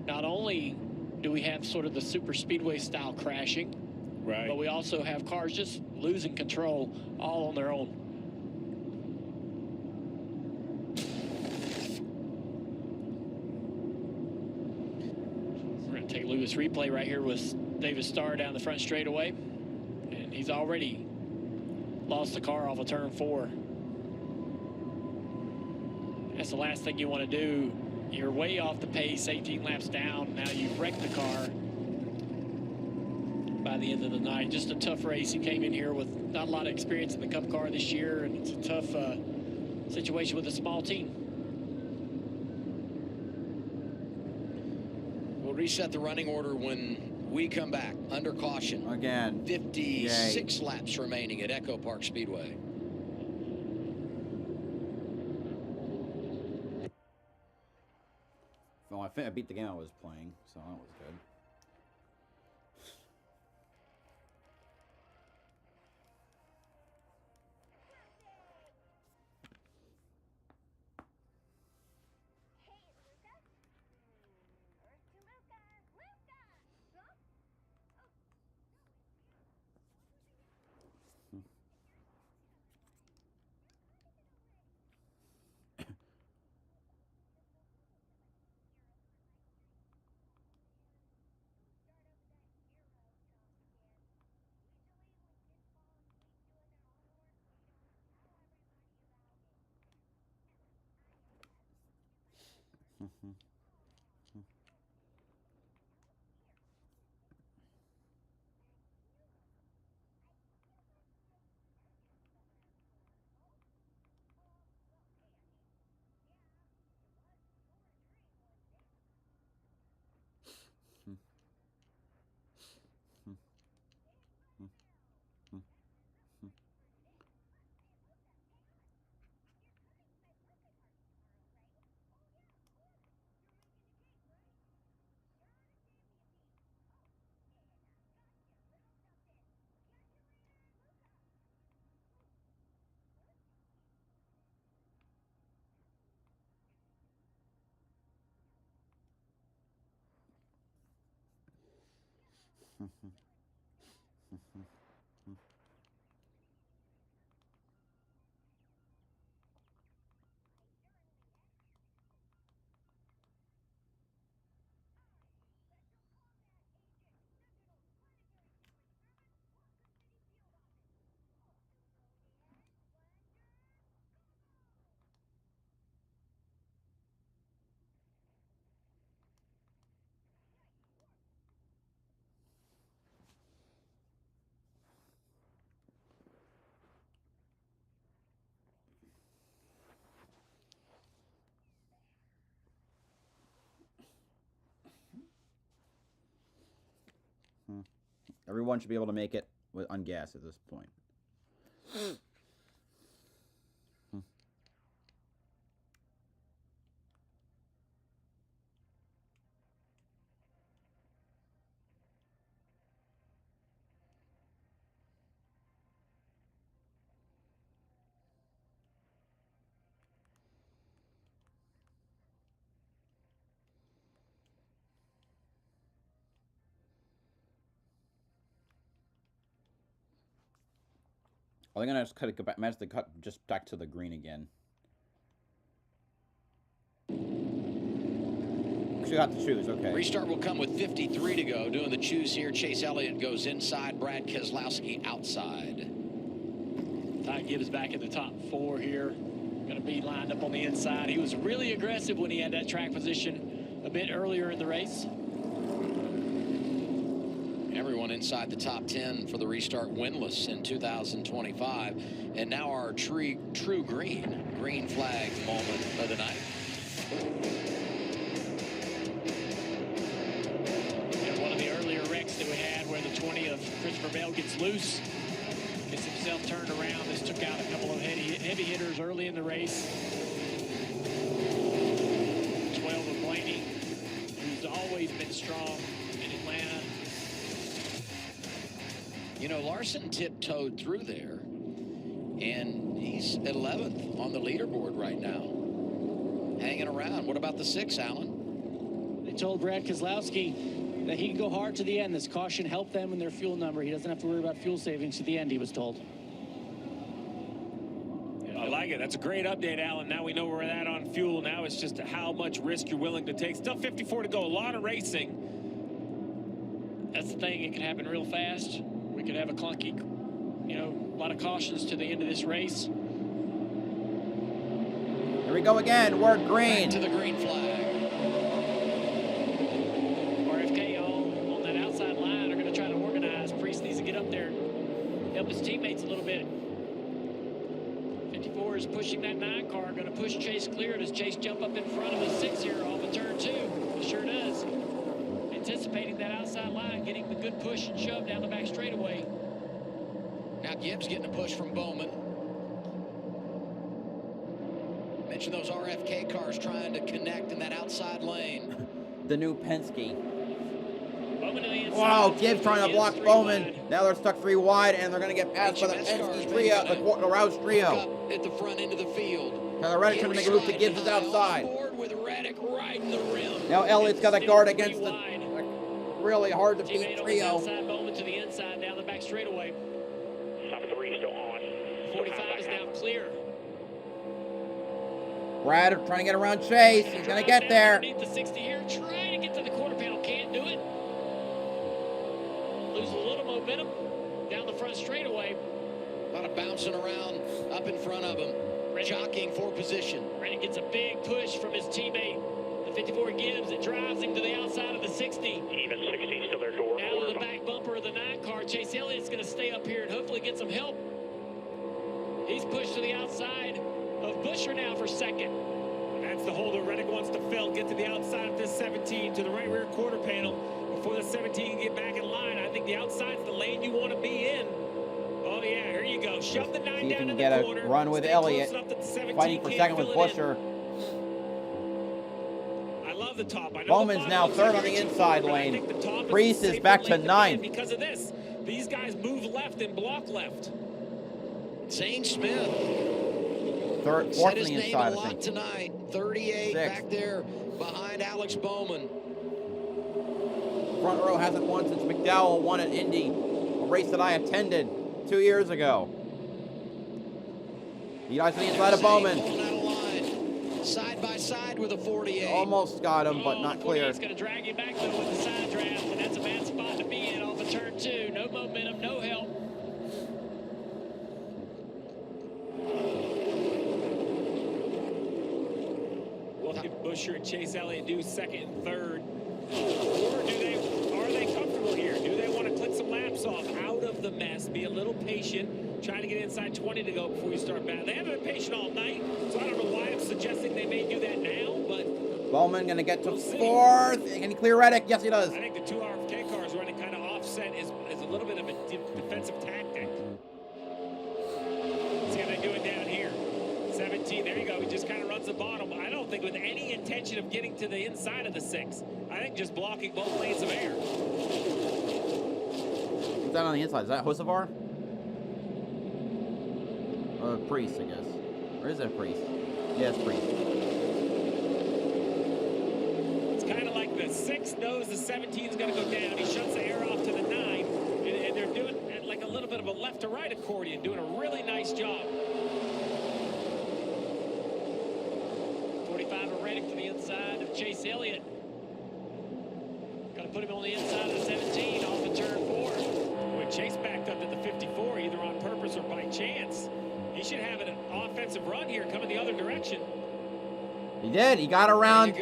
S19: Not only do we have sort of the super speedway style crashing,
S20: right,
S19: but we also have cars just losing control all on their own. We're going to take a look at this replay right here with David Starr down the front straightaway, and he's already lost the car off of turn 4. That's the last thing you want to do. You're way off the pace, 18 laps down. Now you've wrecked the car by the end of the night. Just a tough race. He came in here with not a lot of experience in the Cup car this year, and it's a tough situation with a small team.
S18: We'll reset the running order when we come back under caution.
S1: Again.
S18: 56 laps remaining at EchoPark Speedway.
S1: Well, I think I beat the game I was playing, so that was good. Everyone should be able to make it on gas at this point. Are they gonna just cut it back? Imagine they cut just back to the green again. You got to choose, okay.
S18: Restart will come with 53 to go. Doing the choose here. Chase Elliott goes inside. Brad Keselowski outside.
S19: Ty Gibbs back in the top 4 here. Going to be lined up on the inside. He was really aggressive when he had that track position a bit earlier in the race.
S18: Everyone inside the top 10 for the restart winless in 2025. And now our true green flag moment of the night.
S19: And one of the earlier wrecks that we had where the 20 of Christopher Bell gets loose, gets himself turned around. This took out a couple of heavy hitters early in the race. 12 of Blaney, who's always been strong in Atlanta.
S18: You know, Larson tiptoed through there, and he's 11th on the leaderboard right now. Hanging around. What about the 6, Alan?
S13: They told Brad Keselowski that he can go hard to the end. This caution helped them in their fuel number. He doesn't have to worry about fuel savings to the end, he was told.
S20: I like it. That's a great update, Alan. Now we know where we're at on fuel. Now it's just how much risk you're willing to take. Still 54 to go. A lot of racing.
S19: That's the thing. It can happen real fast. We could have a clunky, you know, a lot of cautions to the end of this race.
S1: Here we go again. We're green.
S18: Back to the green flag.
S19: RFK on that outside line are going to try to organize. Priest needs to get up there, help his teammates a little bit. 54 is pushing that 9 car, going to push Chase clear. Does Chase jump up in front of the 6 here off of turn 2? He sure does. Anticipating that outside line, getting the good push and shove down the back straightaway.
S18: Now Gibbs getting a push from Bowman. Mention those RFK cars trying to connect in that outside lane.
S1: The new Penske.
S19: Bowman to the inside.
S1: Wow, Gibbs trying to block Bowman. Now they're stuck 3 wide, and they're going to get passed by the Penske trio, the Roush trio.
S18: At the front end of the field.
S1: Tyler Reddick trying to make a loop to Gibbs is outside.
S18: With Reddick right in the rim.
S1: Now Elliott's got a guard against the really hard to beat trio.
S19: Outside Bowman to the inside, down the back straightaway.
S21: Top 3 still on.
S19: 45 is now clear.
S1: Brad trying to get around Chase. He's going to get there.
S19: Underneath the 60 here, trying to get to the quarter panel, can't do it. Lose a little momentum down the front straightaway.
S18: A lot of bouncing around up in front of him. Jockeying for position.
S19: Reddick gets a big push from his teammate. The 54 Gibbs, it drives him to the outside of the 60.
S21: Even 60 still there, door.
S19: Now to the back bumper of the 9 car. Chase Elliott's going to stay up here and hopefully get some help. He's pushed to the outside of Busher now for second.
S20: That's the hole that Reddick wants to fill. Get to the outside of this 17 to the right rear quarter panel before the 17 can get back in line. I think the outside's the lane you want to be in. Oh yeah, here you go. Shove the 9 down in the corner.
S1: Get a run with Elliott. Fighting for second with Busher.
S20: I love the top. I know
S1: Bowman's now 3rd on the inside lane. Priest is back to 9th.
S20: Because of this, these guys move left and block left.
S18: Zane Smith.
S1: 4th on the inside, I think.
S18: Tonight, 38 back there behind Alex Bowman.
S1: Front row hasn't won since McDowell won at Indy, a race that I attended 2 years ago. The eyes to the inside of Bowman.
S18: Side by side with a 48.
S1: Almost got him, but not clear.
S19: He's going to drag you back though with the side draft, and that's a bad spot to be in off of turn 2. No momentum, no help.
S20: What did Busher and Chase Elliott do 2nd and 3rd? Or are they comfortable here? Do they want to click some laps off out of the mess, be a little patient, trying to get inside 20 to go before you start batting? They haven't been patient all night, so I don't know why I'm suggesting they may do that now, but
S1: Bowman going to get to 4th. Can he clear Reddick? Yes, he does.
S20: I think the 2 RFK cars running kind of offset is a little bit of a defensive tactic. See how they do it down here. 17, there you go. He just kind of runs the bottom. I don't think with any intention of getting to the inside of the 6. I think just blocking both lanes of air.
S1: Who's that on the inside? Is that Hocevar? Priest, I guess. Or is that Priest? Yes, Priest.
S20: It's kind of like the 6 knows the 17 is going to go down. He shuts the air off to the 9. And they're doing, like a little bit of a left to right accordion, doing a really nice job. 45 of Reddick to the inside of Chase Elliott. Got to put him on the inside of the 17 off of turn 4. When Chase backed up at the 54, either on purpose or by chance, he should have an offensive run here coming the other direction.
S1: He did. He got around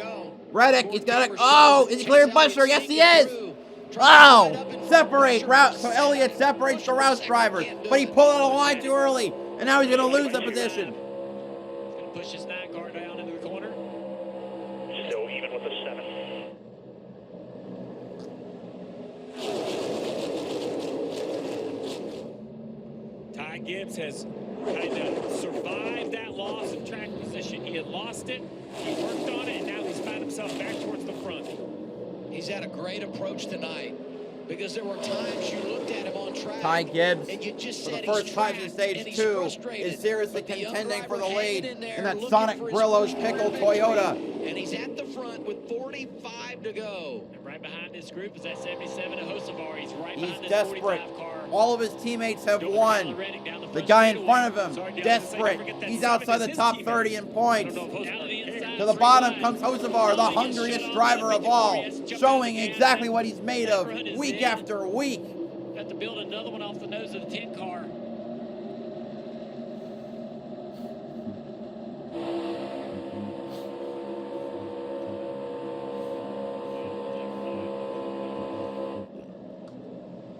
S1: Reddick. He's got it. Oh, is he clearing Busher? Yes, he is. Oh, separate route. So Elliott separates the Rouse drivers, but he pulled out a line too early, and now he's going to lose the position.
S20: He's going to push his 9 car down into the corner.
S21: Still even with a 7.
S20: Ty Gibbs has kind of survived that loss of track position. He had lost it, he worked on it, and now he's found himself back towards the front.
S18: He's had a great approach tonight because there were times you looked at him on track.
S1: Ty Gibbs,
S18: and you just
S1: for the
S18: said
S1: first
S18: he's
S1: time in
S18: trapped
S1: stage
S18: and he's
S1: 2,
S18: frustrated.
S1: is seriously
S18: But the young
S1: contending for the
S18: driver
S1: lead
S18: hanging in there,
S1: in that
S18: looking
S1: Sonic
S18: for his
S1: Grillo's
S18: first
S1: Pickle
S18: win.
S1: Toyota.
S18: And he's at the front with 45 to go.
S20: And right behind this group is that 77 of Hocevar. He's right behind
S1: He's
S20: this
S1: desperate.
S20: 45 car.
S1: All of his teammates have won. The guy in front of him, desperate. He's outside the top 30 in points. To the bottom comes Hocevar, the hungriest driver of all, showing exactly what he's made of week after week.
S20: Got to build another one off the nose of the 10 car.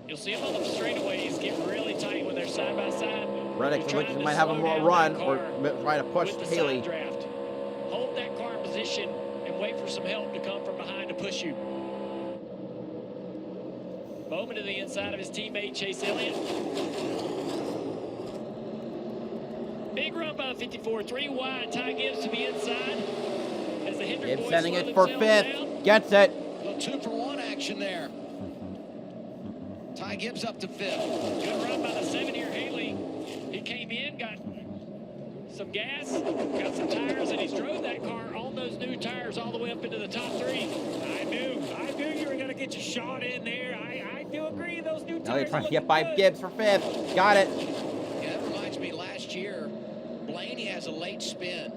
S20: You'll see him on the straightaways get really tight when they're side by side.
S1: Reddick looks like he might have a more run or try to push Haley.
S20: Draft. Hold that car in position and wait for some help to come from behind to push you. Bowman to the inside of his teammate Chase Elliott. Big run by the 54, 3 wide. Ty Gibbs to the inside. As the Hendrick
S1: Gibbs
S20: boys
S1: sending
S20: slow
S1: it for
S20: themselves
S1: 5th.
S20: down.
S1: Gets it.
S18: Little 2-for-1 action there. Ty Gibbs up to 5th.
S20: Good run by the 7 here, Haley. He came in, got some gas, got some tires, and he's drove that car on those new tires all the way up into the top 3. I knew you were going to get your shot in there. I do agree, those new tires.
S1: Now they're trying to get by Gibbs for 5th. Got it.
S18: Yeah, that reminds me, last year, Blaney has a late spin.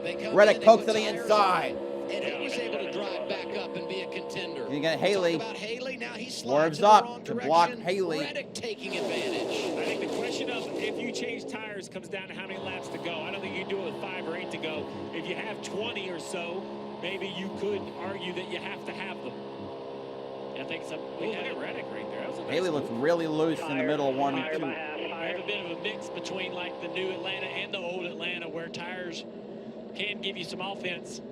S18: They come
S1: Reddick
S18: in, they
S1: pokes
S18: put
S1: to the
S18: tires
S1: inside.
S18: on, and he was able to drive back up and be a contender.
S1: You got Haley.
S18: Talk about Haley, now he slides
S1: Swerves
S18: in the wrong
S1: up to
S18: direction.
S1: block Haley.
S18: Reddick taking advantage.
S20: I think the question of if you change tires comes down to how many laps to go. I don't think you do it with 5 or 8 to go. If you have 20 or so, maybe you could argue that you have to have them. I think we had a Reddick right there. That was a nice
S1: Haley looks really loose in the middle of 1 and 2.
S20: We have a bit of a mix between like the new Atlanta and the old Atlanta where tires can give you some offense.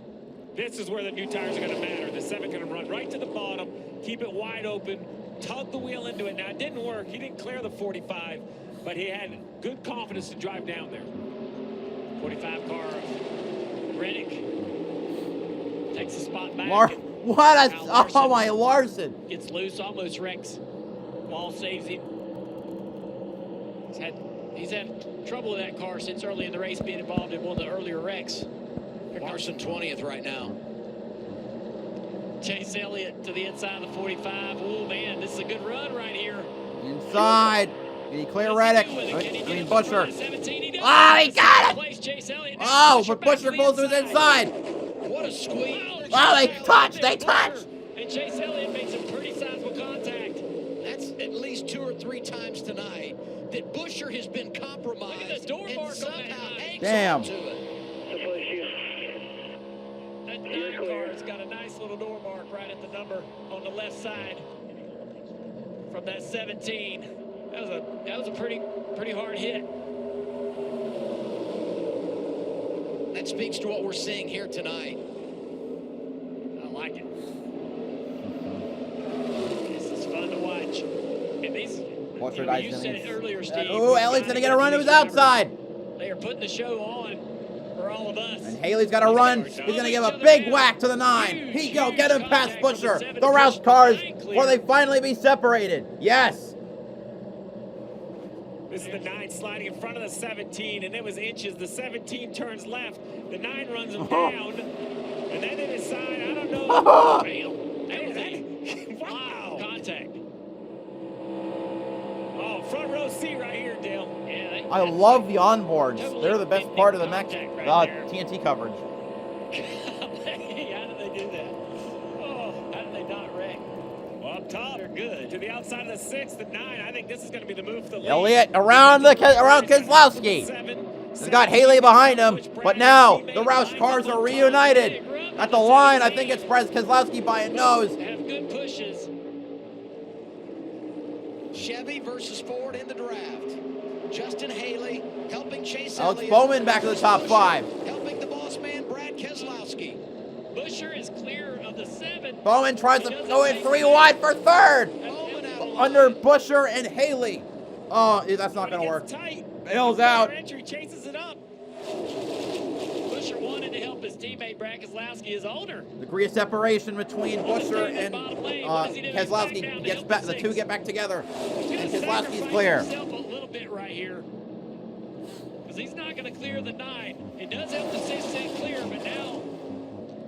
S20: This is where the new tires are going to matter. The 7 going to run right to the bottom, keep it wide open, tug the wheel into it. Now, it didn't work. He didn't clear the 45, but he had good confidence to drive down there. 45 car, Reddick takes the spot back.
S1: What a... Oh, my Larson.
S20: Gets loose, almost wrecks. Wall saves him. He's had trouble with that car since early in the race, being involved in one of the earlier wrecks.
S18: Larson 20th right now.
S20: Chase Elliott to the inside of the 45. Oh, man, this is a good run right here.
S1: Inside. Can he clear Reddick? I mean, Busher. Oh, he got it! Oh, but Busher goes to his inside.
S18: What a squeeze.
S1: Oh, they touched. They touched.
S20: And Chase Elliott made some pretty sizable contact.
S18: That's at least 2 or 3 times tonight that Busher has been compromised.
S20: Look at the door mark
S18: and
S20: on that
S18: somehow
S20: nine.
S18: hangs
S1: Damn.
S18: on to it.
S20: That 9 car's got a nice little door mark right at the number on the left side from that 17. That was a pretty hard hit.
S18: That speaks to what we're seeing here tonight.
S20: I like it. This is fun to watch. And these, you said it earlier, Steve.
S1: Oh, Elliott's going to get a run to his outside.
S20: They are putting the show on for all of us.
S1: And Haley's got a run. He's going to give a big whack to the 9. He go get him past Busher. The Rouse cars before they finally be separated. Yes.
S20: This is the 9 sliding in front of the 17, and it was inches. The 17 turns left. The 9 runs him down. And then they decide, I don't know. Wow. Contact. Oh,
S1: I love the onboards. They're the best part of the TNT coverage.
S19: How did they do that? Oh, how did they not wreck? Well, up top, they're good. To the outside of the 6, the 9. I think this is going to be the move for the lead.
S1: Elliott around Keselowski. He's got Haley behind him, but now the Roush cars are reunited. At the line, I think it's Keselowski by a nose.
S19: Have good pushes.
S18: Chevy versus Ford in the draft. Justin Haley helping Chase
S1: Alex
S18: Elliott.
S1: Bowman back to the top 5.
S18: Helping the boss man, Brad Keselowski.
S19: Busher is clear of the 7.
S1: Bowman tries to go in 3 wide for 3rd. Under Busher and Haley. Oh, that's not going to work. Bale's out.
S19: Entry chases it up. Busher wanted to help his teammate Brad Keselowski, his owner.
S1: Degree of separation between Busher and Keselowski gets back. The two get back together, and Keselowski's clear.
S19: Himself a little bit right here, because he's not going to clear the 9. It does help the 6 stay clear, but now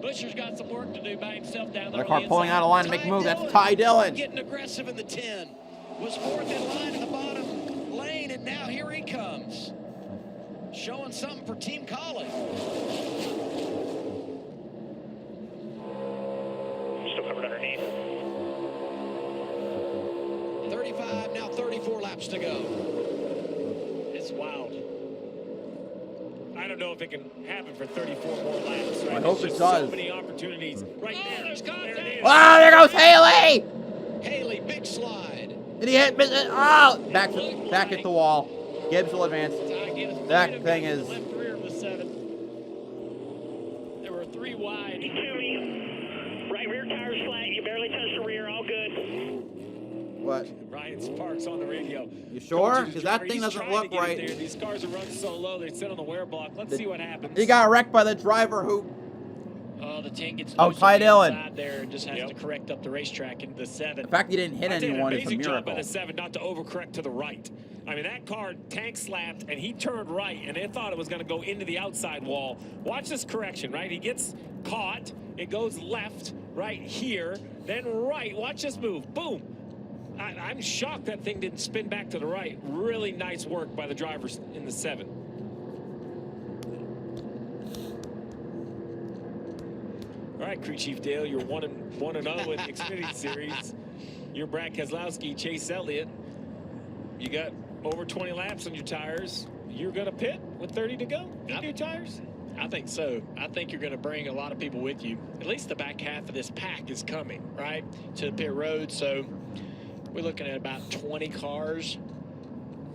S19: Busher's got some work to do by himself down there.
S1: The car pulling out of line to make a move. That's Ty Dillon.
S18: Getting aggressive in the 10. Was 4th in line in the bottom lane, and now here he comes. Showing something for Team Collie.
S21: Still covered underneath.
S18: 35, now 34 laps to go.
S19: It's wild. I don't know if it can happen for 34 more laps. Right?
S1: I hope
S19: There's
S1: it
S19: just
S1: does.
S19: So many opportunities right there. There's contact. There it is.
S1: Ah, there goes Haley!
S18: Haley, big slide.
S1: Did he hit? Oh, back at the wall. Gibbs will advance. That thing is.
S19: Left rear of the 7. There were 3 wide.
S21: Right rear tire's flat. You barely touched the rear. All good.
S1: What?
S19: Ryan Sparks on the radio.
S1: You sure? Because that thing doesn't look right.
S19: These cars are running so low, they sit on the wear block. Let's see what happens.
S1: He got wrecked by the driver who.
S19: Oh, the 10 gets
S1: Oh, Ty Dillon.
S19: inside there and just has to correct up the racetrack into the 7.
S1: The fact he didn't hit anyone is a
S19: amazing job
S1: miracle.
S19: by the 7 not to overcorrect to the right. I mean, that car tank slapped and he turned right and they thought it was going to go into the outside wall. Watch this correction, right? He gets caught. It goes left right here, then right. Watch this move. Boom. I'm shocked that thing didn't spin back to the right. Really nice work by the drivers in the 7. All right, Crew Chief Dale, you're 1-0 in the Xfinity Series. You're Brad Keselowski, Chase Elliott. You got over 20 laps on your tires. You're going to pit with 30 to go in new tires?
S13: I think so. I think you're going to bring a lot of people with you. At least the back half of this pack is coming, right, to the pit road. So we're looking at about 20 cars,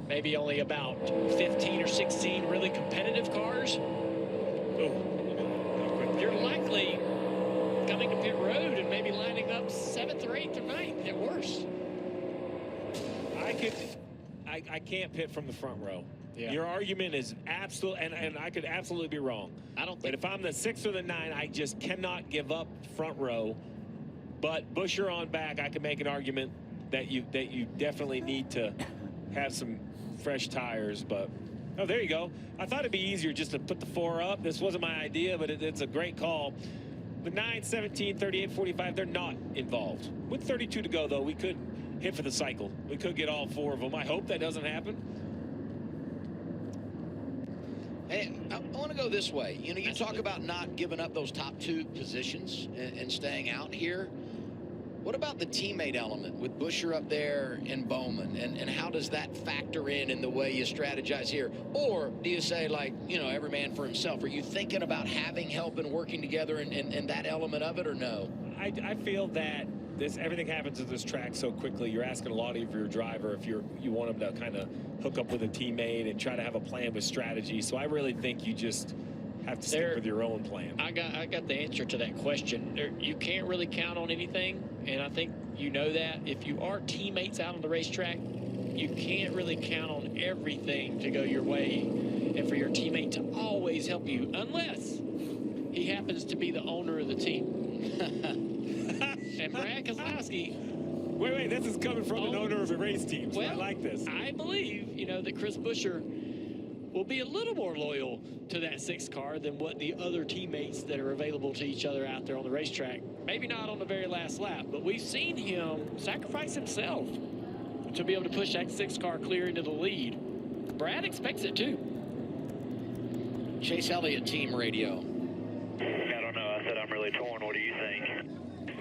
S13: maybe only about 15 or 16 really competitive cars. You're likely coming to pit road and maybe lining up 7th or 8th or 9th at worst.
S19: I can't pit from the front row.
S13: Yeah.
S19: Your argument is absolute, and I could absolutely be wrong.
S13: I don't
S19: think. But if I'm the 6 or the 9, I just cannot give up front row. But Busher on back, I can make an argument that you definitely need to have some fresh tires. But oh, there you go. I thought it'd be easier just to put the 4 up. This wasn't my idea, but it's a great call. The 9, 17, 38, 45, they're not involved. With 32 to go, though, we could hit for the cycle. We could get all 4 of them. I hope that doesn't happen.
S18: Hey, I want to go this way. You know, you talk about not giving up those top 2 positions and staying out here. What about the teammate element with Busher up there and Bowman? And how does that factor in the way you strategize here? Or do you say, like, you know, every man for himself? Are you thinking about having help and working together and that element of it, or no?
S19: I feel that everything happens at this track so quickly. You're asking a lot of your driver if you want him to kind of hook up with a teammate and try to have a plan with strategy. So I really think you just have to stick with your own plan.
S13: I got the answer to that question. You can't really count on anything, and I think you know that. If you are teammates out on the racetrack, you can't really count on everything to go your way and for your teammate to always help you, unless he happens to be the owner of the team. And Brad Keselowski.
S19: Wait, this is coming from an owner of a race team, so I like this.
S13: I believe, that Chris Busher will be a little more loyal to that 6 car than what the other teammates that are available to each other out there on the racetrack. Maybe not on the very last lap, but we've seen him sacrifice himself to be able to push that 6 car clear into the lead.
S19: Brad expects it too.
S18: Chase Elliott, team radio.
S21: I don't know. I said I'm really torn. What do you think?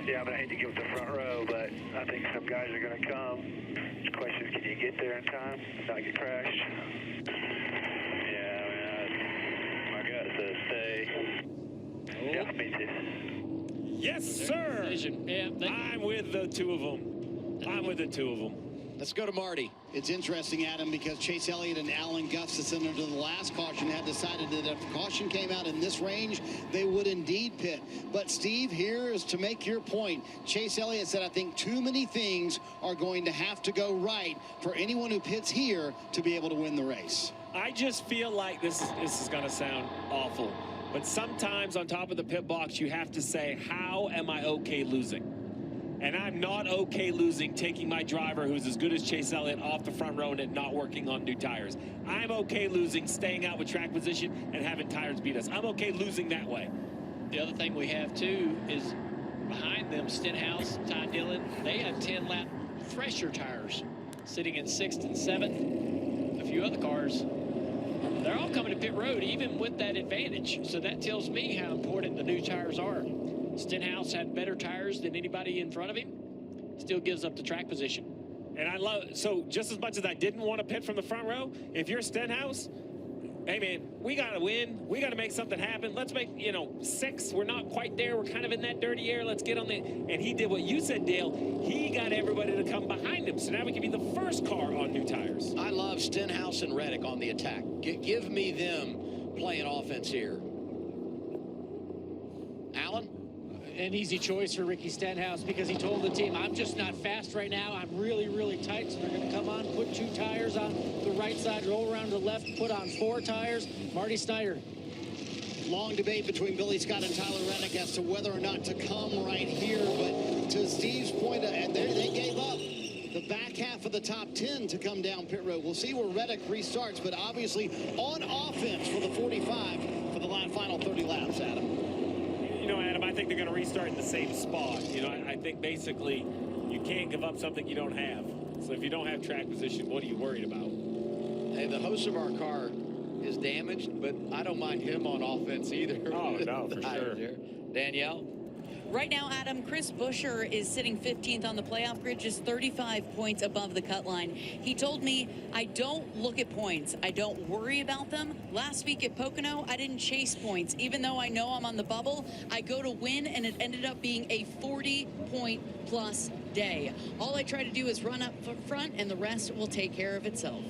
S2: Yeah, I hate to give it the front row, but I think some guys are going to come. The question is, can you get there in time, not get crashed?
S21: Yeah, my gut says stay.
S2: Yeah, me too.
S20: Yes, sir.
S19: Yeah,
S20: I'm with the two of them.
S18: Let's go to Marty.
S6: It's interesting, Adam, because Chase Elliott and Alan Gustafson under the last caution had decided that if caution came out in this range, they would indeed pit. But Steve, here is to make your point. Chase Elliott said, I think too many things are going to have to go right for anyone who pits here to be able to win the race.
S20: I just feel like this is going to sound awful, but sometimes on top of the pit box, you have to say, how am I okay losing? And I'm not okay losing taking my driver, who's as good as Chase Elliott, off the front row and it not working on new tires. I'm okay losing staying out with track position and having tires beat us. I'm okay losing that way.
S19: The other thing we have, too, is behind them, Stenhouse, Ty Dillon, they have 10-lap fresher tires sitting in 6th and 7th. A few other cars, they're all coming to pit road, even with that advantage. So that tells me how important the new tires are. Stenhouse had better tires than anybody in front of him. Still gives up the track position.
S20: And I love, so just as much as I didn't want to pit from the front row, if you're Stenhouse, hey man, we got to win. We got to make something happen. Let's make, 6. We're not quite there. We're kind of in that dirty air. Let's get on the, and he did what you said, Dale. He got everybody to come behind him. So now we can be the first car on new tires.
S18: I love Stenhouse and Reddick on the attack. Give me them playing offense here. Alan?
S13: An easy choice for Ricky Stenhouse because he told the team, I'm just not fast right now. I'm really, really tight. So they're going to come on, put 2 tires on the right side, roll around to the left, put on 4 tires. Marty Snyder.
S6: Long debate between Billy Scott and Tyler Reddick as to whether or not to come right here. But to Steve's point, and they gave up the back half of the top 10 to come down pit road. We'll see where Reddick restarts, but obviously on offense for the 45 for the final 30 laps, Adam.
S20: Adam, I think they're going to restart in the same spot. I think basically you can't give up something you don't have. So if you don't have track position, what are you worried about?
S18: Hey, the host of our car is damaged, but I don't mind him on offense either.
S20: Oh, no, for sure.
S18: Danielle?
S17: Right now, Adam, Chris Buescher is sitting 15th on the playoff grid, just 35 points above the cut line. He told me, I don't look at points. I don't worry about them. Last week at Pocono, I didn't chase points. Even though I know I'm on the bubble, I go to win, and it ended up being a 40-point plus day. All I try to do is run up front, and the rest will take care of itself.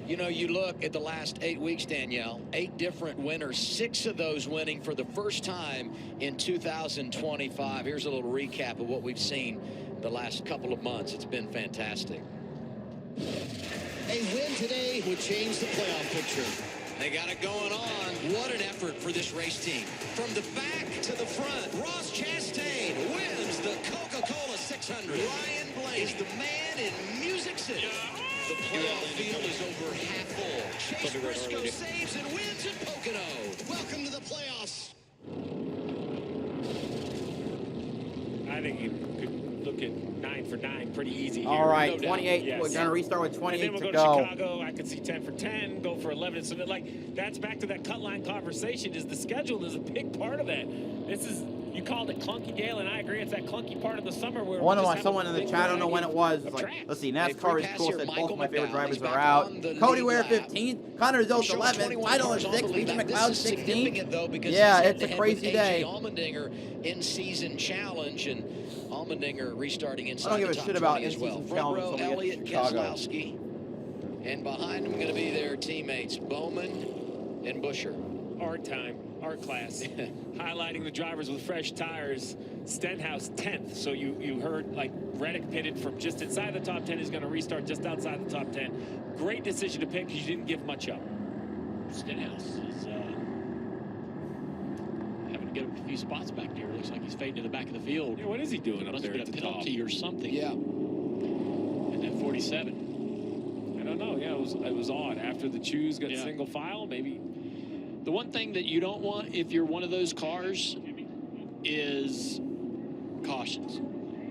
S18: You look at the last 8 weeks, Danielle, 8 different winners, 6 of those winning for the first time in 2025. Here's a little recap of what we've seen the last couple of months. It's been fantastic.
S6: A win today would change the playoff picture.
S18: They got it going on. What an effort for this race team. From the back to the front, Ross Chastain wins the Coca-Cola 600. Ryan Blaney is the man in Music City. The playoff field is over half full. Chase Briscoe saves and wins at Pocono.
S6: Welcome to the playoffs.
S20: I think you could look at 9 for 9 pretty easy here.
S1: All right,
S20: no
S1: 28.
S20: Yes.
S1: We're going to restart with 28
S20: and then we'll
S1: to
S20: go
S1: go.
S20: To Chicago. I could see 10 for 10, go for 11. So that's back to that cut line conversation. Is the schedule is a big part of that. This is, you called it clunky, Dale, and I agree. It's that clunky part of the summer where
S1: Someone in the chat, I don't know when it was like, let's see, NASCAR is cool, said both of my favorite drivers are out. Cody Ware 15th, Connor Zilch 11th, Title is 6th, BJ McLeod 16th. Yeah, it's a crazy day.
S18: Allmendinger in-season challenge, and Allmendinger restarting inside
S1: I don't give
S18: the
S1: a
S18: top
S1: shit about
S18: 20 as well.
S1: in-season
S18: Front
S1: challenge
S18: row,
S1: until we get
S18: Elliott
S1: to Chicago.
S18: Keselowski, and behind him going to be their teammates Bowman and Buescher.
S20: Art time, art class. Highlighting the drivers with fresh tires. Stenhouse 10th. So you heard like Reddick pitted from just inside the top 10. Is going to restart just outside the top 10. Great decision to pick because you didn't give much up.
S19: Stenhouse is having to get a few spots back there. Looks like he's fading to the back of the field.
S20: Yeah, what is he doing up
S19: Must
S20: there
S19: have
S20: at
S19: been
S20: the
S19: a
S20: top?
S19: penalty or something.
S18: Yeah.
S19: And then 47.
S20: I don't know. Yeah, it was odd. After the choose got single file, maybe.
S19: The one thing that you don't want if you're one of those cars is cautions.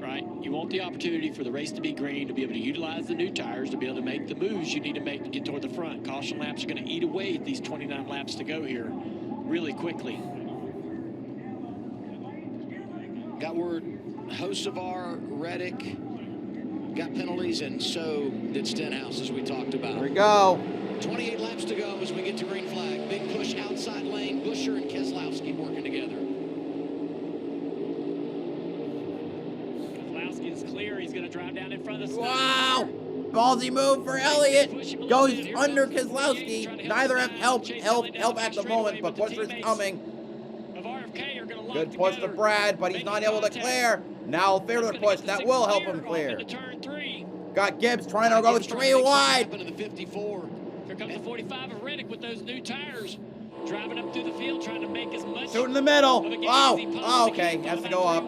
S13: right? You want the opportunity for the race to be green, to be able to utilize the new tires, to be able to make the moves you need to make to get toward the front. Caution laps are going to eat away at these 29 laps to go here really quickly.
S18: Got word Hocevar, Reddick got penalties, and so did Stenhouse, as we talked about.
S1: Here we go.
S18: 28 laps to go as we get to green flag. Big push outside lane. Buscher and Keselowski working together.
S13: Keselowski is clear. He's going to drive down in front of the
S1: Wow! Ballsy move for Elliott. Goes under Keselowski. Neither have help at the moment, but Buscher's coming. Good push to Brad, but he's not able to clear. Now further push. That will help him clear. Got Gibbs trying to go 3 wide.
S18: Into the 54.
S13: Here comes the 45 of Reddick with those new tires. Driving up through the field, trying to make as much.
S1: Shoot in the middle. Oh, okay. Has to go up.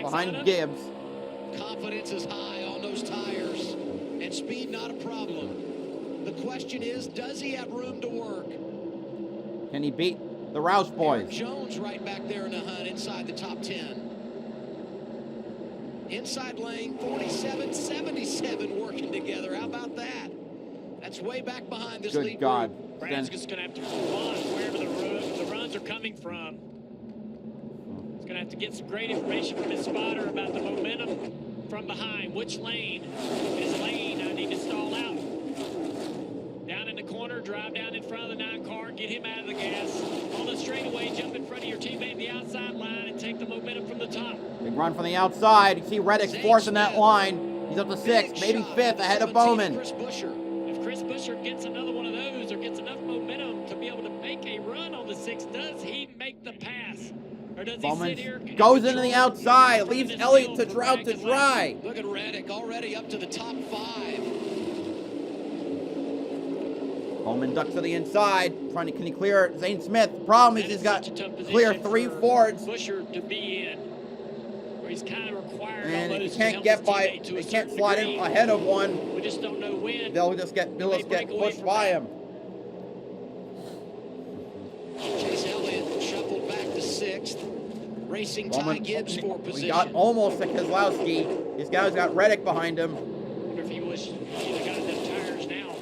S1: Behind Gibbs.
S18: Confidence is high on those tires. And speed not a problem. The question is, does he have room to work?
S1: Can he beat the Roush boys?
S18: Jones right back there in the hunt inside the top 10. Inside lane, 47, 77 working together. How about that? That's way back behind this lead.
S1: Good God.
S13: Brad's just going to have to respond wherever the runs are coming from. He's going to have to get some great information from his spotter about the momentum from behind. Which lane is lane I need to stall out? Down in the corner, drive down in front of the 9 car, get him out of the gas. On the straightaway, jump in front of your teammate in the outside line and take the momentum from the top.
S1: Big run from the outside. You see Reddick's fourth in that line. He's up to 6th, maybe 5th ahead of Bowman.
S13: If Chris Buscher gets another one of those or gets enough momentum to be able to make a run on the 6, does he make the pass? Or does he sit here?
S1: Goes into the outside, leaves Elliott to drought to dry.
S18: Look at Reddick already up to the top 5.
S1: Bowman ducks to the inside, can he clear Zane Smith? Problem is he's got clear 3 Fords.
S13: Buscher to be in, where he's kind of required.
S1: And he can't get by, he can't slide in ahead of one.
S13: We just don't know when.
S1: They'll just get pushed by him.
S18: Chase Elliott shuffled back to 6th. Racing Ty Gibbs for position.
S1: We got almost to Keselowski. These guys got Reddick behind him.
S13: Wonder if he was got enough tires now.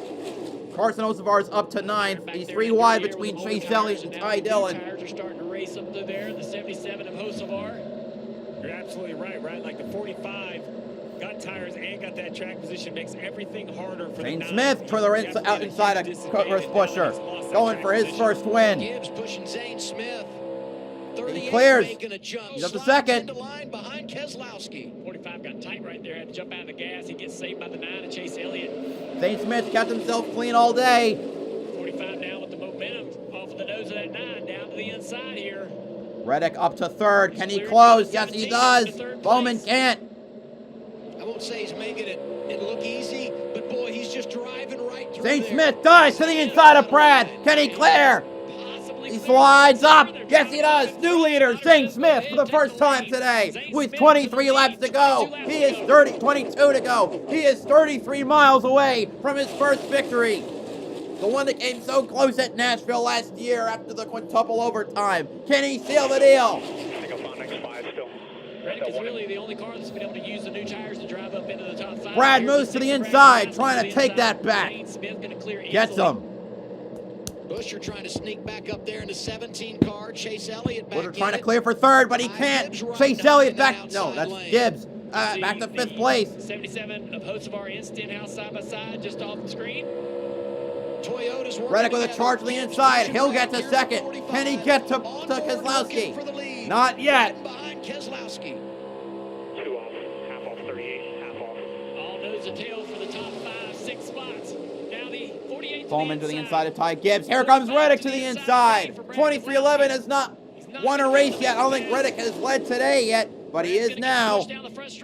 S1: Carson Hocevar's up to 9th. He's 3 wide between Chase Elliott and Ty Dillon.
S13: Tires are starting to race up through there. The 77 of Hocevar.
S20: You're absolutely right, right? Like the 45 got tires and got that track position, makes everything harder for
S1: Zane Smith for the inside of Chris Buscher, going for his first win.
S18: Gibbs pushing Zane Smith.
S1: He clears. He's up to 2nd.
S18: Line behind Keselowski.
S13: 45 got tight right there. Had to jump out of the gas. He gets saved by the 9 of Chase Elliott.
S1: Zane Smith kept himself clean all day.
S13: 45 now with the momentum off of the nose of that 9 down to the inside here.
S1: Reddick up to 3rd. Can he close? Yes, he does. Bowman can't.
S18: I won't say he's making it look easy, but boy, he's just driving right through
S1: Zane
S18: there.
S1: Smith dives to the inside of Brad. Can he clear? He slides up. Yes, he does. New leader, Zane Smith, for the first time today, with 23 laps to go. He is 22 to go. He is 33 miles away from his first victory. The one that came so close at Nashville last year after the quintuple overtime. Can he seal the deal?
S2: I think I'll find next 5 still.
S13: Reddick is really the only car that's been able to use the new tires to drive up into the top 5.
S1: Brad moves to the inside, trying to take that back. Gets him.
S18: Buscher trying to sneak back up there in the 17 car. Chase Elliott back
S1: Buscher trying to clear for 3rd, but he can't. Chase Elliott back. No, that's Gibbs. Back to 5th place.
S13: 77 of Hocevar and Stenhouse side by side, just off the screen.
S18: Toyota's
S1: Reddick with a charge to the inside. He'll get to 2nd. Can he get to Keselowski? Not yet.
S18: Behind Keselowski.
S2: 2 off, half off 38, half off.
S13: All nose to tail for the top 5, 6 spots. Now the 48
S1: Bowman to the inside of Ty Gibbs. Here comes Reddick to the inside. 23-11 has not won a race yet. I don't think Reddick has led today yet, but he is now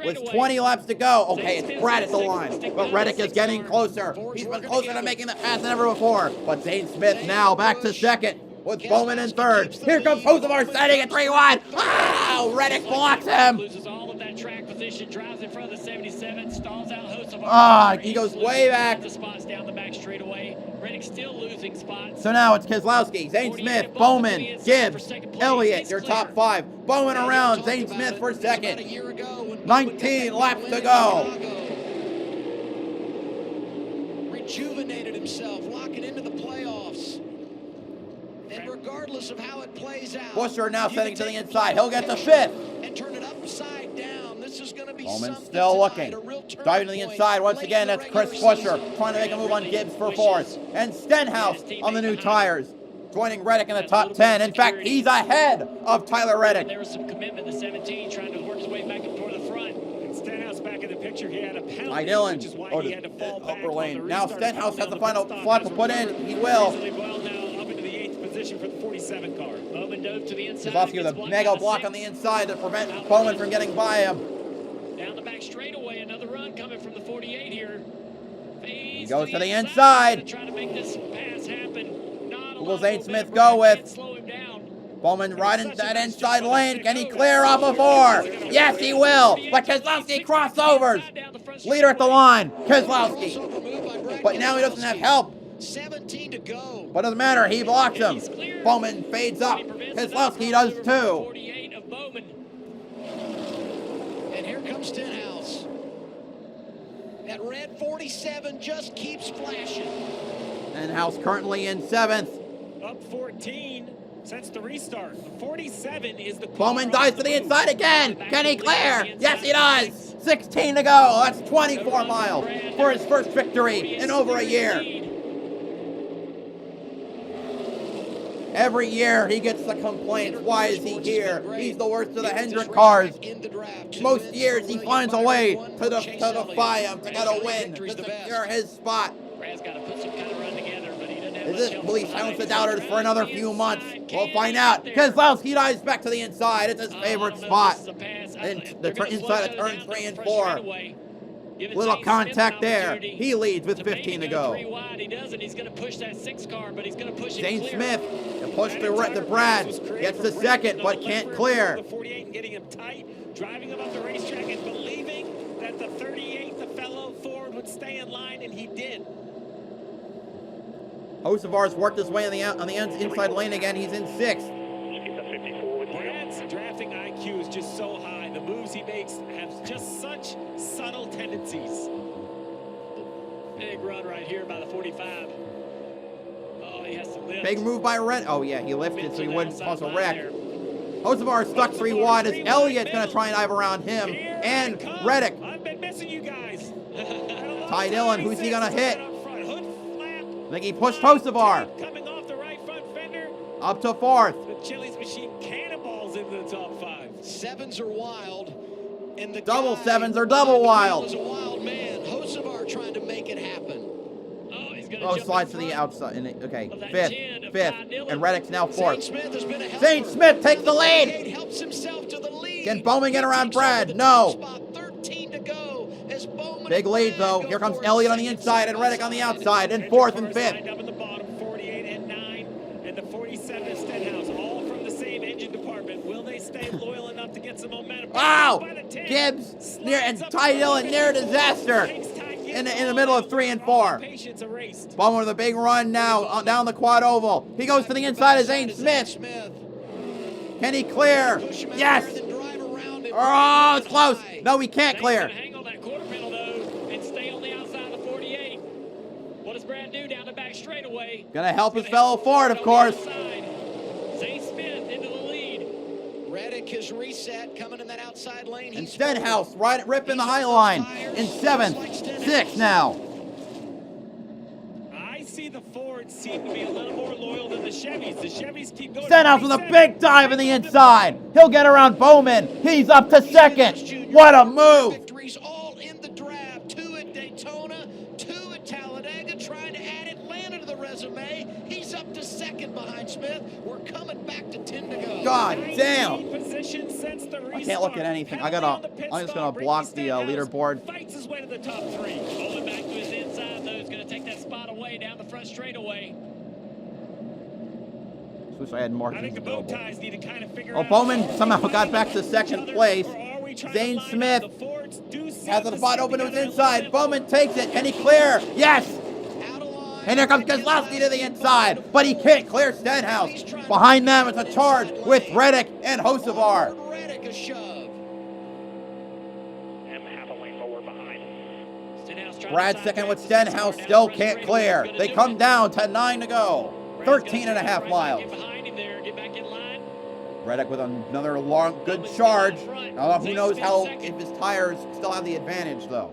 S1: with 20 laps to go. Okay, it's Brad at the line, but Reddick is getting closer. He's been closer to making the pass than ever before. But Zane Smith now back to 2nd with Bowman in 3rd. Here comes Hocevar setting at 3 wide. Wow, Reddick blocks him.
S13: Loses all of that track position, drives in front of the 77, stalls out Hocevar.
S1: He goes way back.
S13: The spots down the back straightaway.
S19: Reddick still losing spots.
S1: So now it's Keselowski, Zane Smith, Bowman, Gibbs, Elliott, your top 5. Bowman around, Zane Smith for second. 19 laps to go.
S18: Rejuvenated himself, locking into the playoffs. And regardless of how it plays out,
S1: Busher now setting to the inside. He'll get to 5th.
S18: And turn it upside down. This is going to be
S1: Bowman still looking. Diving to the inside once again. That's Chris Busher trying to make a move on Gibbs for 4th. And Stenhouse on the new tires, joining Reddick in the top 10. In fact, he's ahead of Tyler Reddick.
S19: There was some commitment. The 17 trying to work his way back and toward the front.
S20: And Stenhouse back in the picture. He had a penalty,
S1: Ty Dillon,
S20: which is why
S1: oh,
S20: he had to fall back
S1: upper
S20: on
S1: lane.
S20: the
S1: Now
S20: restart.
S1: Stenhouse has the
S20: Down
S1: final
S20: pit
S1: slot
S20: stop.
S1: to put in. He will.
S20: Reasonably well now, up into the 8th position for the 47 car.
S19: Bowman dove to the inside.
S1: Keselowski with a mega block on the inside to prevent Bowman from getting by him.
S19: Down the back straightaway, another run coming from the 48 here.
S1: He goes to the inside.
S19: Trying to make this pass happen.
S1: Who will Zane Smith go with? Bowman right into that inside lane. Can he clear off of 4? Yes, he will. But Keselowski crossovers. Leader at the line, Keselowski. But now he doesn't have help.
S18: 17 to go.
S1: But doesn't matter. He blocks him. Bowman fades up. Keselowski does too.
S19: 48 of Bowman.
S18: And here comes Stenhouse. That red 47 just keeps flashing.
S1: And House currently in 7th.
S20: Up 14 since the restart. The 47 is the
S1: Bowman dives to the inside again. Can he clear? Yes, he does. 16 to go. That's 24 miles for his first victory in over a year. Every year he gets the complaints. Why is he here? He's the worst of the Hendrick cars. Most years he finds a way to defy him, to get a win, to secure his spot.
S19: Brad's got to put some kind of run together, but he doesn't have
S1: Is this will he silence the doubters for another few months? We'll find out. Keselowski dives back to the inside. It's his favorite spot. And the inside of turn 3 and 4. Little contact there. He leads with 15 to go.
S19: He does, and he's going to push that 6 car, but he's going to push it
S1: Zane
S19: clear.
S1: Smith pushed the Brad. Gets the second, but can't clear.
S20: The 48 and getting him tight, driving him up the racetrack and believing that the 38, the fellow Ford, would stay in line, and he did.
S1: Hocevar's worked his way on the inside lane again. He's in 6th.
S20: Brad's drafting IQ is just so high. The moves he makes have just such subtle tendencies.
S19: Big run right here by the 45. Oh, he has to lift.
S1: Big move by Red. Oh, yeah, he lifted so he wouldn't cause a wreck. Hocevar stuck 3 wide as Elliott's going to try and dive around him. And Reddick.
S20: I've been missing you guys.
S1: Ty Dillon, who's he going to hit? I think he pushed Hocevar.
S20: Coming off the right front fender.
S1: Up to 4th.
S20: The Chili's machine cannonballs into the top 5.
S18: 7s are wild. And the
S1: double 7s are double wild.
S18: is a wild man. Hocevar trying to make it happen.
S1: Oh, slides to the outside. Okay, 5th. And Reddick's now 4th.
S18: Zane
S1: Smith takes the lead.
S18: Helps himself to the lead.
S1: Can Bowman get around Brad? No.
S18: 13 to go as Bowman
S1: Big lead, though. Here comes Elliott on the inside and Reddick on the outside. And 4th and 5th.
S20: Up in the bottom, 48 and 9. And the 47 is Stenhouse, all from the same engine department. Will they stay loyal enough to get some momentum?
S1: Wow! Gibbs and Ty Dillon near disaster in the middle of 3 and 4. Bowman with a big run now down the quad oval. He goes to the inside of Zane Smith. Can he clear? Yes! Oh, it's close. No, he can't clear.
S19: Hang on that quarter panel, though, and stay on the outside of the 48. What does Brad do down the back straightaway?
S1: Gonna help his fellow Ford, of course.
S19: Zane Smith into the lead.
S18: Reddick is reset, coming in that outside lane.
S1: And Stenhouse ripping the high line in 7th. 6th now.
S20: I see the Fords seem to be a little more loyal than the Chevys. The Chevys keep going.
S1: Stenhouse with a big dive in the inside. He'll get around Bowman. He's up to 2nd. What a move.
S18: Victories all in the draft. 2 at Daytona, 2 at Talladega, trying to add Atlanta to the resume. He's up to 2nd behind Smith. We're coming back to 10 to go.
S1: God damn.
S20: Position since the
S1: I can't look at anything. I'm just gonna block the leaderboard.
S20: Fights his way to the top 3.
S19: Going back to his inside, though, he's going to take that spot away down the front straightaway.
S1: Wish I had more.
S20: I think the bow ties need to kind of figure
S1: Oh,
S20: out.
S1: Bowman somehow got back to 2nd place. Zane Smith has the spot open to his inside. Bowman takes it. Can he clear? Yes! And here comes Keselowski to the inside, but he can't clear Stenhouse. Behind them, it's a charge with Reddick and Hocevar.
S18: Reddick a shove.
S1: Brad second with Stenhouse, still can't clear. They come down to 9 to go. 13.5 miles. Reddick with another long, good charge. Who knows if his tires still have the advantage, though.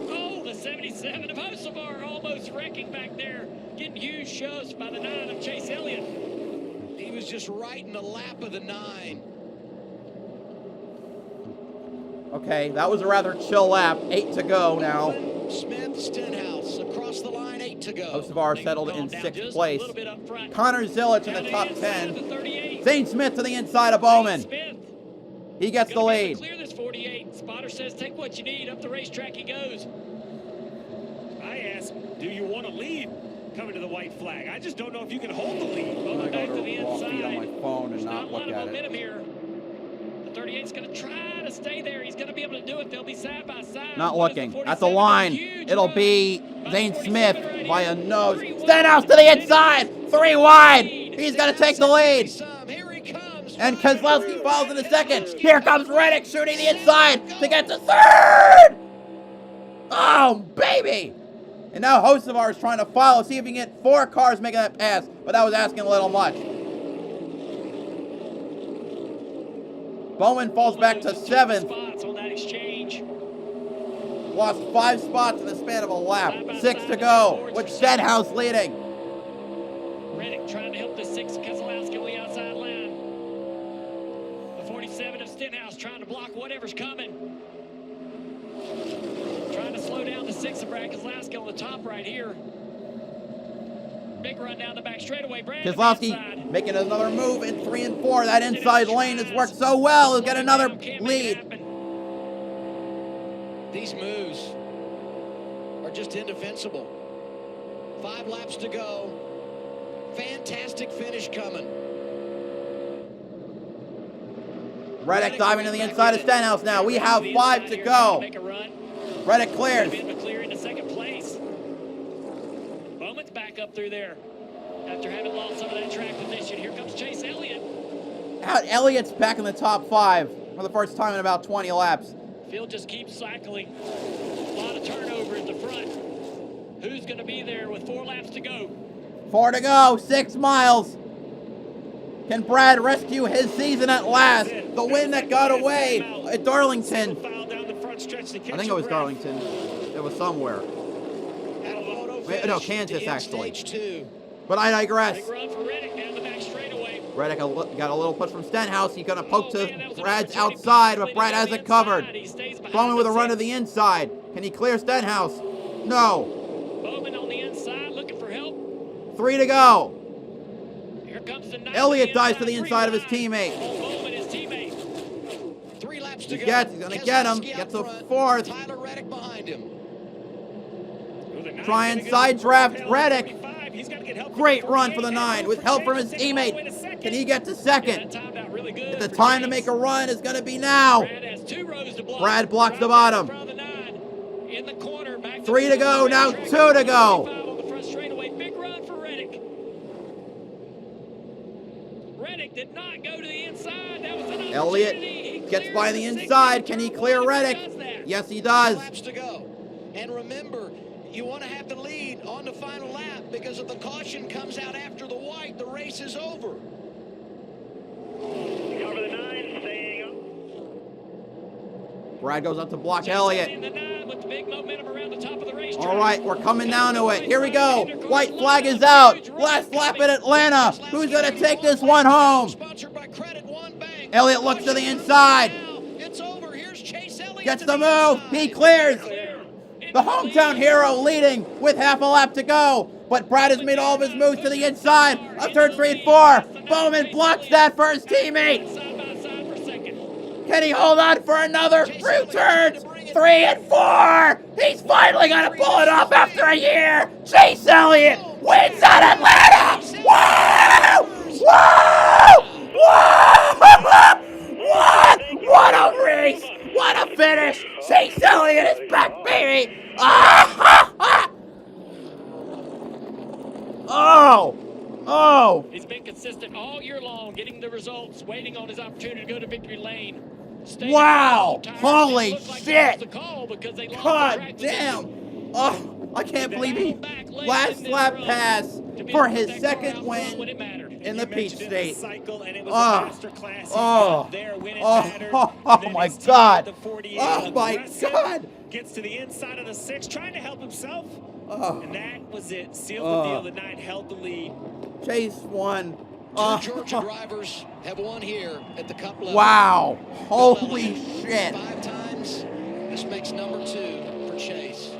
S19: Oh, the 77 of Hocevar almost wrecking back there. Getting huge shoves by the 9 of Chase Elliott.
S18: He was just right in the lap of the 9.
S1: Okay, that was a rather chill lap. 8 to go now.
S18: Smith, Stenhouse, across the line, 8 to go.
S1: Hocevar settled in 6th place. Connor Zilic in the top 10. Zane Smith to the inside of Bowman. He gets the lead.
S19: Clear this 48. Spotter says, take what you need. Up the racetrack he goes.
S20: I asked, do you want to lead coming to the white flag? I just don't know if you can hold the lead.
S1: I'm going to go to raw feed on my phone and not look at it.
S19: Here. The 38's going to try to stay there. He's going to be able to do it. They'll be side by side.
S1: Not looking. At the line, it'll be Zane Smith by a nose. Stenhouse to the inside. 3 wide. He's going to take the lead. And Keselowski falls in the second. Here comes Reddick shooting the inside to get to 3rd. Oh, baby. And now Hocevar is trying to follow, see if he can get 4 cars making that pass. But that was asking a little much. Bowman falls back to 7th. Lost 5 spots in the span of a lap. 6 to go, with Stenhouse leading.
S19: Reddick trying to help the 6 Keselowski on the outside line. The 47 of Stenhouse trying to block whatever's coming. Trying to slow down the 6 of Brad Keselowski on the top right here. Big run down the back straightaway.
S1: Keselowski making another move in 3 and 4. That inside lane has worked so well. He'll get another lead.
S18: These moves are just indefensible. 5 laps to go. Fantastic finish coming.
S1: Reddick diving to the inside of Stenhouse now. We have 5 to go. Reddick clears.
S19: Clearing to second place. Bowman's back up through there after having lost some of that track position. Here comes Chase Elliott.
S1: Elliott's back in the top 5 for the first time in about 20 laps.
S19: Field just keeps cycling. A lot of turnover at the front. Who's going to be there with 4 laps to go?
S1: 4 to go, 6 miles. Can Brad rescue his season at last? The win that got away at Darlington. I think it was Darlington. It was somewhere. Wait, no, Kansas actually. But I digress. Reddick got a little push from Stenhouse. He's going to poke to Brad's outside, but Brad has it covered. Bowman with a run to the inside. Can he clear Stenhouse? No.
S19: Bowman on the inside looking for help.
S1: 3 to go.
S19: Here comes the
S1: Elliott dives to the inside of his teammate.
S19: Bowman, his teammate.
S18: 3 laps
S1: He's going to get him. Gets a 4th.
S18: Tyler Reddick behind him.
S1: Try and side draft Reddick. Great run for the 9 with help from his teammate. Can he get to 2nd? The time to make a run is going to be now. Brad blocks the bottom. 3 to go, now 2 to go.
S19: Big run for Reddick. Reddick did not go to the inside. That was an
S1: Elliott gets by the inside. Can he clear Reddick? Yes, he does.
S18: Laps to go. And remember, you want to have the lead on the final lap because if the caution comes out after the white, the race is over.
S2: Cover the 9, staying up.
S1: Brad goes up to block Elliott.
S19: In the 9 with the big momentum around the top of the racetrack.
S1: All right, we're coming down to it. Here we go. White flag is out. Last lap at Atlanta. Who's going to take this one home? Elliott looks to the inside. Gets the move. He clears. The hometown hero leading with half a lap to go. But Brad has made all of his moves to the inside of turn 3 and 4. Bowman blocks that for his teammate. Can he hold on for another 3 turns? 3 and 4. He's finally going to pull it off after a year. Chase Elliott wins at Atlanta. Woo! Woo! Woo! What a race! What a finish! Chase Elliott is back, baby! Ah! Oh! Oh!
S20: He's been consistent all year long, getting the results, waiting on his opportunity to go to victory lane.
S1: Wow! Holy shit! God
S20: damn!
S1: damn! Oh, I can't believe he last lap pass for his second win in the Peach State. Oh my God! Oh my God!
S20: Gets to the inside of the 6, trying to help himself. And that was it. Sealed the deal. The 9 held the lead.
S1: Chase won.
S18: Two Georgia drivers have won here at the Cup level.
S1: Wow! Holy shit!
S18: 5 times. This makes number 2 for Chase.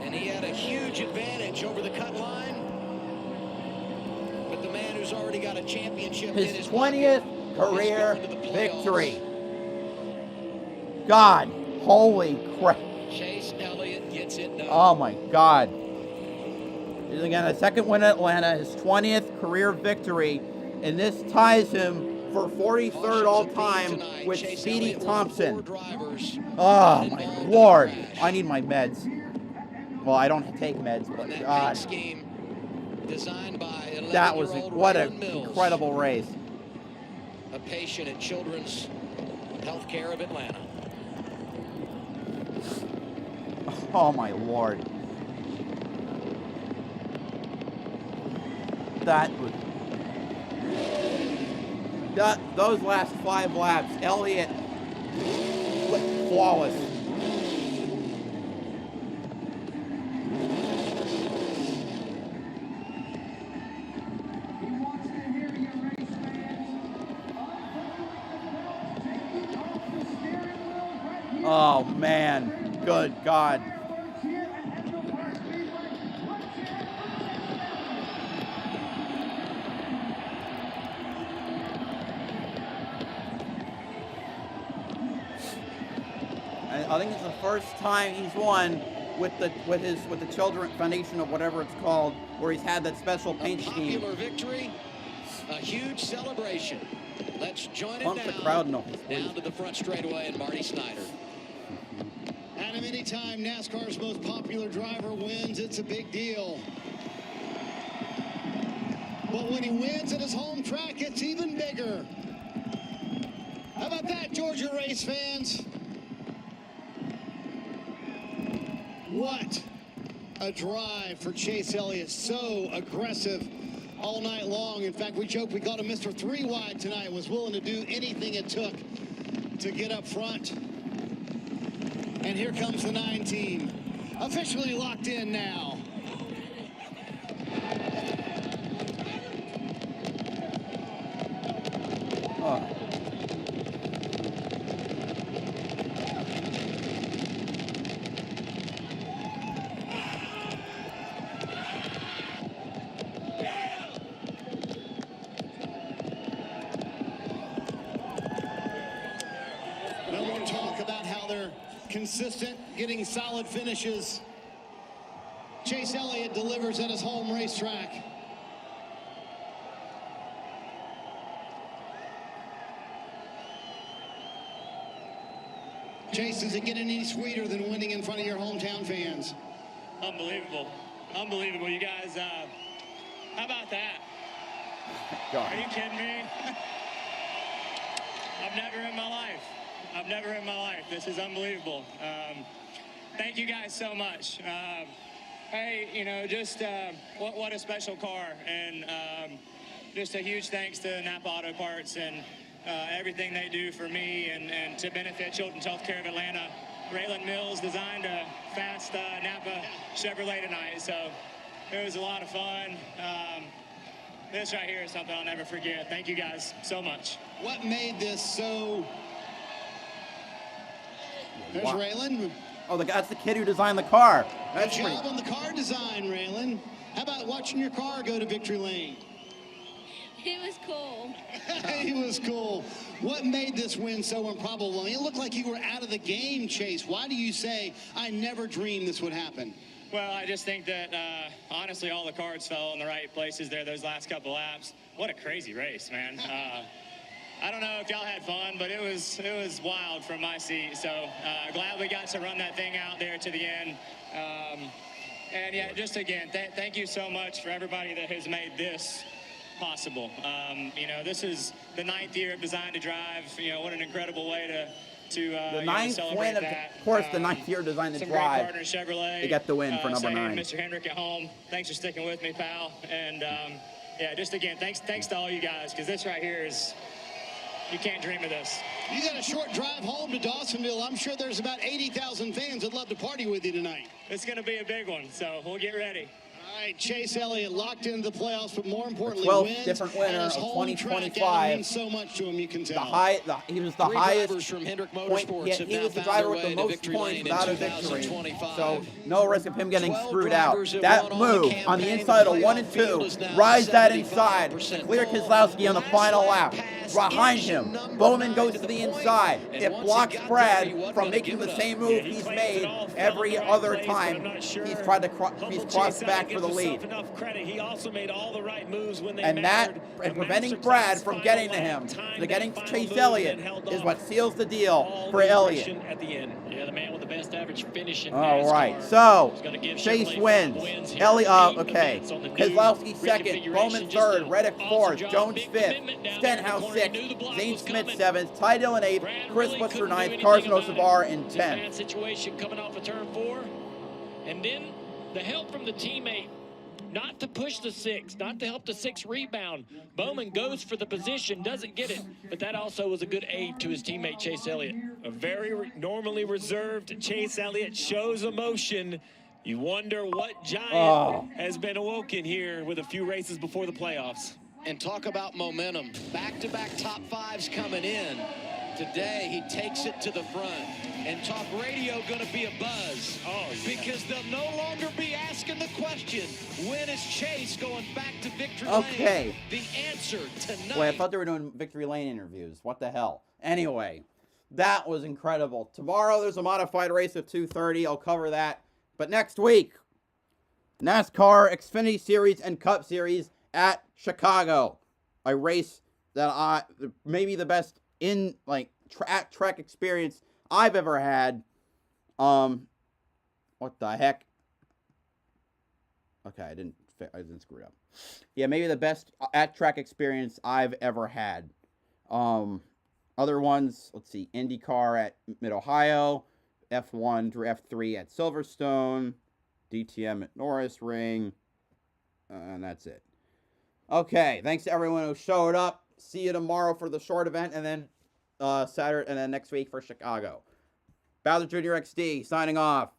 S18: And he had a huge advantage over the cut line. But the man who's already got a championship in his
S1: 20th career victory. God, holy crap.
S18: Chase Elliott gets it done.
S1: Oh my God. He's again a second win at Atlanta, his 20th career victory, and this ties him for 43rd all time with Speedy Thompson. Oh my Lord. I need my meds. Well, I don't take meds, but God. That was what an incredible race.
S18: A patient at Children's Healthcare of Atlanta.
S1: Oh my Lord. Those last 5 laps, Elliott flawless. Oh man, good God. I think it's the first time he's won with the Children Foundation or whatever it's called, where he's had that special paint scheme.
S18: Popular victory, a huge celebration. Let's join it
S1: Pump the crowd noise, please.
S18: down to the front straightaway and Marty Snyder.
S6: Adam, anytime NASCAR's most popular driver wins, it's a big deal. But when he wins at his home track, it's even bigger. How about that, Georgia race fans? What a drive for Chase Elliott. So aggressive all night long. In fact, we joked we got a Mr. 3 wide tonight, was willing to do anything it took to get up front. And here comes the 9 team, officially locked in now. No more talk about how they're consistent, getting solid finishes. Chase Elliott delivers at his home racetrack. Chase, does it get any sweeter than winning in front of your hometown fans?
S3: Unbelievable. Unbelievable. You guys, how about that?
S1: God.
S3: Are you kidding me? I've never in my life. This is unbelievable. Thank you guys so much. Hey, you know, just what a special car. And just a huge thanks to Napa Auto Parts and everything they do for me and to benefit Children's Healthcare of Atlanta. Raylan Mills designed a fast Napa Chevrolet tonight, so it was a lot of fun. This right here is something I'll never forget. Thank you guys so much.
S6: What made this so... There's
S1: Wow.
S6: Raylan.
S1: Oh, that's the kid who designed the car. That's
S6: Good
S1: pretty...
S6: job on the car design, Raylan. How about watching your car go to victory lane?
S11: It was cool.
S6: It was cool. What made this win so improbable? It looked like you were out of the game, Chase. Why do you say, I never dreamed this would happen?
S3: Well, I just think that, honestly, all the cards fell in the right places there those last couple laps. What a crazy race, man. I don't know if y'all had fun, but it was wild from my seat. So glad we got to run that thing out there to the end. And yeah, just again, thank you so much for everybody that has made this possible. You know, this is the 9th year of Design to Drive. You know, what an incredible way to
S1: the 9th win, of course, the 9th year Design to Drive. They get the win for number 9.
S3: Mr. Hendrick at home, thanks for sticking with me, pal. And yeah, just again, thanks to all you guys, because this right here is, you can't dream of this.
S14: You got a short drive home to Dawsonville. I'm sure there's about 80,000 fans that'd love to party with you tonight.
S3: It's going to be a big one, so we'll get ready.
S14: All right, Chase Elliott locked into the playoffs, but more importantly,
S1: 12th different winner of 2025.
S14: Means so much to him, you can tell.
S1: He was the highest
S18: from Hendrick
S1: point.
S18: Motorsports
S1: He was the driver with the most points without a victory. So no risk of him getting screwed out. That move on the inside of 1 and 2, rise that inside, clear Keselowski on the final lap. Behind him, Bowman goes to the inside. It blocks Brad from making the same move he's made every other time he's tried to crossed back for the lead.
S20: He also made all the right moves when they
S1: and preventing Brad from getting to him, getting to Chase Elliott, is what seals the deal for Elliott.
S20: At the end. Yeah, the man with the best average finish in
S1: All
S20: NASCAR.
S1: right, so Chase wins. Elliott, okay. Keselowski second, Bowman third, Reddick fourth, Jones fifth, Stenhouse sixth, Zane Smith seventh, Ty Dillon eighth, Chris Buster ninth, Carson Osavar in 10th.
S20: Bad situation coming off of turn 4, and then the help from the teammate. Not to push the 6, not to help the 6 rebound. Bowman goes for the position, doesn't get it, but that also was a good aid to his teammate Chase Elliott. A very normally reserved Chase Elliott shows emotion. You wonder what giant has been awoken here with a few races before the playoffs.
S18: And talk about momentum. Back-to-back top 5s coming in. Today, he takes it to the front. And talk radio going to be a buzz.
S20: Oh, yeah.
S18: Because they'll no longer be asking the question, when is Chase going back to victory lane?
S1: Okay.
S18: The answer tonight.
S1: Wait, I thought they were doing victory lane interviews. What the hell? Anyway, that was incredible. Tomorrow, there's a modified race at 2:30. I'll cover that. But next week, NASCAR Xfinity Series and Cup Series at Chicago. A race that maybe the best in like track experience I've ever had. What the heck? Okay, I didn't screw it up. Yeah, maybe the best at track experience I've ever had. Other ones, let's see, IndyCar at Mid-Ohio, F1 through F3 at Silverstone, DTM at Norris Ring, and that's it. Okay, thanks to everyone who showed up. See you tomorrow for the short event, and then Saturday, and then next week for Chicago. BowserJrXD signing off.